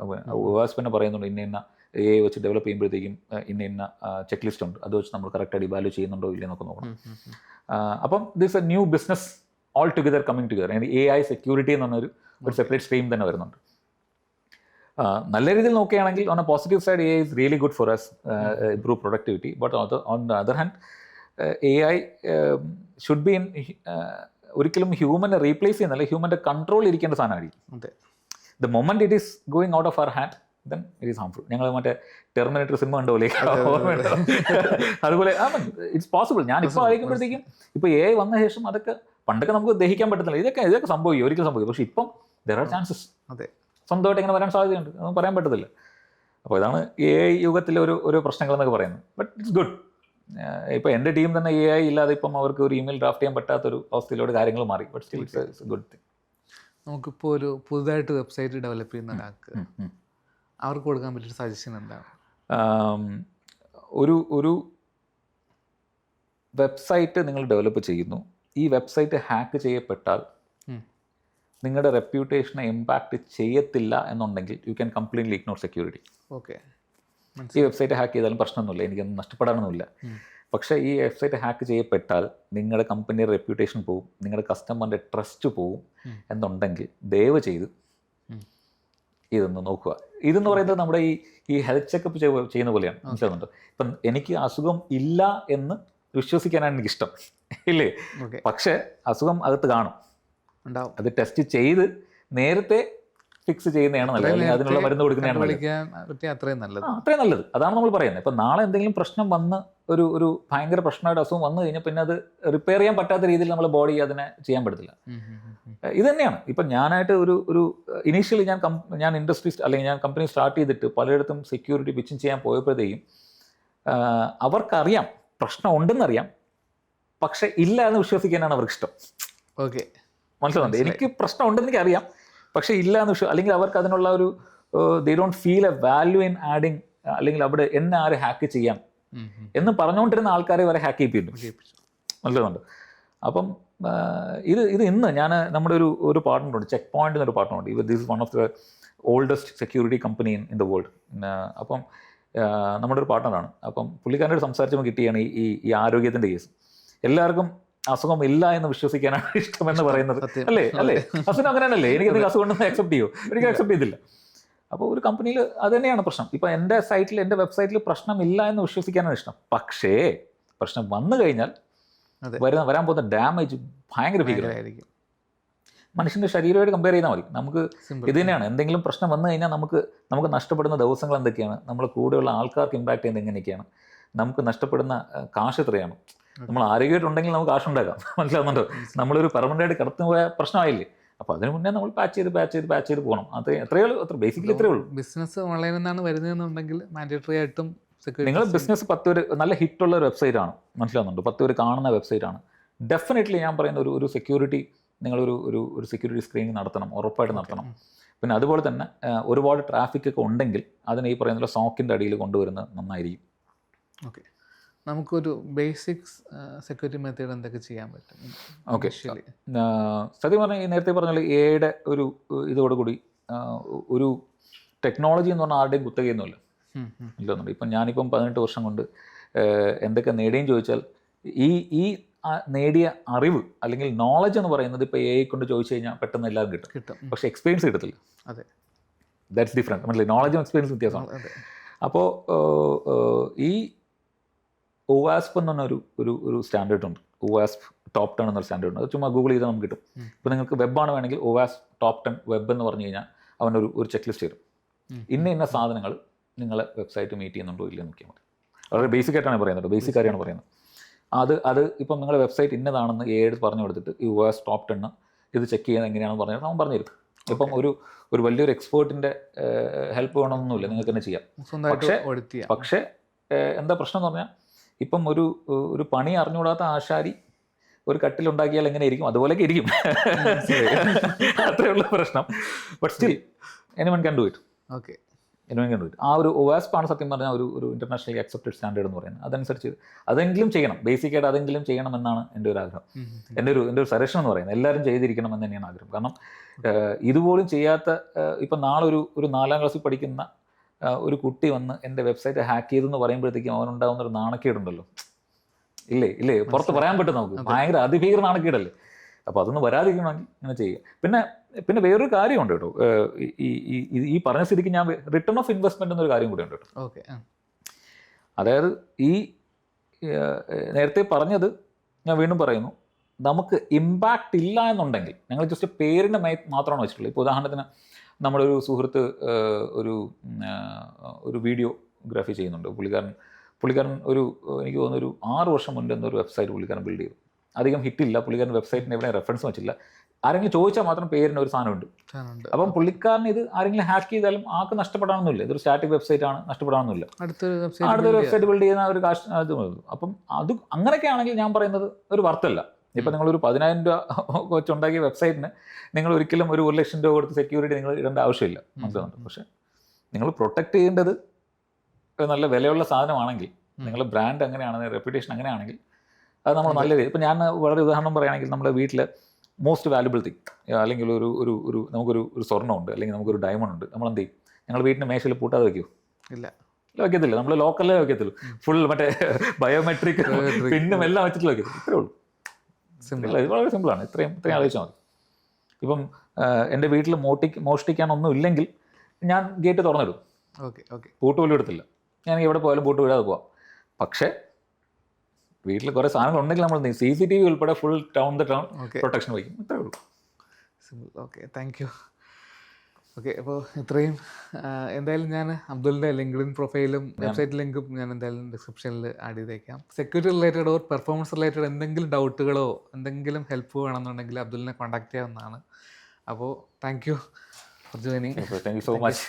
OWASP തന്നെ പറയുന്നുണ്ട് ഇന്ന AI വെച്ച് ഡെവലപ്പ് ചെയ്യുമ്പോഴത്തേക്കും ഇന്ന ചെക്ക് ലിസ്റ്റ് ഉണ്ട്. അത് വെച്ച് നമ്മൾ കറക്റ്റായിട്ട് ഇവാലുവേറ്റ് ചെയ്യുന്നുണ്ടോ ഇല്ലെന്നൊക്കെ നോക്കണം. അപ്പം this A new business all together coming together. AI security എന്ന് പറഞ്ഞൊരു സെപ്പറേറ്റ് സ്ട്രീം തന്നെ വരുന്നുണ്ട്. നല്ല രീതിയിൽ നോക്കുകയാണെങ്കിൽ on A positive side AI is really good for us, improve productivity. But on the other hand, AI should be in ഒരിക്കലും ഹ്യൂമനെ replace ചെയ്യുന്നല്ല, ഹ്യൂമൻ്റെ control ഇരിക്കേണ്ട സാധനമായിരിക്കും. The moment it is going out of our hand then it is harmful. ഞങ്ങൾ മറ്റേ Terminator cinema കണ്ടുപോലെ ഓർമ്മയുണ്ടോ? അതുപോലെ it's possible. ഞാനിപ്പോൾ ആയിരിക്കുമ്പോഴത്തേക്കും ഇപ്പോൾ AI വന്ന ശേഷം അതൊക്കെ പണ്ടൊക്കെ നമുക്ക് ദഹിക്കാൻ പറ്റുന്നില്ല. ഇതൊക്കെ സംഭവിക്കും, ഒരിക്കലും സംഭവിക്കും. പക്ഷെ ഇപ്പം ദർ ആർ ചാൻസസ്. സ്വന്തമായിട്ട് എങ്ങനെ വരാൻ സാധ്യതയുണ്ട്, അതൊന്നും പറയാൻ പറ്റത്തില്ല. അപ്പോൾ ഇതാണ് AI യുഗത്തിലെ ഒരു പ്രശ്നങ്ങളെന്നൊക്കെ പറയുന്നത്. But it's good. ഇപ്പോൾ എൻ്റെ ടീം തന്നെ AI ഇല്ലാതെ ഇപ്പം അവർക്ക് ഒരു ഇമെയിൽ ഡ്രാഫ്റ്റ് ചെയ്യാൻ പറ്റാത്തൊരു അവസ്ഥയിലൂടെ കാര്യങ്ങൾ മാറി. But still it's A good thing. നമുക്കിപ്പോൾ ഒരു പുതുതായിട്ട് വെബ്സൈറ്റ് ഡെവലപ്പ് ചെയ്യുന്ന ഒരാൾക്ക് അവർക്ക് കൊടുക്കാൻ പറ്റിയ സജഷൻ എന്താണ്? ഒരു വെബ്സൈറ്റ് നിങ്ങൾ ഡെവലപ്പ് ചെയ്യുന്നു, ഈ വെബ്സൈറ്റ് ഹാക്ക് ചെയ്യപ്പെട്ടാൽ നിങ്ങളുടെ റെപ്യൂട്ടേഷനെ ഇമ്പാക്റ്റ് ചെയ്യത്തില്ല എന്നുണ്ടെങ്കിൽ you can completely ignore security. ഈ വെബ്സൈറ്റ് ഹാക്ക് ചെയ്താലും പ്രശ്നമൊന്നുമില്ല, എനിക്കൊന്നും നഷ്ടപ്പെടാനൊന്നുമില്ല. പക്ഷേ ഈ വെബ്സൈറ്റ് ഹാക്ക് ചെയ്യപ്പെട്ടാൽ നിങ്ങളുടെ കമ്പനിയുടെ റെപ്യൂട്ടേഷൻ പോവും, നിങ്ങളുടെ കസ്റ്റമറിൻ്റെ ട്രസ്റ്റ് പോവും എന്നുണ്ടെങ്കിൽ ദയവ് ചെയ്ത് ഇതൊന്ന് നോക്കുക. ഇതെന്ന് പറയുന്നത് നമ്മുടെ ഈ ഹെൽത്ത് ചെക്കപ്പ് ചെയ്യുന്ന പോലെയാണ്. മനസ്സിലാകുന്നുണ്ട്? ഇപ്പം എനിക്ക് അസുഖം ഇല്ല എന്ന് വിശ്വസിക്കാനാണ് എനിക്കിഷ്ടം, ഇല്ലേ? പക്ഷേ അസുഖം അകത്ത് കാണും. അത് ടെസ്റ്റ് ചെയ്ത് നേരത്തെ ഫിക്സ് ചെയ്യുന്നതാണ് നല്ലത്, അല്ലെങ്കിൽ അതിനുള്ള മരുന്ന് കൊടുക്കുന്നതാണ് അത്രയും നല്ലത്. അതാണ് നമ്മൾ പറയുന്നത്. ഇപ്പം നാളെ എന്തെങ്കിലും പ്രശ്നം വന്ന് ഒരു ഭയങ്കര പ്രശ്നമായിട്ട് അസുഖം വന്നു കഴിഞ്ഞാൽ പിന്നെ അത് റിപ്പയർ ചെയ്യാൻ പറ്റാത്ത രീതിയിൽ നമ്മുടെ ബോഡി അതിനെ ചെയ്യാൻ പറ്റത്തില്ല. ഇത് തന്നെയാണ്. ഇപ്പം ഞാനായിട്ട് ഒരു ഇനീഷ്യലി ഞാൻ ഇൻഡസ്ട്രി അല്ലെങ്കിൽ ഞാൻ കമ്പനി സ്റ്റാർട്ട് ചെയ്തിട്ട് പലയിടത്തും സെക്യൂരിറ്റി പിച്ചിങ് ചെയ്യാൻ പോയപ്പോഴത്തേക്കും അവർക്കറിയാം പ്രശ്നം ഉണ്ടെന്നറിയാം, പക്ഷെ ഇല്ല എന്ന് വിശ്വസിക്കാനാണ് അവർക്കിഷ്ടം. മനസ്സിലാവുന്നുണ്ട്? എനിക്ക് പ്രശ്നം ഉണ്ടെന്ന് എനിക്കറിയാം, പക്ഷെ ഇല്ല എന്ന് അല്ലെങ്കിൽ അവർക്ക് അതിനുള്ള ഒരു they don't feel A value in adding, അല്ലെങ്കിൽ അവിടെ എന്നെ ആര് ഹാക്ക് ചെയ്യാം എന്ന് പറഞ്ഞുകൊണ്ടിരുന്ന ആൾക്കാരെ വരെ ഹാക്ക് ചെയ്യിപ്പിച്ചു. മനസ്സിലാവുന്നുണ്ട്? അപ്പം ഇത് ഇന്ന് നമ്മുടെ ഒരു പാർട്ട്ണറുണ്ട്, ചെക്ക് പോയിന്റ് എന്നൊരു പാർട്ട്ണറുണ്ട്. This is one of the oldest security company in the world. അപ്പം നമ്മുടെ ഒരു പാർട്ട്ണറാണ്. അപ്പം പുള്ളിക്കാരനോട് സംസാരിച്ചപ്പോൾ കിട്ടിയാണ് ഈ ആരോഗ്യത്തിൻ്റെ കേസ്. എല്ലാവർക്കും അസുഖം ഇല്ല എന്ന് വിശ്വസിക്കാനാണ് ഇഷ്ടമെന്ന് പറയുന്നത്, അല്ലേ? അസുഖം അങ്ങനെയാണല്ലേ? എനിക്ക് എന്തെങ്കിലും അസുഖം ഉണ്ടെന്ന് അക്സെപ്റ്റ് ചെയ്യുമോ? ഒരിക്കലും അക്സെപ്റ്റ് ചെയ്തില്ല. അപ്പോൾ ഒരു കമ്പനിയിൽ അത് തന്നെയാണ് പ്രശ്നം. ഇപ്പം എൻ്റെ വെബ്സൈറ്റിൽ പ്രശ്നമില്ല എന്ന് വിശ്വസിക്കാനാണ് ഇഷ്ടം, പക്ഷേ പ്രശ്നം വന്നു കഴിഞ്ഞാൽ വരാൻ പോകുന്ന ഡാമേജ് ഭയങ്കര ഭീകരമായിരിക്കും. മനുഷ്യൻ്റെ ശരീരമായിട്ട് കമ്പയർ ചെയ്താൽ മതി. നമുക്ക് ഇത് തന്നെയാണ്. എന്തെങ്കിലും പ്രശ്നം വന്നു കഴിഞ്ഞാൽ നമുക്ക് നഷ്ടപ്പെടുന്ന ദിവസങ്ങൾ എന്തൊക്കെയാണ്, നമ്മുടെ കൂടെയുള്ള ആൾക്കാർക്ക് ഇമ്പാക്ട് ചെയ്യുന്നത് എങ്ങനെയൊക്കെയാണ്, നമുക്ക് നഷ്ടപ്പെടുന്ന കാശ് എത്രയാണ്. നമ്മൾ ആരോഗ്യമായിട്ടുണ്ടെങ്കിൽ നമുക്ക് കാശുണ്ടാക്കാം. മനസ്സിലാവുന്നുണ്ടോ? നമ്മളൊരു പെർമനൻ്റായിട്ട് കടന്നു പോയ പ്രശ്നമായില്ലേ? അപ്പോൾ അതിന് മുന്നേ നമ്മൾ പാച്ച് ചെയ്ത് പോകണം. അത് എത്രയേ ഉള്ളൂ, അത്ര ബേസിക്കലി ഇത്രയേ ഉള്ളൂ. ബിസിനസ് ഓൺലൈനിൽ നിന്നാണ് വരുന്നതെന്നുണ്ടെങ്കിൽ മാൻഡേറ്ററി ആയിട്ടും നിങ്ങൾ ബിസിനസ് 10 പേര് നല്ല ഹിറ്റുള്ള ഒരു വെബ്സൈറ്റ് ആണ്, മനസ്സിലാവുന്നുണ്ട്, 10 പേര് കാണുന്ന വെബ്സൈറ്റ് ആണ്, ഡെഫിനറ്റ്ലി ഞാൻ പറയുന്ന ഒരു സെക്യൂരിറ്റി, നിങ്ങളൊരു സെക്യൂരിറ്റി സ്ക്രീനിങ് നടത്തണം, ഉറപ്പായിട്ട് നടത്തണം. പിന്നെ അതുപോലെ തന്നെ ഒരുപാട് ട്രാഫിക് ഒക്കെ ഉണ്ടെങ്കിൽ അതിന് ഈ പറയുന്ന സോക്കിൻ്റെ അടിയിൽ കൊണ്ടുവരുന്നത് നന്നായിരിക്കും. ഓക്കെ, നമുക്കൊരു ബേസിക്സ് സെക്യൂരിറ്റി മെത്തേഡ് എന്തൊക്കെ ചെയ്യാൻ പറ്റും? ഓക്കെ, സത്യം പറഞ്ഞാൽ ഈ നേരത്തെ പറഞ്ഞാൽ എയുടെ ഒരു ഇതോടുകൂടി ഒരു ടെക്നോളജി എന്ന് പറഞ്ഞാൽ ആരുടെയും കുത്തകയൊന്നുമില്ല ഇല്ലെന്നുണ്ട്. ഇപ്പം ഞാനിപ്പം 18 വർഷം കൊണ്ട് എന്തൊക്കെ നേടിയെന്ന് ചോദിച്ചാൽ ഈ നേടിയ അറിവ് അല്ലെങ്കിൽ നോളജ് എന്ന് പറയുന്നത് ഇപ്പോൾ എ കൊണ്ട് ചോദിച്ചു കഴിഞ്ഞാൽ പെട്ടെന്ന് എല്ലാവരും കിട്ടും, പക്ഷേ എക്സ്പീരിയൻസ് കിട്ടത്തില്ല. അതെ, ദാറ്റ്സ് ഡിഫറെൻറ്റ്. മനസ്സിലായി, നോളജും എക്സ്പീരിയൻസ് വ്യത്യാസമാണ്. അപ്പോൾ ഈ OWASP എന്ന് പറഞ്ഞ ഒരു സ്റ്റാൻഡേർഡ് ഉണ്ട്, OWASP ടോപ്പ് 10 എന്നൊരു സ്റ്റാൻഡേർഡ് ഉണ്ട്. അത് ചുമ്മാ ഗൂഗിൾ ചെയ്താൽ നമുക്ക് കിട്ടും. ഇപ്പോൾ നിങ്ങൾക്ക് വെബാണ് വേണമെങ്കിൽ OWASP ടോപ്പ് 10 വെബ് എന്ന് പറഞ്ഞു കഴിഞ്ഞാൽ അവനൊരു ചെക്ക് ലിസ്റ്റ് തരും. ഇന്ന സാധനങ്ങൾ നിങ്ങളെ വെബ്സൈറ്റ് മീറ്റ് ചെയ്യുന്നുണ്ടോ ഇല്ലെന്ന് നോക്കിയാൽ മതി. വളരെ ബേസിക് ആയിട്ടാണ് പറയുന്നത്, ബേസിക് കാര്യമാണ് പറയുന്നത്. അത് ഇപ്പം നിങ്ങളുടെ വെബ്സൈറ്റ് ഇന്നതാണെന്ന് ഏഡ് പറഞ്ഞു കൊടുത്തിട്ട് ഈ OWASP ടോപ്പ് 10 ഇത് ചെക്ക് ചെയ്യുന്നത് എങ്ങനെയാണെന്ന് പറഞ്ഞാൽ അവൻ പറഞ്ഞു തരും. ഇപ്പം ഒരു വലിയൊരു എക്സ്പേർട്ടിൻ്റെ ഹെൽപ്പ് വേണമെന്നൊന്നുമില്ല, നിങ്ങൾക്ക് തന്നെ ചെയ്യാം. പക്ഷേ എന്താ പ്രശ്നം എന്ന് പറഞ്ഞാൽ ഇപ്പം ഒരു പണി അറിഞ്ഞുകൂടാത്ത ആശാരി ഒരു കട്ടിലുണ്ടാക്കിയാൽ എങ്ങനെ ഇരിക്കും, അതുപോലെയൊക്കെ ഇരിക്കും. അത്രയുള്ള പ്രശ്നം. But still anyone can do it. Okay, anyone can do it. ആ ഒരു OWASP ആണ് സത്യം പറഞ്ഞാൽ ഒരു ഇൻ്റർനാഷണലി അക്സെപ്റ്റഡ് സ്റ്റാൻഡേർഡ് എന്ന് പറയുന്നത്. അതനുസരിച്ച് അതെങ്കിലും ചെയ്യണം, ബേസിക്കായിട്ട് അതെങ്കിലും ചെയ്യണമെന്നാണ് എൻ്റെ ഒരു ആഗ്രഹം. എൻ്റെ ഒരു സജഷൻ എന്ന് പറയുന്നത് എല്ലാവരും ചെയ്തിരിക്കണം എന്ന് തന്നെയാണ് ആഗ്രഹം. കാരണം ഇതുപോലും ചെയ്യാത്ത, ഇപ്പം നാളെ ഒരു 4ാം ക്ലാസ്സിൽ പഠിക്കുന്ന ഒരു കുട്ടി വന്ന് എൻ്റെ വെബ്സൈറ്റ് ഹാക്ക് ചെയ്തെന്ന് പറയുമ്പോഴത്തേക്കും അവനുണ്ടാകുന്നൊരു നാണക്കേടുണ്ടല്ലോ. ഇല്ലേ, പുറത്ത് പറയാൻ പറ്റും നമുക്ക്, ഭയങ്കര അതിഭീകര നാണക്കേടല്ലേ. അപ്പോൾ അതൊന്നും വരാതിരിക്കണമെങ്കിൽ ഇങ്ങനെ ചെയ്യുക. പിന്നെ വേറൊരു കാര്യമുണ്ട് കേട്ടോ, ഈ പറഞ്ഞ സ്ഥിതിക്ക് ഞാൻ റിട്ടേൺ ഓഫ് ഇൻവെസ്റ്റ്മെൻറ്റ് എന്നൊരു കാര്യം കൂടി ഉണ്ട് കേട്ടോ. ഓക്കെ, അതായത് ഈ നേരത്തെ പറഞ്ഞത് ഞാൻ വീണ്ടും പറയുന്നു, നമുക്ക് ഇമ്പാക്റ്റ് ഇല്ല എന്നുണ്ടെങ്കിൽ ഞങ്ങൾ ജസ്റ്റ് പേരിൻ്റെ മാത്രമാണ് വെച്ചിട്ടുള്ളത്. ഇപ്പോൾ ഉദാഹരണത്തിന് നമ്മുടെ ഒരു സുഹൃത്ത് ഒരു വീഡിയോഗ്രാഫി ചെയ്യുന്നുണ്ട്. പുള്ളിക്കാരൻ എനിക്ക് തോന്നുന്നു 6 വർഷം മുൻപ് എന്നൊരു വെബ്സൈറ്റ് പുള്ളിക്കാരൻ ബിൽഡ് ചെയ്തു. അധികം ഹിറ്റില്ല, പുള്ളിക്കാരൻ വെബ്സൈറ്റിന് എവിടെ റെഫറൻസ് വെച്ചില്ല. ആരെങ്കിലും ചോദിച്ചാൽ മാത്രം പേരിന് ഒരു സാധനമുണ്ട്. അപ്പം പുള്ളിക്കാരൻ ഇത് ആരെങ്കിലും ഹാക്ക് ചെയ്താലും ആൾക്ക് നഷ്ടപ്പെടാനൊന്നുമില്ല. ഇതൊരു സ്റ്റാറ്റിക് വെബ്സൈറ്റ് ആണ്, നഷ്ടപ്പെടാനൊന്നുമില്ല. അടുത്തൊരു വെബ്സൈറ്റ് ബിൽഡ് ചെയ്യുന്ന ഒരു കാശ് അത്. അപ്പം അത് അങ്ങനെയൊക്കെ ആണെങ്കിൽ ഞാൻ പറയുന്നത് ഒരു വರ್ತല്ല. ഇപ്പം നിങ്ങളൊരു 10,000 രൂപ വെച്ചുണ്ടാക്കിയ വെബ്സൈറ്റിന് നിങ്ങൾ ഒരിക്കലും ഒരു 1,00,000 രൂപ കൊടുത്ത് സെക്യൂരിറ്റി നിങ്ങൾ ഇടേണ്ട ആവശ്യമില്ല, മനസ്സിലാകുന്നുണ്ട്. പക്ഷേ നിങ്ങൾ പ്രൊട്ടക്ട് ചെയ്യേണ്ടത് നല്ല വിലയുള്ള സാധനമാണെങ്കിൽ, നിങ്ങളുടെ ബ്രാൻഡ് അങ്ങനെയാണെങ്കിൽ, റെപ്യൂട്ടേഷൻ അങ്ങനെയാണെങ്കിൽ അത് നമ്മൾ നല്ല രീതി. ഇപ്പം ഞാൻ വളരെ ഉദാഹരണം പറയുകയാണെങ്കിൽ നമ്മുടെ വീട്ടിൽ മോസ്റ്റ് വാല്യുബിൾ തിങ്, അല്ലെങ്കിൽ നമുക്കൊരു സ്വർണ്ണമുണ്ട്, അല്ലെങ്കിൽ നമുക്കൊരു ഡയമണ്ട് ഉണ്ട്, നമ്മൾ എന്ത് ചെയ്യും? ഞങ്ങൾ വീട്ടിന് മേശയിൽ പൂട്ടാതെ വയ്ക്കുമോ? ഇല്ല, വയ്ക്കത്തില്ല. നമ്മൾ ലോക്കലിലേ വയ്ക്കത്തുള്ളൂ. ഫുൾ മറ്റേ ബയോമെട്രിക് പിന്നും എല്ലാം വെച്ചിട്ട് വയ്ക്കത്തില്ല. ഇത്രേ ഉള്ളൂ. ഇത് വളരെ സിമ്പിളാണ്. ഇത്രയും ആലോചിച്ചാൽ മതി. ഇപ്പം എൻ്റെ വീട്ടിൽ മോഷ്ടിക്കാനൊന്നും ഇല്ലെങ്കിൽ ഞാൻ ഗേറ്റ് തുറന്നിടും. പൂട്ട് പോലും എടുത്തില്ല. ഞാൻ എവിടെ പോയാലും പൂട്ട് വിടാതെ പോവാം. പക്ഷേ വീട്ടിൽ കുറേ സാധനങ്ങൾ ഉണ്ടെങ്കിൽ നമ്മൾ CCTV ഉൾപ്പെടെ ഫുൾ ടൗൺ പ്രൊട്ടക്ഷൻ വയ്ക്കും. ഇത്രേ ഉള്ളൂ. Simple. Okay, thank you. Okay, അപ്പോൾ ഇത്രയും എന്തായാലും ഞാൻ അബ്ദുലിൻ്റെ ലിങ്ക്ഡിൻ പ്രൊഫൈലും വെബ്സൈറ്റ് ലിങ്കും ഞാൻ എന്തായാലും ഡിസ്ക്രിപ്ഷനിൽ ആഡ് ചെയ്തേക്കാം. Security related or performance related എന്തെങ്കിലും ഡൗട്ടുകളോ എന്തെങ്കിലും ഹെൽപ്പ് വേണമെന്നുണ്ടെങ്കിൽ അബ്ദുലിനെ കോൺടാക്ട് ചെയ്യാവുന്നതാണ്. അപ്പോൾ thank you for joining. Thank you so much.